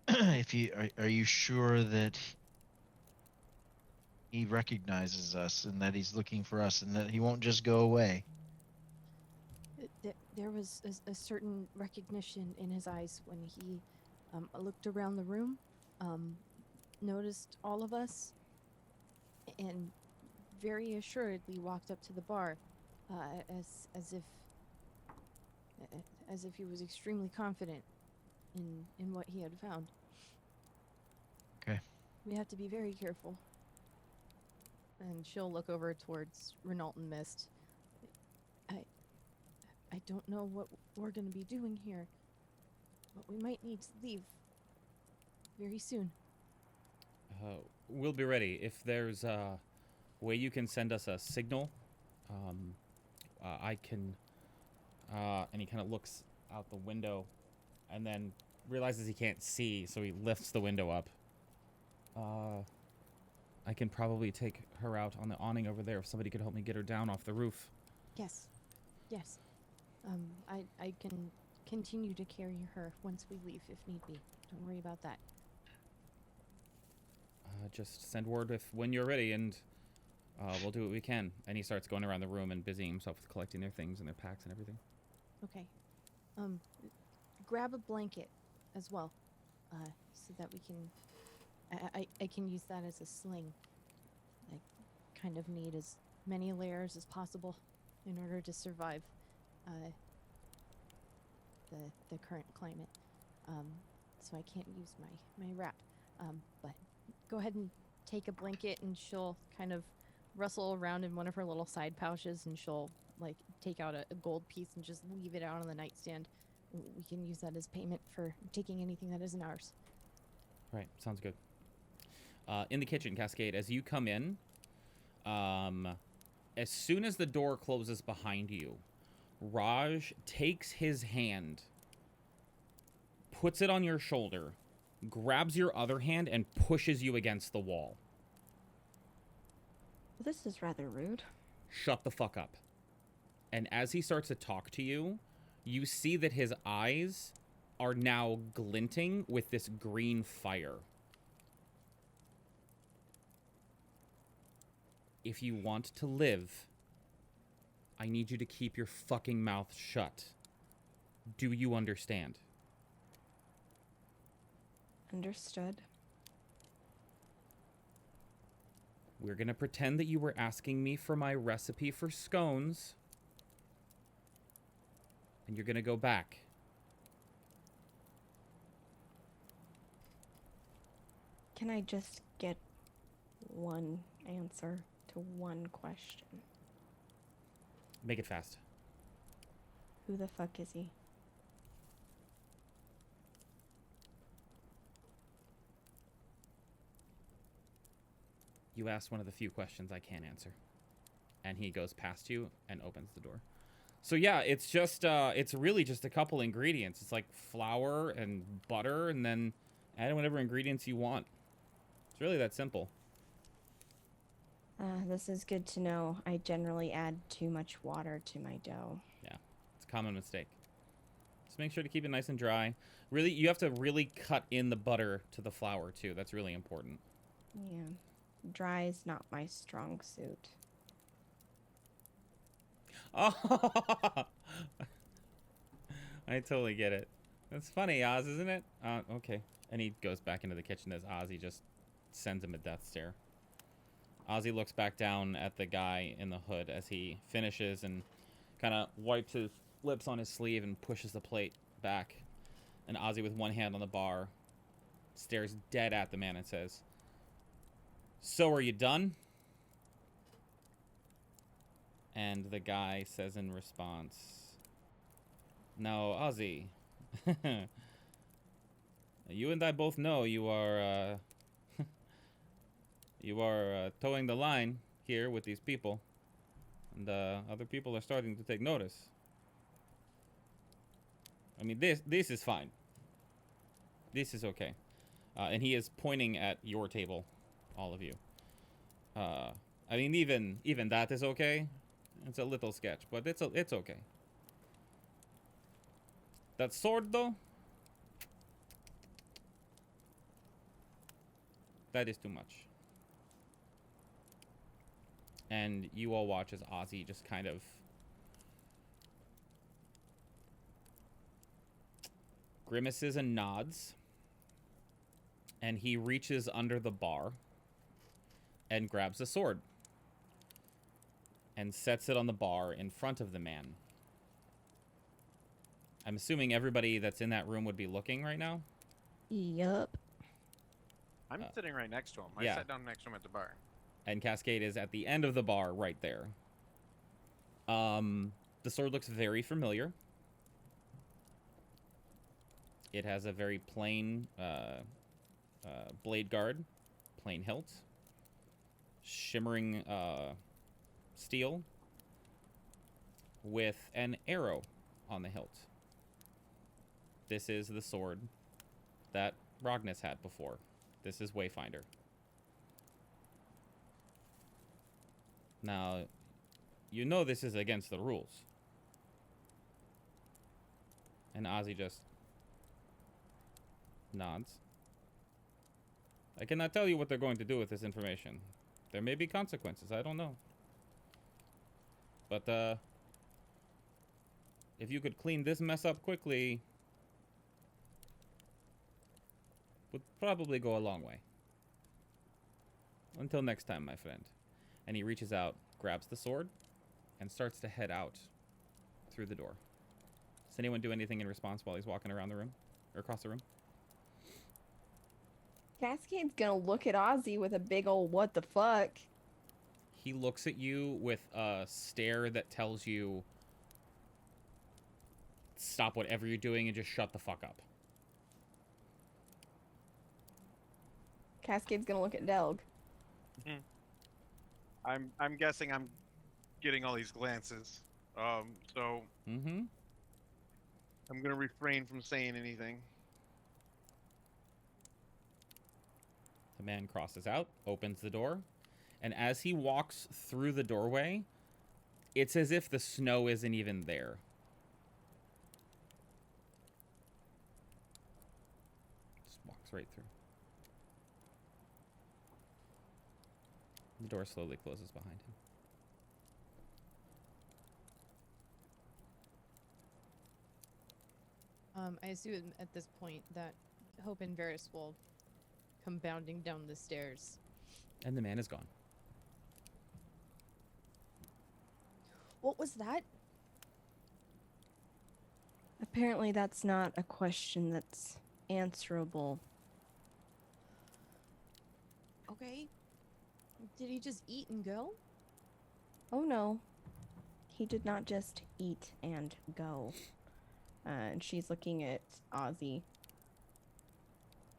If you are you sure that he recognizes us and that he's looking for us and that he won't just go away? There was a certain recognition in his eyes when he looked around the room, noticed all of us, and very assuredly walked up to the bar, as if he was extremely confident in what he had found. Okay. We have to be very careful. And she'll look over towards Renault and Mist. I don't know what we're going to be doing here, but we might need to leave very soon. We'll be ready. If there's a way you can send us a signal, I can... and he kind of looks out the window and then realizes he can't see, so he lifts the window up. I can probably take her out on the awning over there if somebody could help me get her down off the roof. Yes. Yes. I can continue to carry her once we leave if need be. Don't worry about that. Just send word when you're ready, and we'll do what we can. And he starts going around the room and busying himself with collecting their things and their packs and everything. Okay. Grab a blanket as well, so that we can... I can use that as a sling. I kind of need as many layers as possible in order to survive the current climate. So I can't use my wrap. But go ahead and take a blanket, and she'll kind of rustle around in one of her little side pouches, and she'll like take out a gold piece and just leave it out on the nightstand. We can use that as payment for taking anything that isn't ours. Right, sounds good. In the kitchen, Cascade, as you come in, as soon as the door closes behind you, Raj takes his hand, puts it on your shoulder, grabs your other hand, and pushes you against the wall. This is rather rude. Shut the fuck up. And as he starts to talk to you, you see that his eyes are now glinting with this green fire. If you want to live, I need you to keep your fucking mouth shut. Do you understand? Understood. We're gonna pretend that you were asking me for my recipe for scones. And you're gonna go back. Can I just get one answer to one question? Make it fast. Who the fuck is he? You asked one of the few questions I can't answer. And he goes past you and opens the door. So yeah, it's just, it's really just a couple ingredients. It's like flour and butter, and then add whatever ingredients you want. It's really that simple. This is good to know. I generally add too much water to my dough. Yeah, it's a common mistake. Just make sure to keep it nice and dry. Really, you have to really cut in the butter to the flour too. That's really important. Yeah. Dry is not my strong suit. Oh, I totally get it. That's funny, Oz, isn't it? Okay. And he goes back into the kitchen as Ozzy just sends him a death stare. Ozzy looks back down at the guy in the hood as he finishes and kind of wipes his lips on his sleeve and pushes the plate back. And Ozzy, with one hand on the bar, stares dead at the man and says, "So are you done?" And the guy says in response, "Now, Ozzy, you and I both know you are towing the line here with these people, and other people are starting to take notice. I mean, this is fine. This is okay." And he is pointing at your table, all of you. I mean, even that is okay. It's a little sketch, but it's okay. That sword, though, that is too much. And you all watch as Ozzy just kind of grimaces and nods. And he reaches under the bar and grabs a sword and sets it on the bar in front of the man. I'm assuming everybody that's in that room would be looking right now. Yup. I'm sitting right next to him. I yeah. sat down next to him at the bar. And Cascade is at the end of the bar right there. The sword looks very familiar. It has a very plain blade guard, plain hilt, shimmering steel with an arrow on the hilt. This is the sword that Rognus had before. This is Wayfinder. Now, you know this is against the rules. And Ozzy just nods. I cannot tell you what they're going to do with this information. There may be consequences, I don't know. But, if you could clean this mess up quickly, would probably go a long way. Until next time, my friend. And he reaches out, grabs the sword, and starts to head out through the door. Does anyone do anything in response while he's walking around the room? Or across the room? Cascade's gonna look at Ozzy with a big old what the fuck. He looks at you with a stare that tells you, stop whatever you're doing and just shut the fuck up. Cascade's gonna look at Delg. I'm guessing I'm getting all these glances. So Mm-hmm. I'm gonna refrain from saying anything. The man crosses out, opens the door, and as he walks through the doorway, it's as if the snow isn't even there. Just walks right through. The door slowly closes behind him. I assume at this point that Hope and Varys will come bounding down the stairs. And the man is gone. What was that? Apparently, that's not a question that's answerable. Okay. Did he just eat and go? Oh no, he did not just eat and go. And she's looking at Ozzy.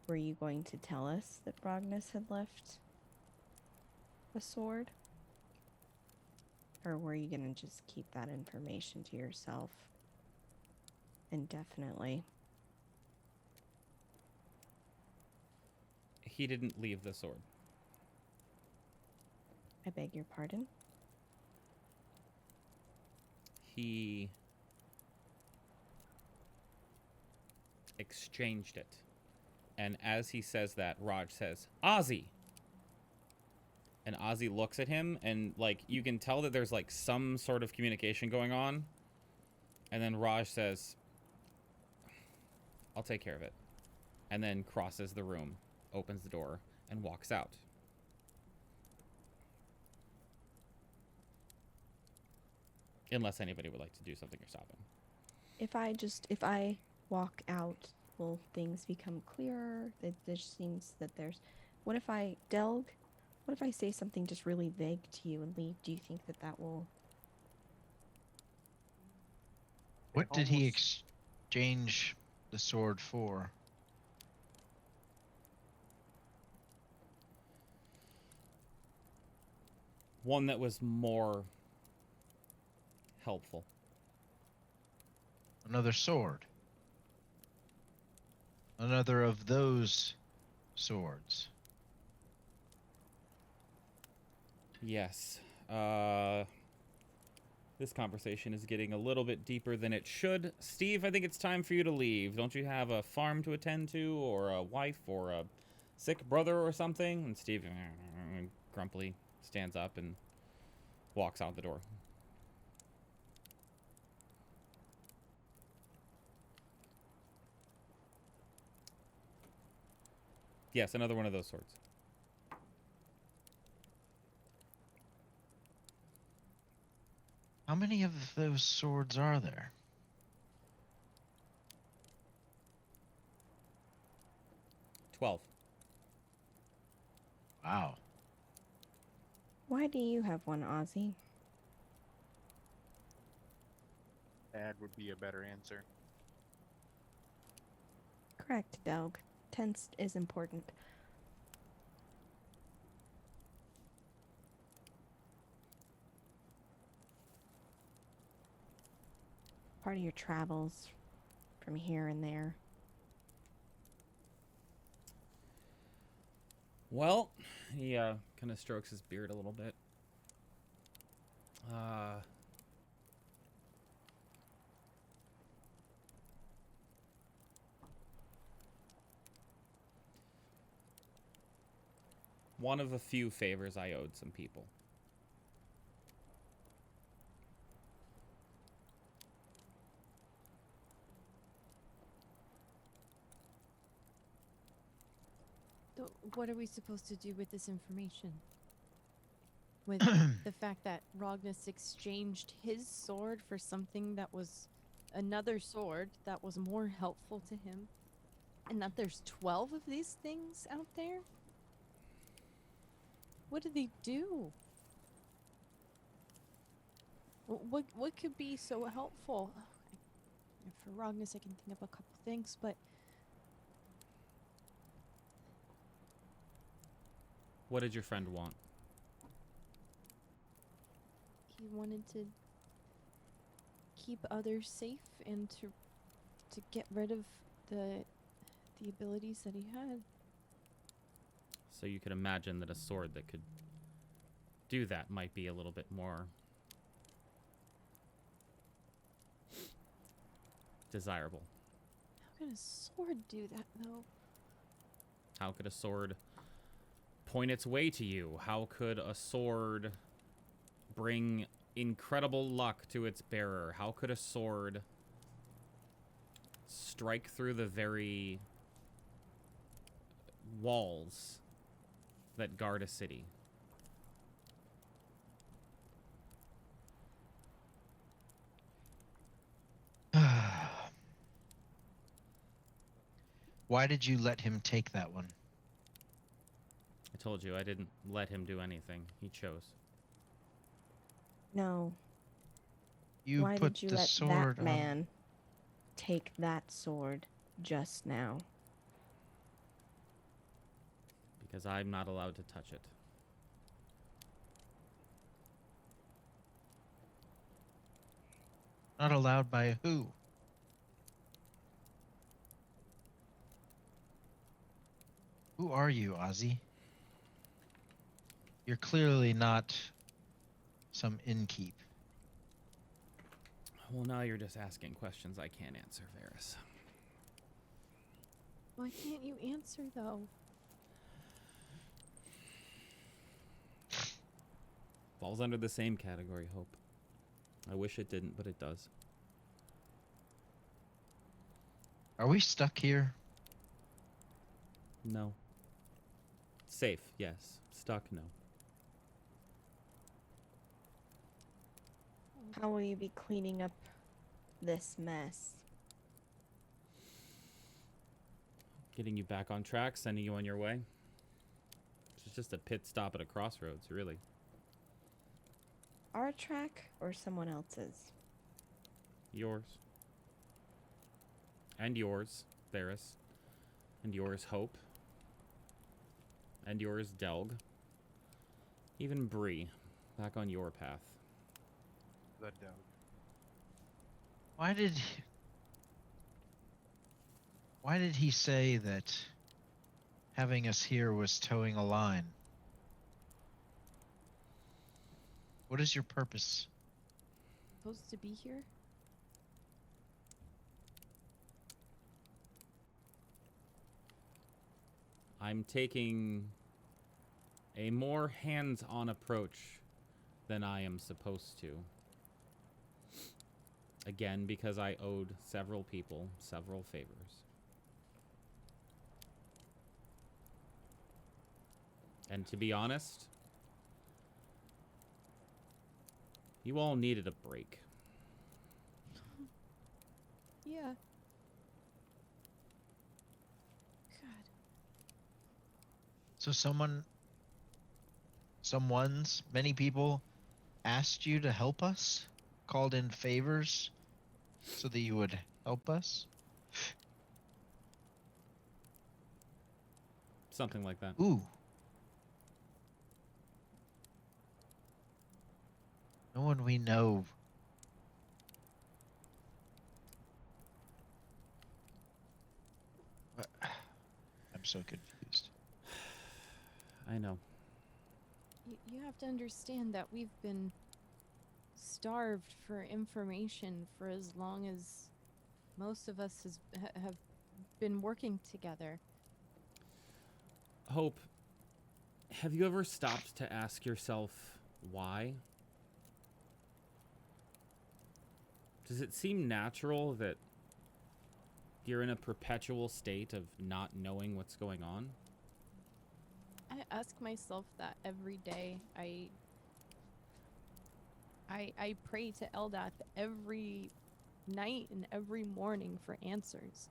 Were you going to tell us that Brognus had left a sword? Or were you going to just keep that information to yourself indefinitely? He didn't leave the sword. I beg your pardon? He exchanged it. And as he says that, Raj says, Ozzy! And Ozzy looks at him, and, like, you can tell that there's, like, some sort of communication going on. And then Raj says, I'll take care of it. And then crosses the room, opens the door, and walks out. Unless anybody would like to do something or stop him. If I walk out, will things become clearer? It just seems that there's... What if I say something just really vague to you and leave? Do you think that that will... What did he exchange the sword for? One that was more helpful. Another sword. Another of those swords. Yes. This conversation is getting a little bit deeper than it should. Steve, I think it's time for you to leave. Don't you have a farm to attend to, or a wife, or a sick brother or something? And Steve grumpily stands up and walks out the door. Yes, another one of those swords. How many of those swords are there? $12. Wow. Why do you have one, Ozzy? That would be a better answer. Correct, Delg. Tense is important. Part of your travels from here and there. Well, he kind of strokes his beard a little bit. One of a few favors I owed some people. What are we supposed to do with this information? With the fact that Rognus exchanged his sword for something that was another sword that was more helpful to him, and that there's 12 of these things out there? What do they do? What could be so helpful? For Rognus, I can think of a couple things, but What did your friend want? He wanted to keep others safe and to get rid of the abilities that he had. So you could imagine that a sword that could do that might be a little bit more desirable. How could a sword do that, though? How could a sword point its way to you? How could a sword bring incredible luck to its bearer? How could a sword strike through the very walls that guard a city? Why did you let him take that one? I told you I didn't let him do anything. He chose. No. You Why put did you the let sword that on. man take that sword just now? Because I'm not allowed to touch it. Not allowed by who? Who are you, Ozzy? You're clearly not some innkeep. Well, now you're just asking questions I can't answer, Varys. Why can't you answer, though? Falls under the same category, Hope. I wish it didn't, but it does. Are we stuck here? No. Safe, yes. Stuck, no. How will you be cleaning up this mess? Getting you back on track, sending you on your way. It's just a pit stop at a crossroads, really. Our track or someone else's? Yours. And yours, Varys. And yours, Hope. And yours, Delg. Even Bree, back on your path. The dog. Why did he say that having us here was towing a line? What is your purpose? Supposed to be here? I'm taking a more hands-on approach than I am supposed to. Again, because I owed several people several favors. And to be honest, you all needed a break. Yeah. God. So many people asked you to help us? Called in favors so that you would help us? Something like that. Ooh. No one we know. I'm so confused. I know. You have to understand that we've been starved for information for as long as most of us have been working together. Hope, have you ever stopped to ask yourself why? Does it seem natural that you're in a perpetual state of not knowing what's going on? I ask myself that every day. I pray to Eldath every night and every morning for answers.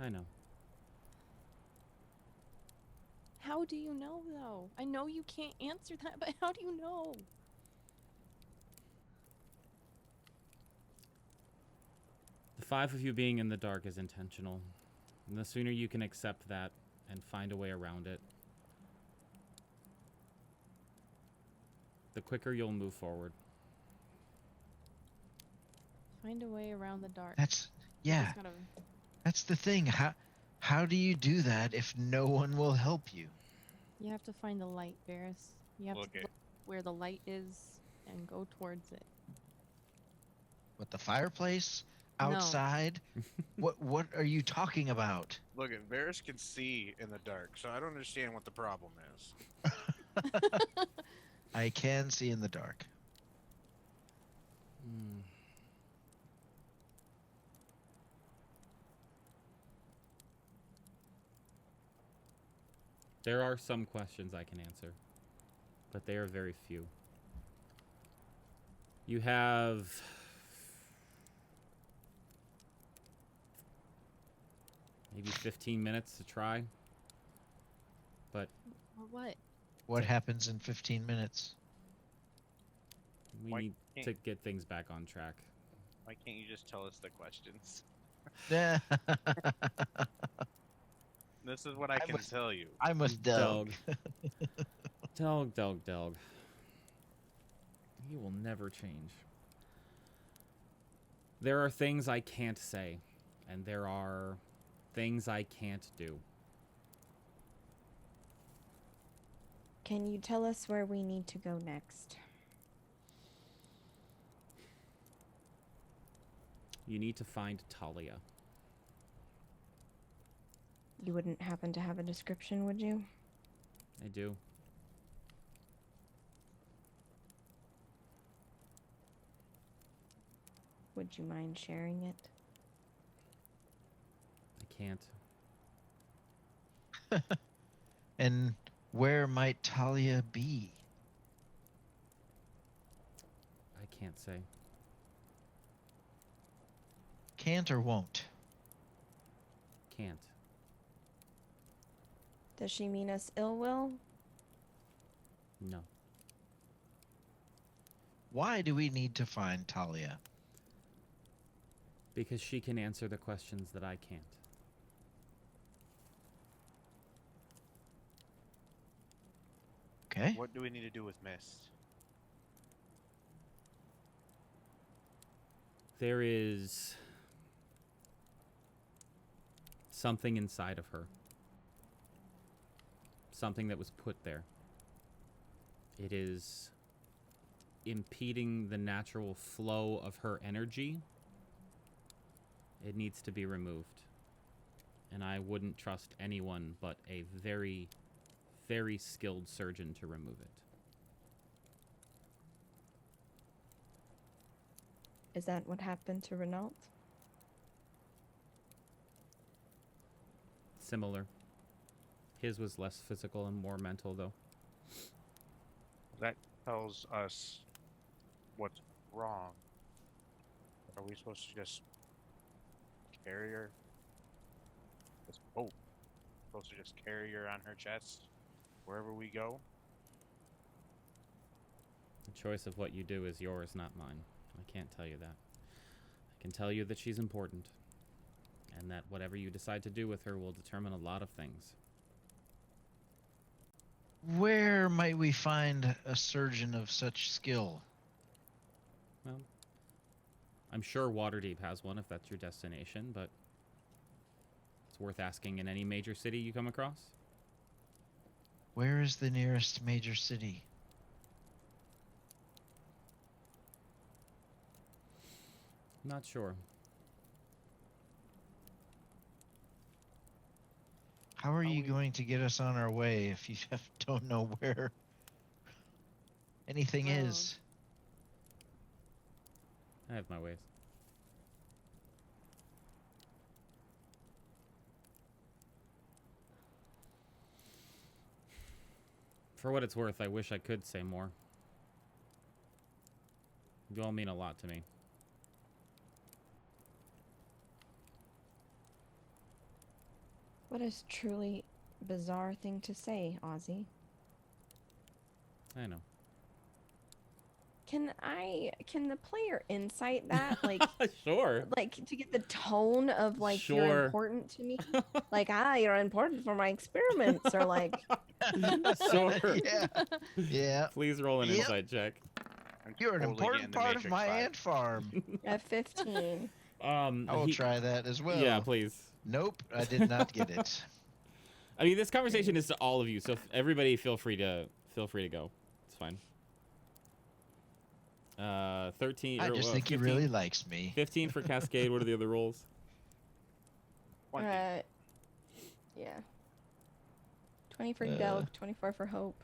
I know. How do you know, though? I know you can't answer that, but how do you know? The five of you being in the dark is intentional. And the sooner you can accept that and find a way around it, the quicker you'll move forward. Find a way around the dark. That's You yeah. just gotta- That's the thing. How do you do that if no one will help you? You have to find the light, Varys. You have Look to it. look where the light is and go towards it. What, the fireplace? No. Outside? What are you talking about? Look, at Varys can see in the dark, so I don't understand what the problem is. I can see in the dark. There are some questions I can answer, but they are very few. You have maybe 15 minutes to try, but Or what? What happens in 15 minutes? we Why need can't- to get things back on track. Why can't you just tell us the questions? This is what I can tell you. I must delve. Delg. He will never change. There are things I can't say, and there are things I can't do. Can you tell us where we need to go next? You need to find Talia. You wouldn't happen to have a description, would you? I do. Would you mind sharing it? I can't. And where might Talia be? I can't say. Can't or won't? Can't. Does she mean us ill will? No. Why do we need to find Talia? Because she can answer the questions that I can't. Okay. What do we need to do with Mist? There is something inside of her. Something that was put there. It is impeding the natural flow of her energy. It needs to be removed. And I wouldn't trust anyone but a very, very skilled surgeon to remove it. Is that what happened to Renault? Similar. His was less physical and more mental, though. That tells us what's wrong. Are we supposed to just carry her? Supposed to just carry her on her chest wherever we go? The choice of what you do is yours, not mine. I can't tell you that. I can tell you that she's important, and that whatever you decide to do with her will determine a lot of things. Where might we find a surgeon of such skill? Well, I'm sure Waterdeep has one if that's your destination, but it's worth asking in any major city you come across. Where is the nearest major city? Not sure. How are you going to get us on our way if you don't know where anything Well, is? I have my ways. For what it's worth, I wish I could say more. You all mean a lot to me. What a truly bizarre thing to say, Ozzy. I know. can the player insight that Sure. like to get the tone of like Sure. you're important to me, like you're important for my experiments, or like Sure. Yeah. Please roll an Yep. insight check. I'm You're an totally important getting the part of Matrix my vibe. ant farm. a 15. I will try that as well. Yeah, please. Nope, I did not get it. I mean, this conversation is to all of you, so everybody feel free to go. It's fine. 13. I or, just well, think 15, he really likes me. 15 for Cascade. What are the other rolls? 20. Yeah. 20 for Delg, 24 for Hope.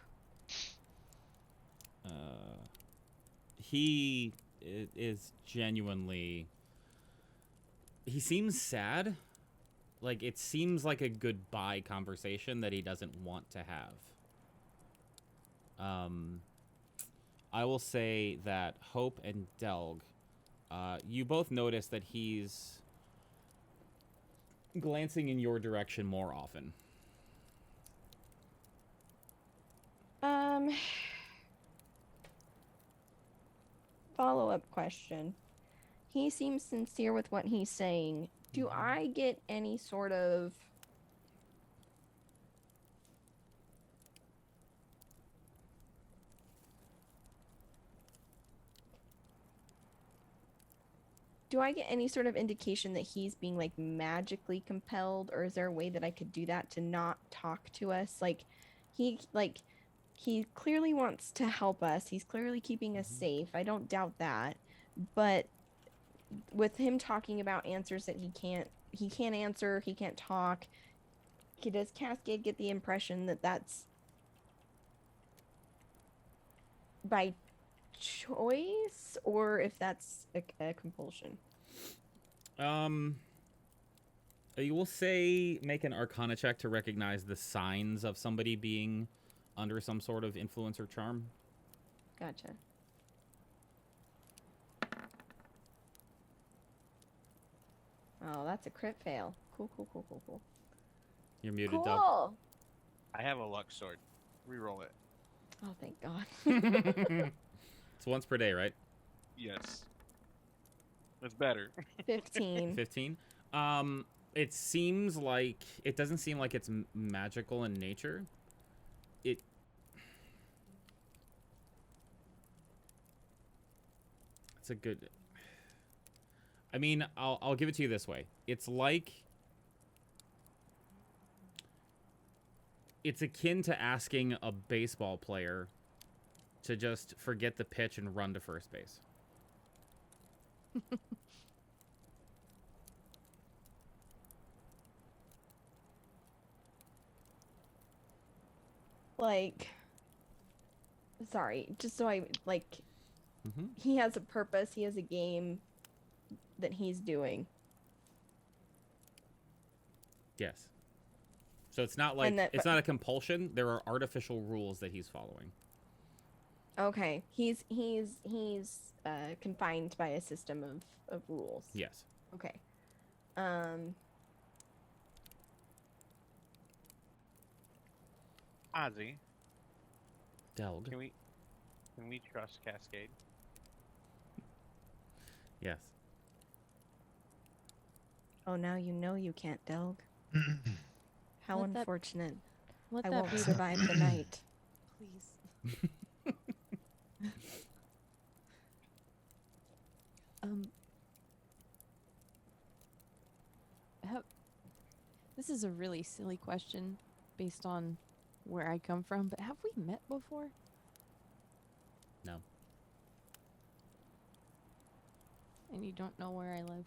He is genuinely. He seems sad. Like, it seems like a goodbye conversation that he doesn't want to have. I will say that Hope and Delg, you both notice that he's glancing in your direction more often. Follow-up question. He seems sincere with what he's saying. Do I get any sort of indication that he's being like magically compelled, or is there a way that I could do that to not talk to us? Like he clearly wants to help us. He's clearly keeping us safe. I don't doubt that. But with him talking about answers that he can't answer, he can't talk, does Cascade get the impression that that's by choice, or if that's a compulsion? You will say make an Arcana check to recognize the signs of somebody being under some sort of influence or charm. Gotcha. Oh, that's a crit fail. Cool. You're muted, Doug. Cool. I have a luck sword. Reroll it. Oh, thank God. It's once per day, right? Yes. That's better. 15. 15. It seems like it doesn't seem like it's magical in nature. It's a good. I mean, I'll give it to you this way. It's akin to asking a baseball player to just forget the pitch and run to first base. Like, sorry, just so I, like, Mm-hmm. he has a purpose, he has a game that he's doing. Yes. So it's not like And it's not a compulsion. There are artificial rules that he's following. Okay, he's confined by a system of rules. Yes. Okay. Ozzy, Delg. can we trust Cascade? Yes. Oh, now you know you can't, Delg. How Let that- unfortunate. Let I that won't be the survive the night. please. This is a really silly question based on where I come from, but have we met before? No. And you don't know where I live?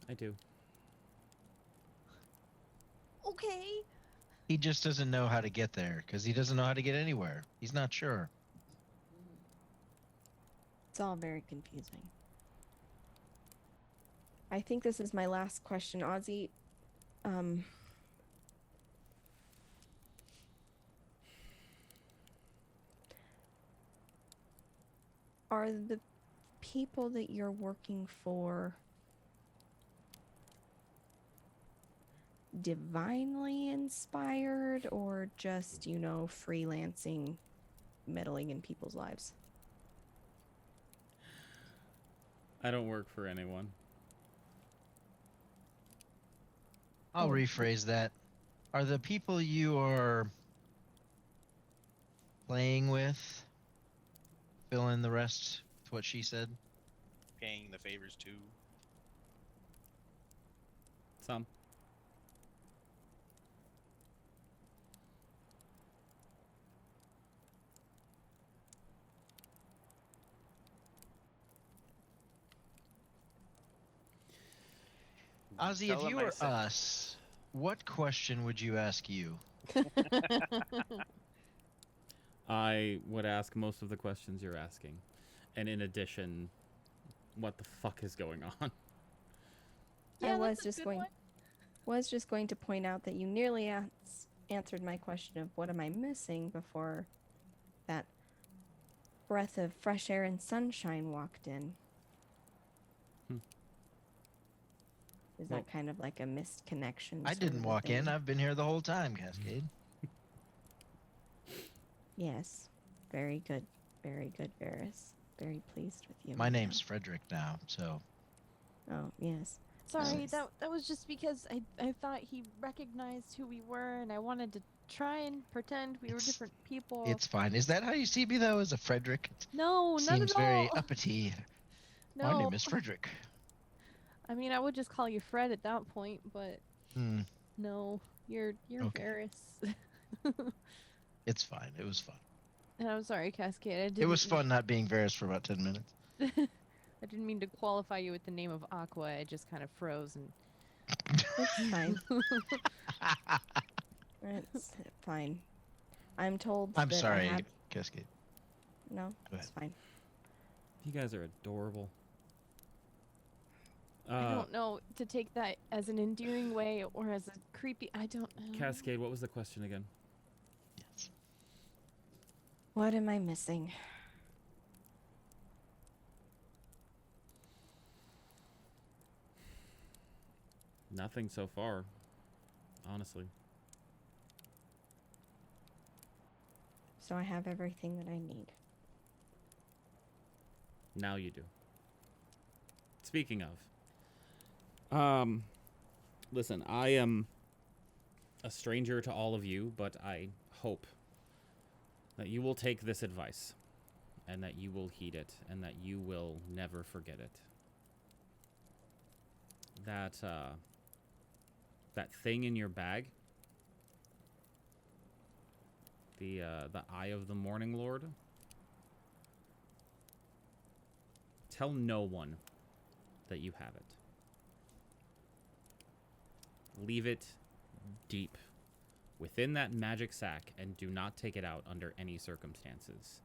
I do. Okay. He just doesn't know how to get there because he doesn't know how to get anywhere. He's not sure. It's all very confusing. I think this is my last question, Ozzy. Are the people that you're working for divinely inspired, or just, freelancing meddling in people's lives. I don't work for anyone. I'll Oh. rephrase that. Are the people you are playing with fill in the rest to what she said? Paying the favors too. Some. Ozzy, Tell if him you I were said- us, what question would you ask you? I would ask most of the questions you're asking. And in addition, what the fuck is going on? Yeah, I was that's a just good going one. was just going to point out that you nearly answered my question of what am I missing before that breath of fresh air and sunshine walked in. Hmm. Is Well- that kind of like a missed connection? I sort didn't of a walk in. thing? I've been here the whole time, Cascade. Yes. Very good. Very good, Varys. Very pleased with you. My right name's Frederick now, so now. Oh, yes. Sorry, Nice. that was just because I thought he recognized who we were, and I wanted to try and pretend we were It's- different people. it's fine. Is that how you see me, though, as a Frederick? No, not Seems at very all. uppity. No, My name is Frederick. I mean, I would just call you Fred at that point, but Hmm, no, you're Okay. Varys. it's fine. It was fun. And I'm sorry, Cascade. I didn't It was fun not being Varys for about 10 minutes. I didn't mean to qualify you with the name of Aqua. I just kind of froze and. It's fine. It's fine. I'm told I'm that sorry, I have... Cascade. No, Go it's fine. You guys are adorable. I don't know to take that as an endearing way or as a creepy. I don't know. Cascade, what was the question again? Yes. What am I missing? Nothing so far, honestly. So I have everything that I need. Now you do. Speaking of, listen, I am a stranger to all of you, but I hope that you will take this advice and that you will heed it and that you will never forget it. That thing in your bag, the Eye of the Morning Lord. Tell no one that you have it. Leave it deep within that magic sack and do not take it out under any circumstances.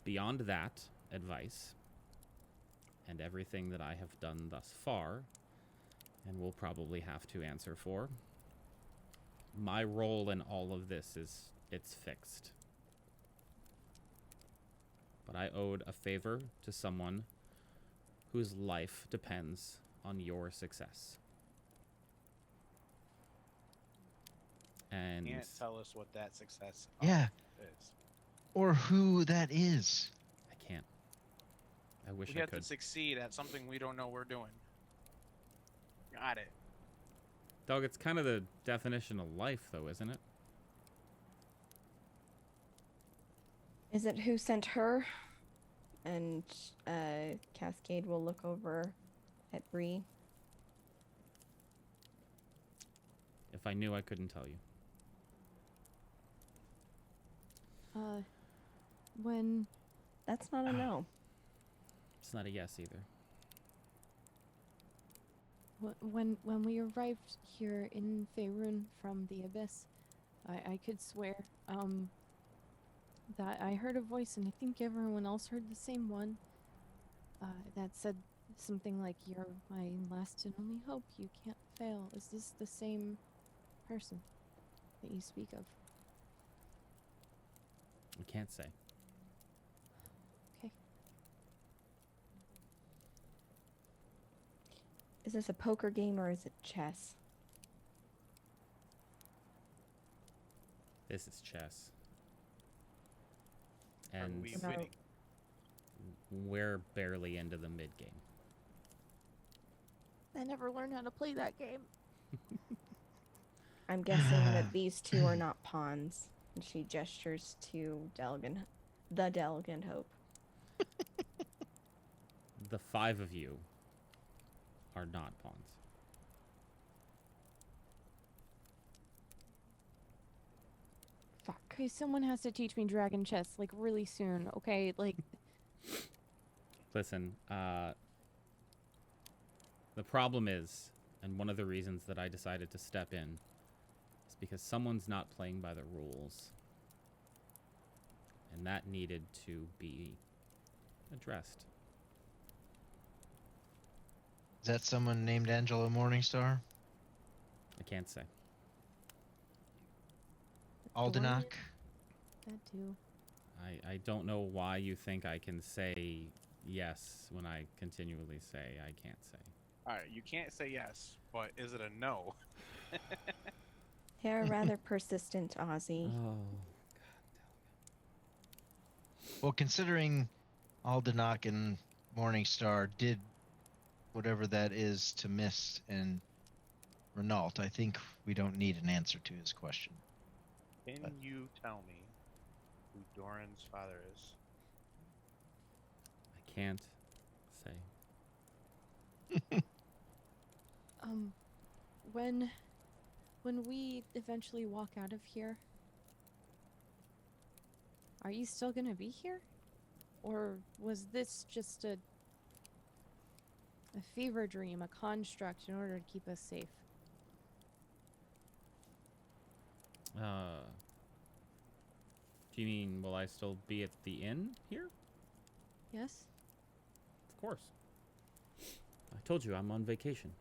Beyond that advice, and everything that I have done thus far, and will probably have to answer for, my role in all of this is it's fixed. But I owed a favor to someone whose life depends on your success. And Can't tell us what that success Yeah, is. or who that is. I can't. I wish We I have to could. succeed at something we don't know we're doing. Got it. Dog, it's kind of the definition of life, though, isn't it? Is it who sent her? And Cascade will look over at Bree. If I knew, I couldn't tell you. When That's not a no. It's not a yes either. when we arrived here in Faerun from the Abyss, I could swear that I heard a voice, and I think everyone else heard the same one, that said something like, "You're my last and only hope. You can't fail." Is this the same person that you speak of? I can't say. Okay. Is this a poker game or is it chess? This is chess. Are And we About- winning? we're barely into the mid game. I never learned how to play that game. I'm guessing that these two are not pawns. And she gestures to the Delg and Hope. The 5 of you are not pawns. Fuck. Okay, someone has to teach me dragon chess like really soon. Okay, like Listen, the problem is, and one of the reasons that I decided to step in, is because someone's not playing by the rules. And that needed to be addressed. Is that someone named Angela Morningstar? I can't say. Aldenak? that too. I don't know why you think I can say yes when I continually say I can't say. All right, you can't say yes, but is it a no? They're rather persistent, Ozzy. Oh. Well, considering Aldenak and Morningstar did whatever that is to Mist and Renault, I think we don't need an answer to his question. Can But- you tell me who Doran's father is? I can't say. When we eventually walk out of here, are you still gonna be here? Or was this just a fever dream, a construct in order to keep us safe? Do you mean will I still be at the inn here? Yes? Of course. I told you I'm on vacation.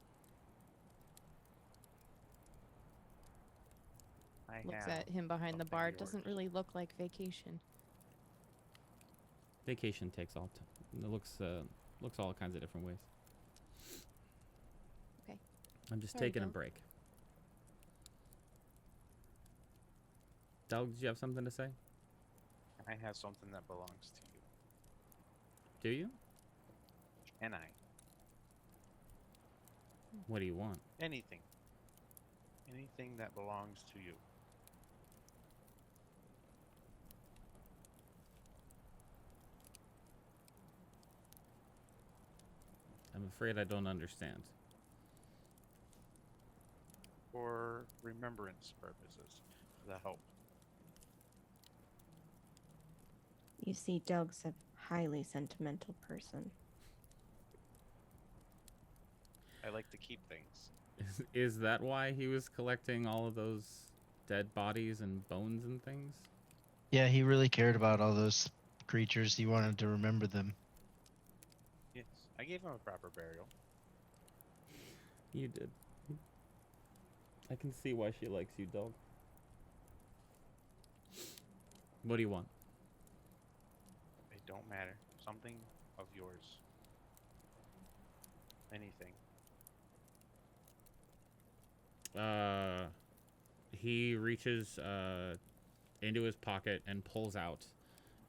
I Looks have at him behind the something bar. of It doesn't yours. really look like vacation. Vacation takes all it looks all kinds of different ways. Okay. I'm just Sorry, taking a Bill. break. Doug, do you have something to say? I have something that belongs to you. Do you? And I. What do you want? Anything. Anything that belongs to you. I'm afraid I don't understand. For remembrance purposes. The help. You see, Delg's a highly sentimental person. I like to keep things. Is that why he was collecting all of those dead bodies and bones and things? Yeah, he really cared about all those creatures. He wanted to remember them. Yes. I gave him a proper burial. You did. I can see why she likes you, dog. What do you want? It don't matter. Something of yours. Anything. He reaches into his pocket and pulls out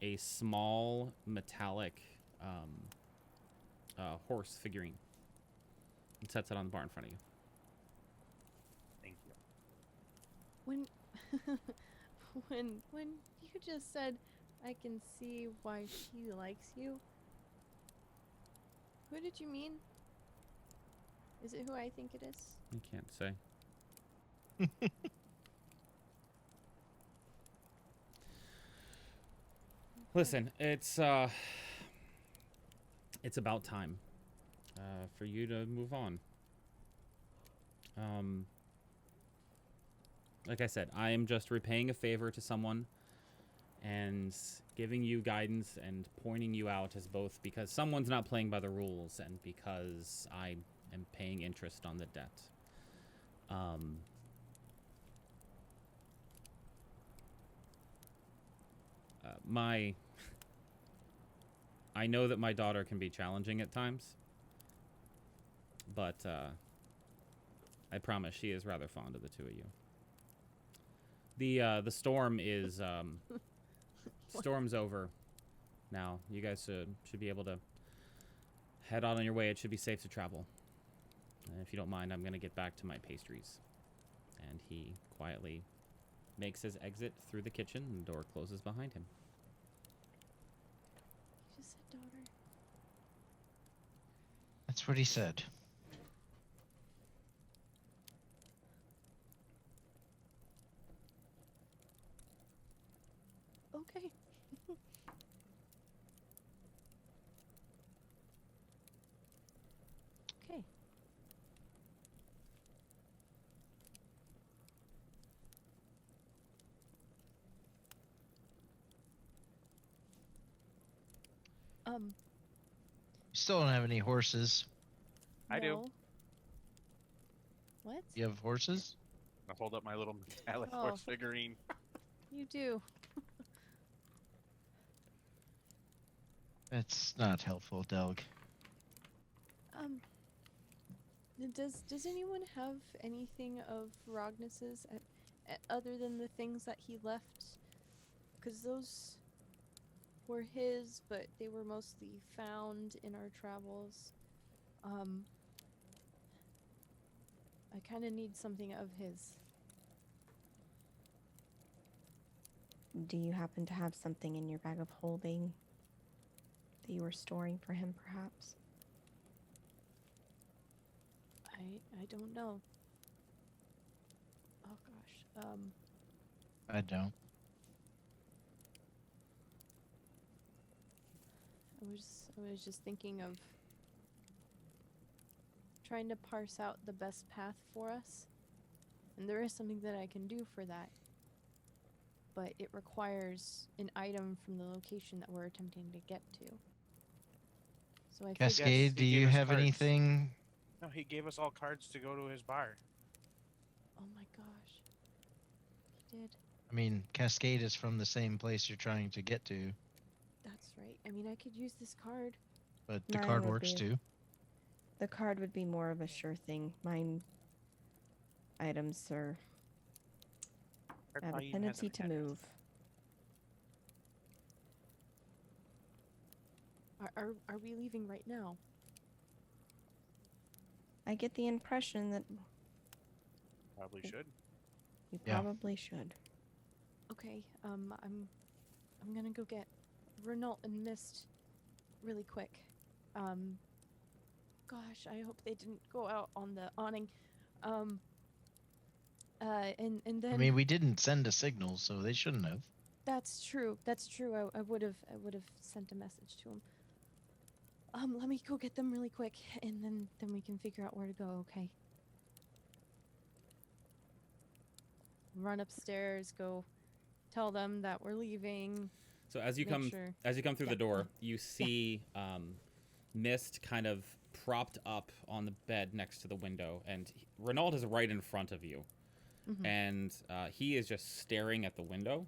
a small metallic horse figurine and sets it on the bar in front of you. Thank you. When when you just said I can see why she likes you, who did you mean? Is it who I think it is? I can't say. Listen, it's about time for you to move on. Like I said, I am just repaying a favor to someone and giving you guidance and pointing you out as both because someone's not playing by the rules and because I am paying interest on the debt. I know that my daughter can be challenging at times, but I promise she is rather fond of the two of you. The storm is storm's over, now. You guys should be able to head on your way. It should be safe to travel. And if you don't mind, I'm going to get back to my pastries. And he quietly makes his exit through the kitchen, and the door closes behind him. You just said daughter. That's what he said. Okay. Okay. You still don't have any horses. I do. no. What? You have horses? I hold up my little metallic Oh. horse figurine. You do. That's not helpful, Delg. Does anyone have anything of Rognus's other than the things that he left? Because those were his, but they were mostly found in our travels. I kind of need something of his. Do you happen to have something in your bag of holding that you were storing for him, perhaps? I don't know. Oh gosh. I don't. I was just thinking of trying to parse out the best path for us. And there is something that I can do for that. But it requires an item from the location that we're attempting to get to. So I figured, Cascade, do he gave you us have cards. anything? No, he gave us all cards to go to his bar. oh my gosh. He did. I mean, Cascade is from the same place you're trying to get to, That's right. I mean, I could use this card. but the Mine card would works be- too. The card would be more of a sure thing. Mine items are Card have a probably even has tendency an to edit. move. Are we leaving right now? I get the impression that Probably should. you Yeah. probably should. Okay. I'm gonna go get Renault and Mist really quick. Gosh, I hope they didn't go out on the awning. And then I mean, we didn't send a signal, so they shouldn't have. that's true. That's true. I would have sent a message to him. Let me go get them really quick, and then we can figure out where to go. Okay. Run upstairs. Go tell them that we're leaving. So as you Make come sure. through Yeah, the door, you see Mist kind of propped up on the bed next to the window, and Renault is right in front of you, Mhm. and he is just staring at the window.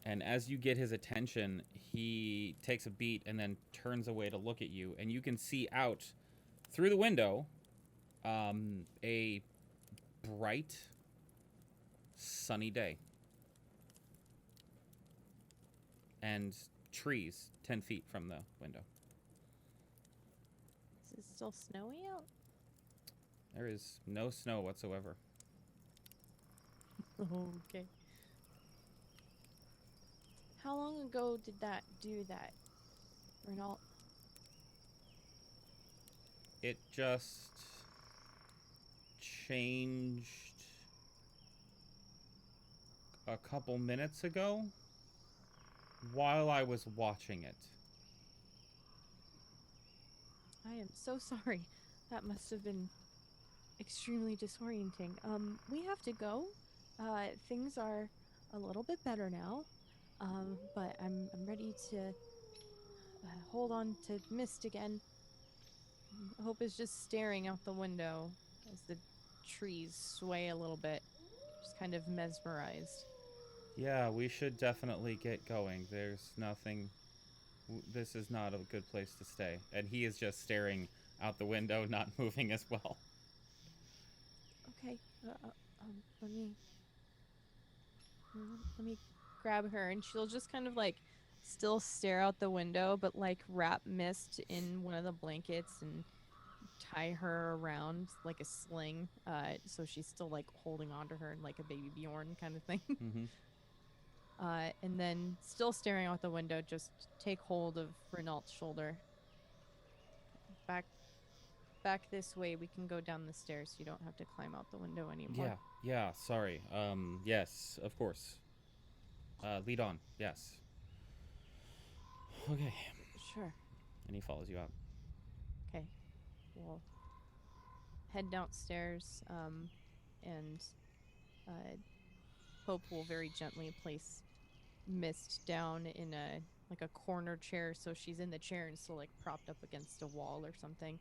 And as you get his attention, he takes a beat and then turns away to look at you, and you can see out through the window a bright, sunny day. And trees 10 feet from the window. Is it still snowy out? There is no snow whatsoever. Okay. How long ago did that do that, Renault? It just changed a couple minutes ago while I was watching it. I am so sorry. That must have been extremely disorienting. We have to go. Things are a little bit better now. But I'm ready to hold on to Mist again. Hope is just staring out the window as the trees sway a little bit, just kind of mesmerized. Yeah, we should definitely get going. There's nothing. This is not a good place to stay. And he is just staring out the window, not moving as well. Okay. Let me grab her, and she'll just kind of like still stare out the window, but like wrap Mist in one of the blankets and tie her around like a sling, so she's still like holding onto her like a baby Bjorn kind of thing. Mm-hmm. And then still staring out the window, just take hold of Renault's shoulder. Back this way. We can go down the stairs. You don't have to climb out the window anymore. Yeah, sorry. Yes, of course. Lead on. Yes. Okay. Sure. And he follows you out. Okay. We'll head downstairs, and Hope will very gently place Mist down in a corner chair, so she's in the chair and still like propped up against a wall or something.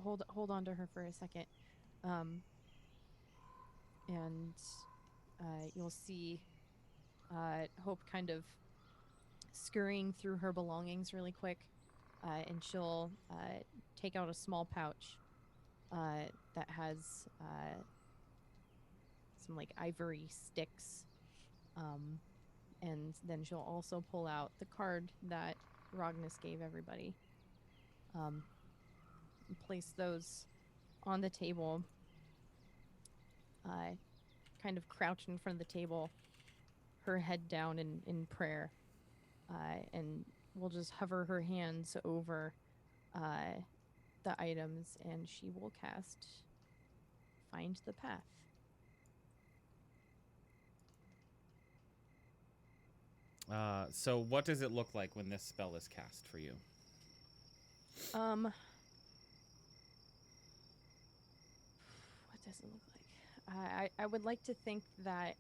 Hold on to her for a second, and you'll see Hope kind of scurrying through her belongings really quick, and she'll take out a small pouch that has some like ivory sticks, and then she'll also pull out the card that Rognus gave everybody, and place those on the table, kind of crouch in front of the table, her head down in prayer, and we'll just hover her hands over the items, and she will cast Find the Path. So what does it look like when this spell is cast for you? What does it look like? I would like to think that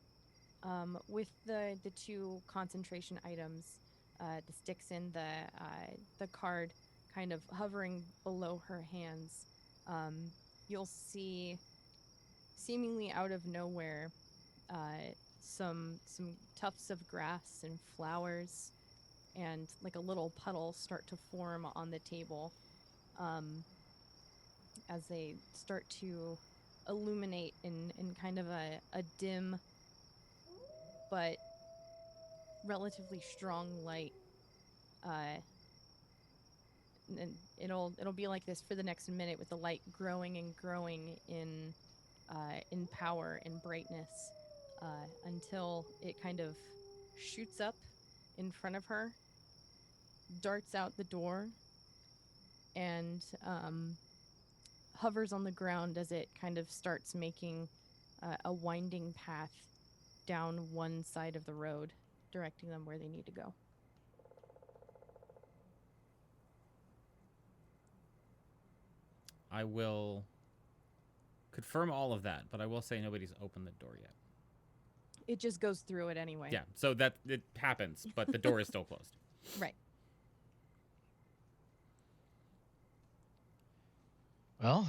with the two concentration items, the sticks in the card kind of hovering below her hands, you'll see, seemingly out of nowhere, some tufts of grass and flowers and like a little puddle start to form on the table, as they start to illuminate in kind of a dim but relatively strong light. And it'll be like this for the next minute, with the light growing and growing in power and brightness, until it kind of shoots up in front of her, darts out the door, and hovers on the ground as it kind of starts making a winding path down one side of the road, directing them where they need to go. I will confirm all of that, but I will say nobody's opened the door yet. It just goes through it anyway. Yeah, so that it happens, but the door is still closed. Right. Well,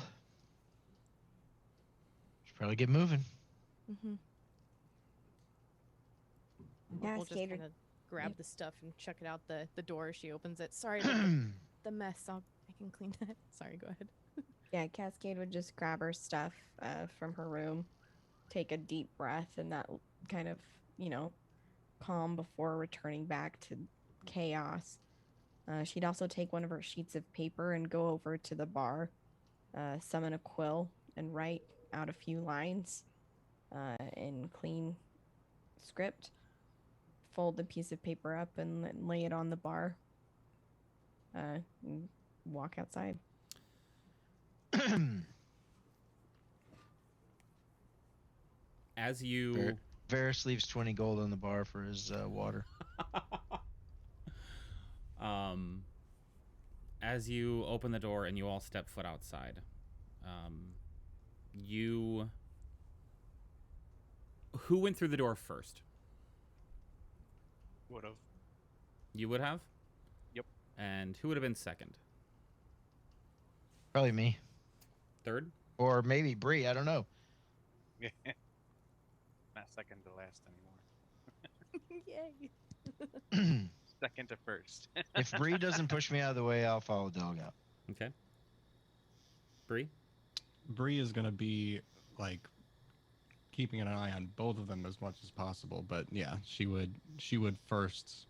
should probably get moving. Mm-hmm. Yeah, We'll just Skater. kind of grab the stuff and chuck it out the door as she opens it. Sorry about the mess. I can clean that. Sorry, go ahead. Yeah, Cascade would just grab her stuff from her room, take a deep breath, and that kind of, calm before returning back to chaos. She'd also take one of her sheets of paper and go over to the bar, summon a quill, and write out a few lines in clean script. Fold the piece of paper up and lay it on the bar. And walk outside. As you... Varys leaves 20 gold on the bar for his water. As you open the door and you all step foot outside, you... Who went through the door first? Would have. You would have? Yep. And who would have been second? Probably me. Third? Or maybe Bree, I don't know. Yeah. Not second to last anymore. Yay. Second to first. If Bree doesn't push me out of the way, I'll follow Dog out. Okay. Bree? Bree is going to be like keeping an eye on both of them as much as possible, but yeah, she would first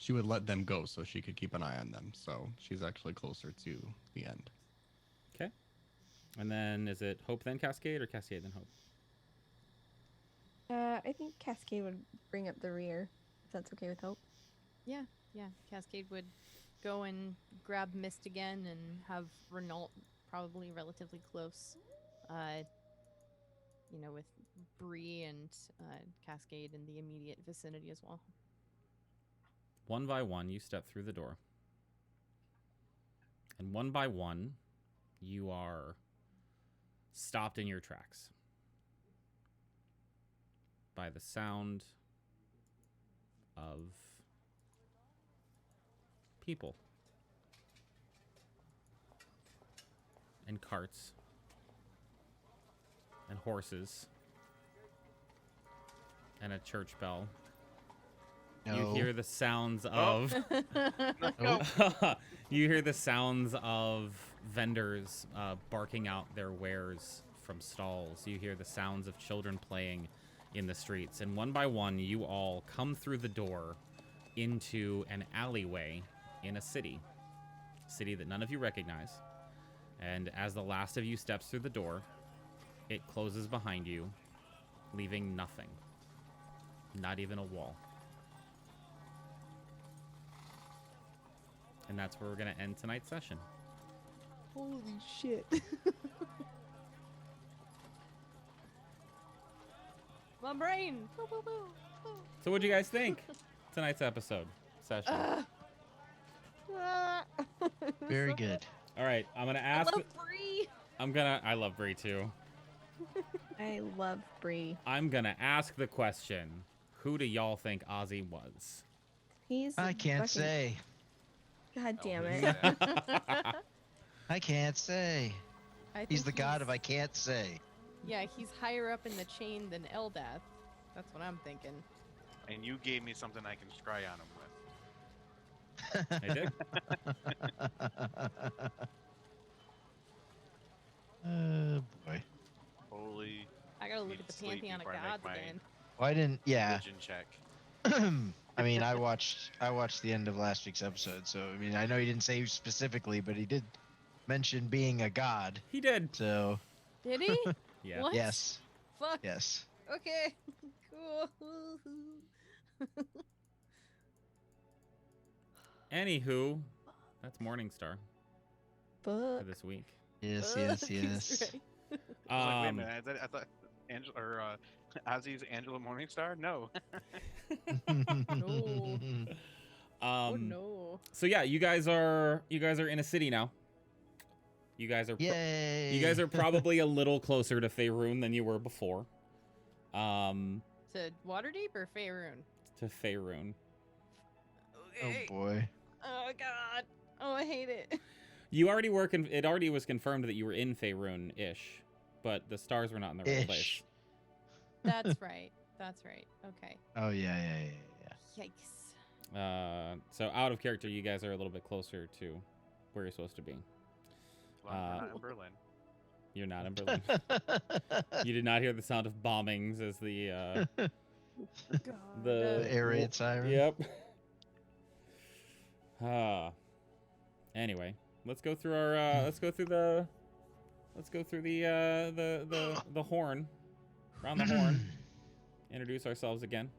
she would let them go so she could keep an eye on them. So she's actually closer to the end. Okay. And then is it Hope then Cascade or Cascade then Hope? I think Cascade would bring up the rear, if that's okay with Hope. Yeah, Cascade would go and grab Mist again and have Renault probably relatively close, with Bree and Cascade in the immediate vicinity as well. One by one, you step through the door. And one by one, you are stopped in your tracks by the sound of people and carts and horses and a church bell. No. You hear the sounds of you hear the sounds of vendors barking out their wares from stalls. You hear the sounds of children playing in the streets, and one by one you all come through the door into an alleyway in a city that none of you recognize. And as the last of you steps through the door, it closes behind you, leaving nothing. Not even a wall. And that's where we're going to end tonight's session. Holy shit. My brain. Boo, boo, boo, boo. So what'd you guys think? Tonight's episode session. Very good. All right, I'm going to I ask love Bree. I love Bree too. I love Bree. I'm going to ask the question, who do y'all think Ozzy was? He's I can't fucking- say. God damn who's it. that? I can't say. I think He's the god of I can't say. Yeah, he's higher up in the chain than Eldath. That's what I'm thinking. And you gave me something I can scry on him with. I did. Oh boy. Holy I gotta look Need at the to sleep pantheon of before I make gods my- again. Why didn't? Yeah. religion check. I mean, I watched the end of last week's episode, so I mean, I know he didn't say specifically, but he did mention being a god. He did. So Did he? Yeah. What? yes, Fuck. yes. Okay. Cool. Anywho, that's Morningstar for Fuck. this week. Yes, Fuck, yes, he's yes. right. I was like, wait a Um, minute. I thought Angela or Ozzy's Angela Morningstar? No. No. Oh um, no. So yeah, you guys are in a city now. You guys are Yay! you guys are probably a little closer to Faerun than you were before. To Waterdeep or Faerun? To Faerun. Oh boy. Oh god. Oh, I hate it. You already were. It already was confirmed that you were in Faerun-ish, but the stars were not in the right place. Ish. That's right. That's right. Okay. Oh yeah. Yikes. So out of character, you guys are a little bit closer to where you're supposed to be. Well, we're not in Berlin. You're not in Berlin. You did not hear the sound of bombings as the God. The air raid siren. Yep. Anyway, let's go through our let's go through the horn. Round the horn. Introduce ourselves again.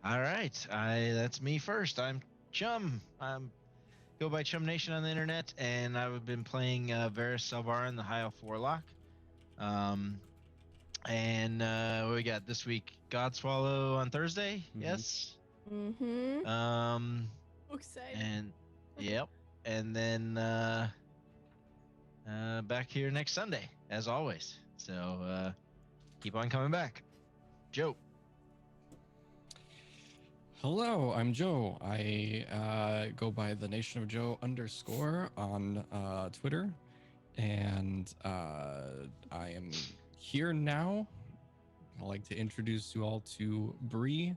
All right. That's me first. I'm Chum. Go by Chum Nation on the internet, and I've been playing Varys Selvarin, the High Elf Warlock. And what we got this week? Godswallow on Thursday. Mhm. Yes. Mm-hmm. So excited. And yep. And then back here next Sunday, as always. So keep on coming back. Joe. Hello, I'm Joe. I go by the Nation of Joe _ on Twitter, and I am here now. I'd like to introduce you all to Bree,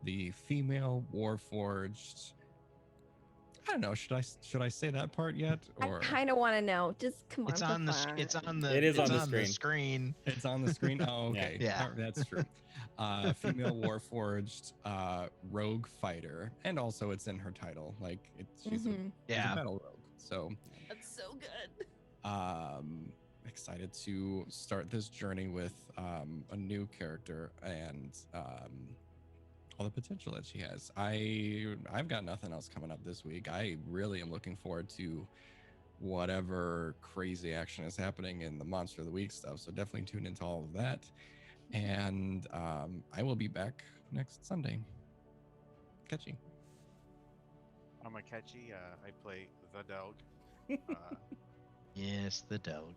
the female Warforged I don't know. Should I say that part yet? Or I kind of want to know. Just come on. It's for on the fun. it's on the It is it's on the screen. it's on the screen? Oh, okay. Yeah. That's true. Female Warforged rogue fighter, and also it's in her title. Like she's a Yeah. battle rogue. So That's so good. excited to start this journey with a new character and all the potential that she has. I've got nothing else coming up this week. I really am looking forward to whatever crazy action is happening in the Monster of the Week stuff. So definitely tune into all of that. And I will be back next Sunday. Catchy. I'm a catchy. I play the dog. Yes, the dog.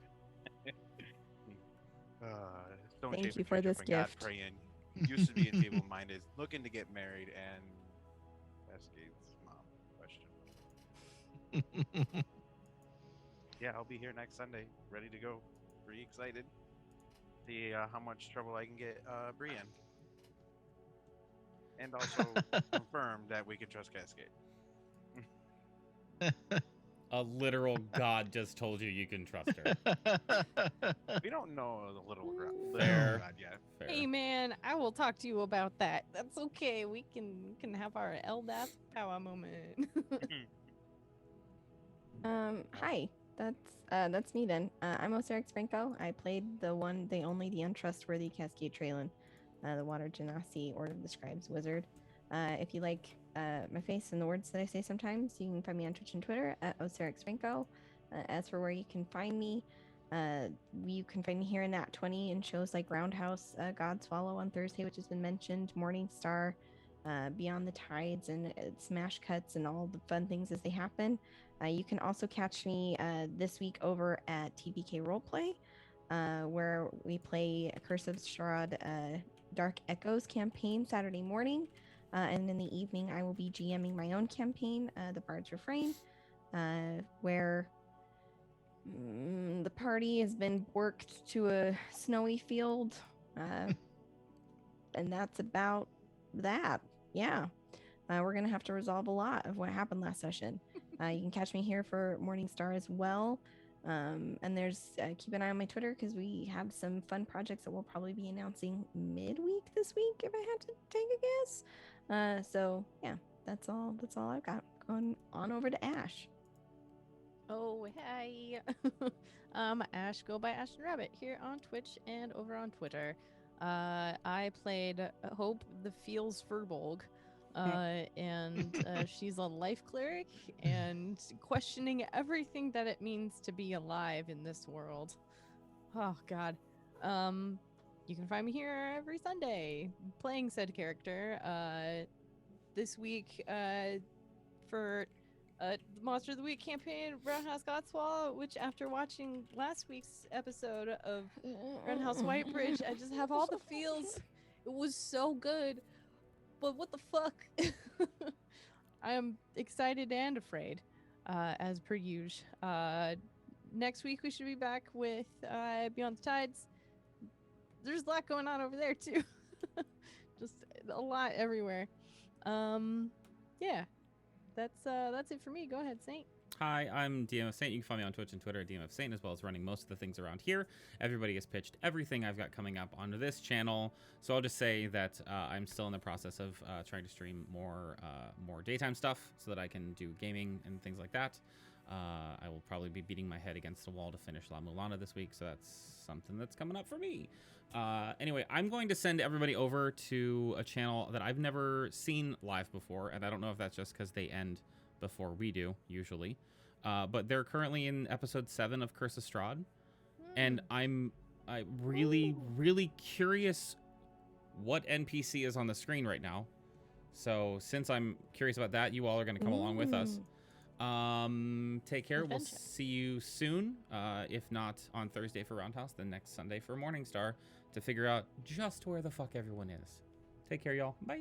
Stone Thank Shape you and for Tree this Jumping, God gift. praying. Used to be enfeeble-minded, looking to get married, and Cascade's mom. Question. Yeah, I'll be here next Sunday, ready to go. Pretty excited. See how much trouble I can get Brienne. And also confirm that we can trust Cascade. A literal god just told you can trust her. We don't know the little Fair. god yet. Fair. Hey man, I will talk to you about that. That's okay. We can have our LDAP power moment. Hi. That's me then. I'm Osiris Franco. I played the one, the only, the untrustworthy Cascade Traylon, the Water Genasi Order of the Scribes wizard. If you like my face and the words that I say sometimes, you can find me on Twitch and Twitter at Osiris Franco. As for where you can find me, you can find me here in Nat 20 in shows like Roundhouse, God Swallow on Thursday, which has been mentioned, Morningstar, Beyond the Tides, and Smash Cuts, and all the fun things as they happen. You can also catch me this week over at TBK Roleplay, where we play a Curse of Strahd Dark Echoes campaign Saturday morning. And in the evening, I will be GMing my own campaign, The Bard's Refrain, where the party has been worked to a snowy field. And that's about that. Yeah. We're going to have to resolve a lot of what happened last session. You can catch me here for Morningstar as well. And there's keep an eye on my Twitter because we have some fun projects that we'll probably be announcing midweek this week if I had to take a guess. So yeah, that's all I've got. Going on over to Ash. Oh, hey. Ash, go by Ash and Rabbit here on Twitch and over on Twitter. I played Hope the Feels Furbolg, and she's a life cleric and questioning everything that it means to be alive in this world. Oh, God. You can find me here every Sunday playing said character. This week, for the Monster of the Week campaign, Roundhouse Godswall, which after watching last week's episode of Roundhouse Whitebridge, I just have all the feels. It was so good, but what the fuck? I am excited and afraid, as per usual. Next week we should be back with Beyond the Tides. There's a lot going on over there too. Just a lot everywhere. Yeah. That's it for me. Go ahead, Saint. Hi, I'm DM of Saint. You can find me on Twitch and Twitter at DM of Saint, as well as running most of the things around here. Everybody has pitched everything I've got coming up onto this channel, so I'll just say that I'm still in the process of trying to stream more daytime stuff so that I can do gaming and things like that. I will probably be beating my head against a wall to finish La Mulana this week, so that's something that's coming up for me. Anyway, I'm going to send everybody over to a channel that I've never seen live before, and I don't know if that's just because they end before we do, usually. But they're currently in episode 7 of Curse of Strahd, and I'm really, really curious what NPC is on the screen right now. So since I'm curious about that, you all are going to come along with us. Take care. We'll see you soon. If not on Thursday for Roundhouse, then next Sunday for Morningstar to figure out just where the fuck everyone is. Take care, y'all. Bye.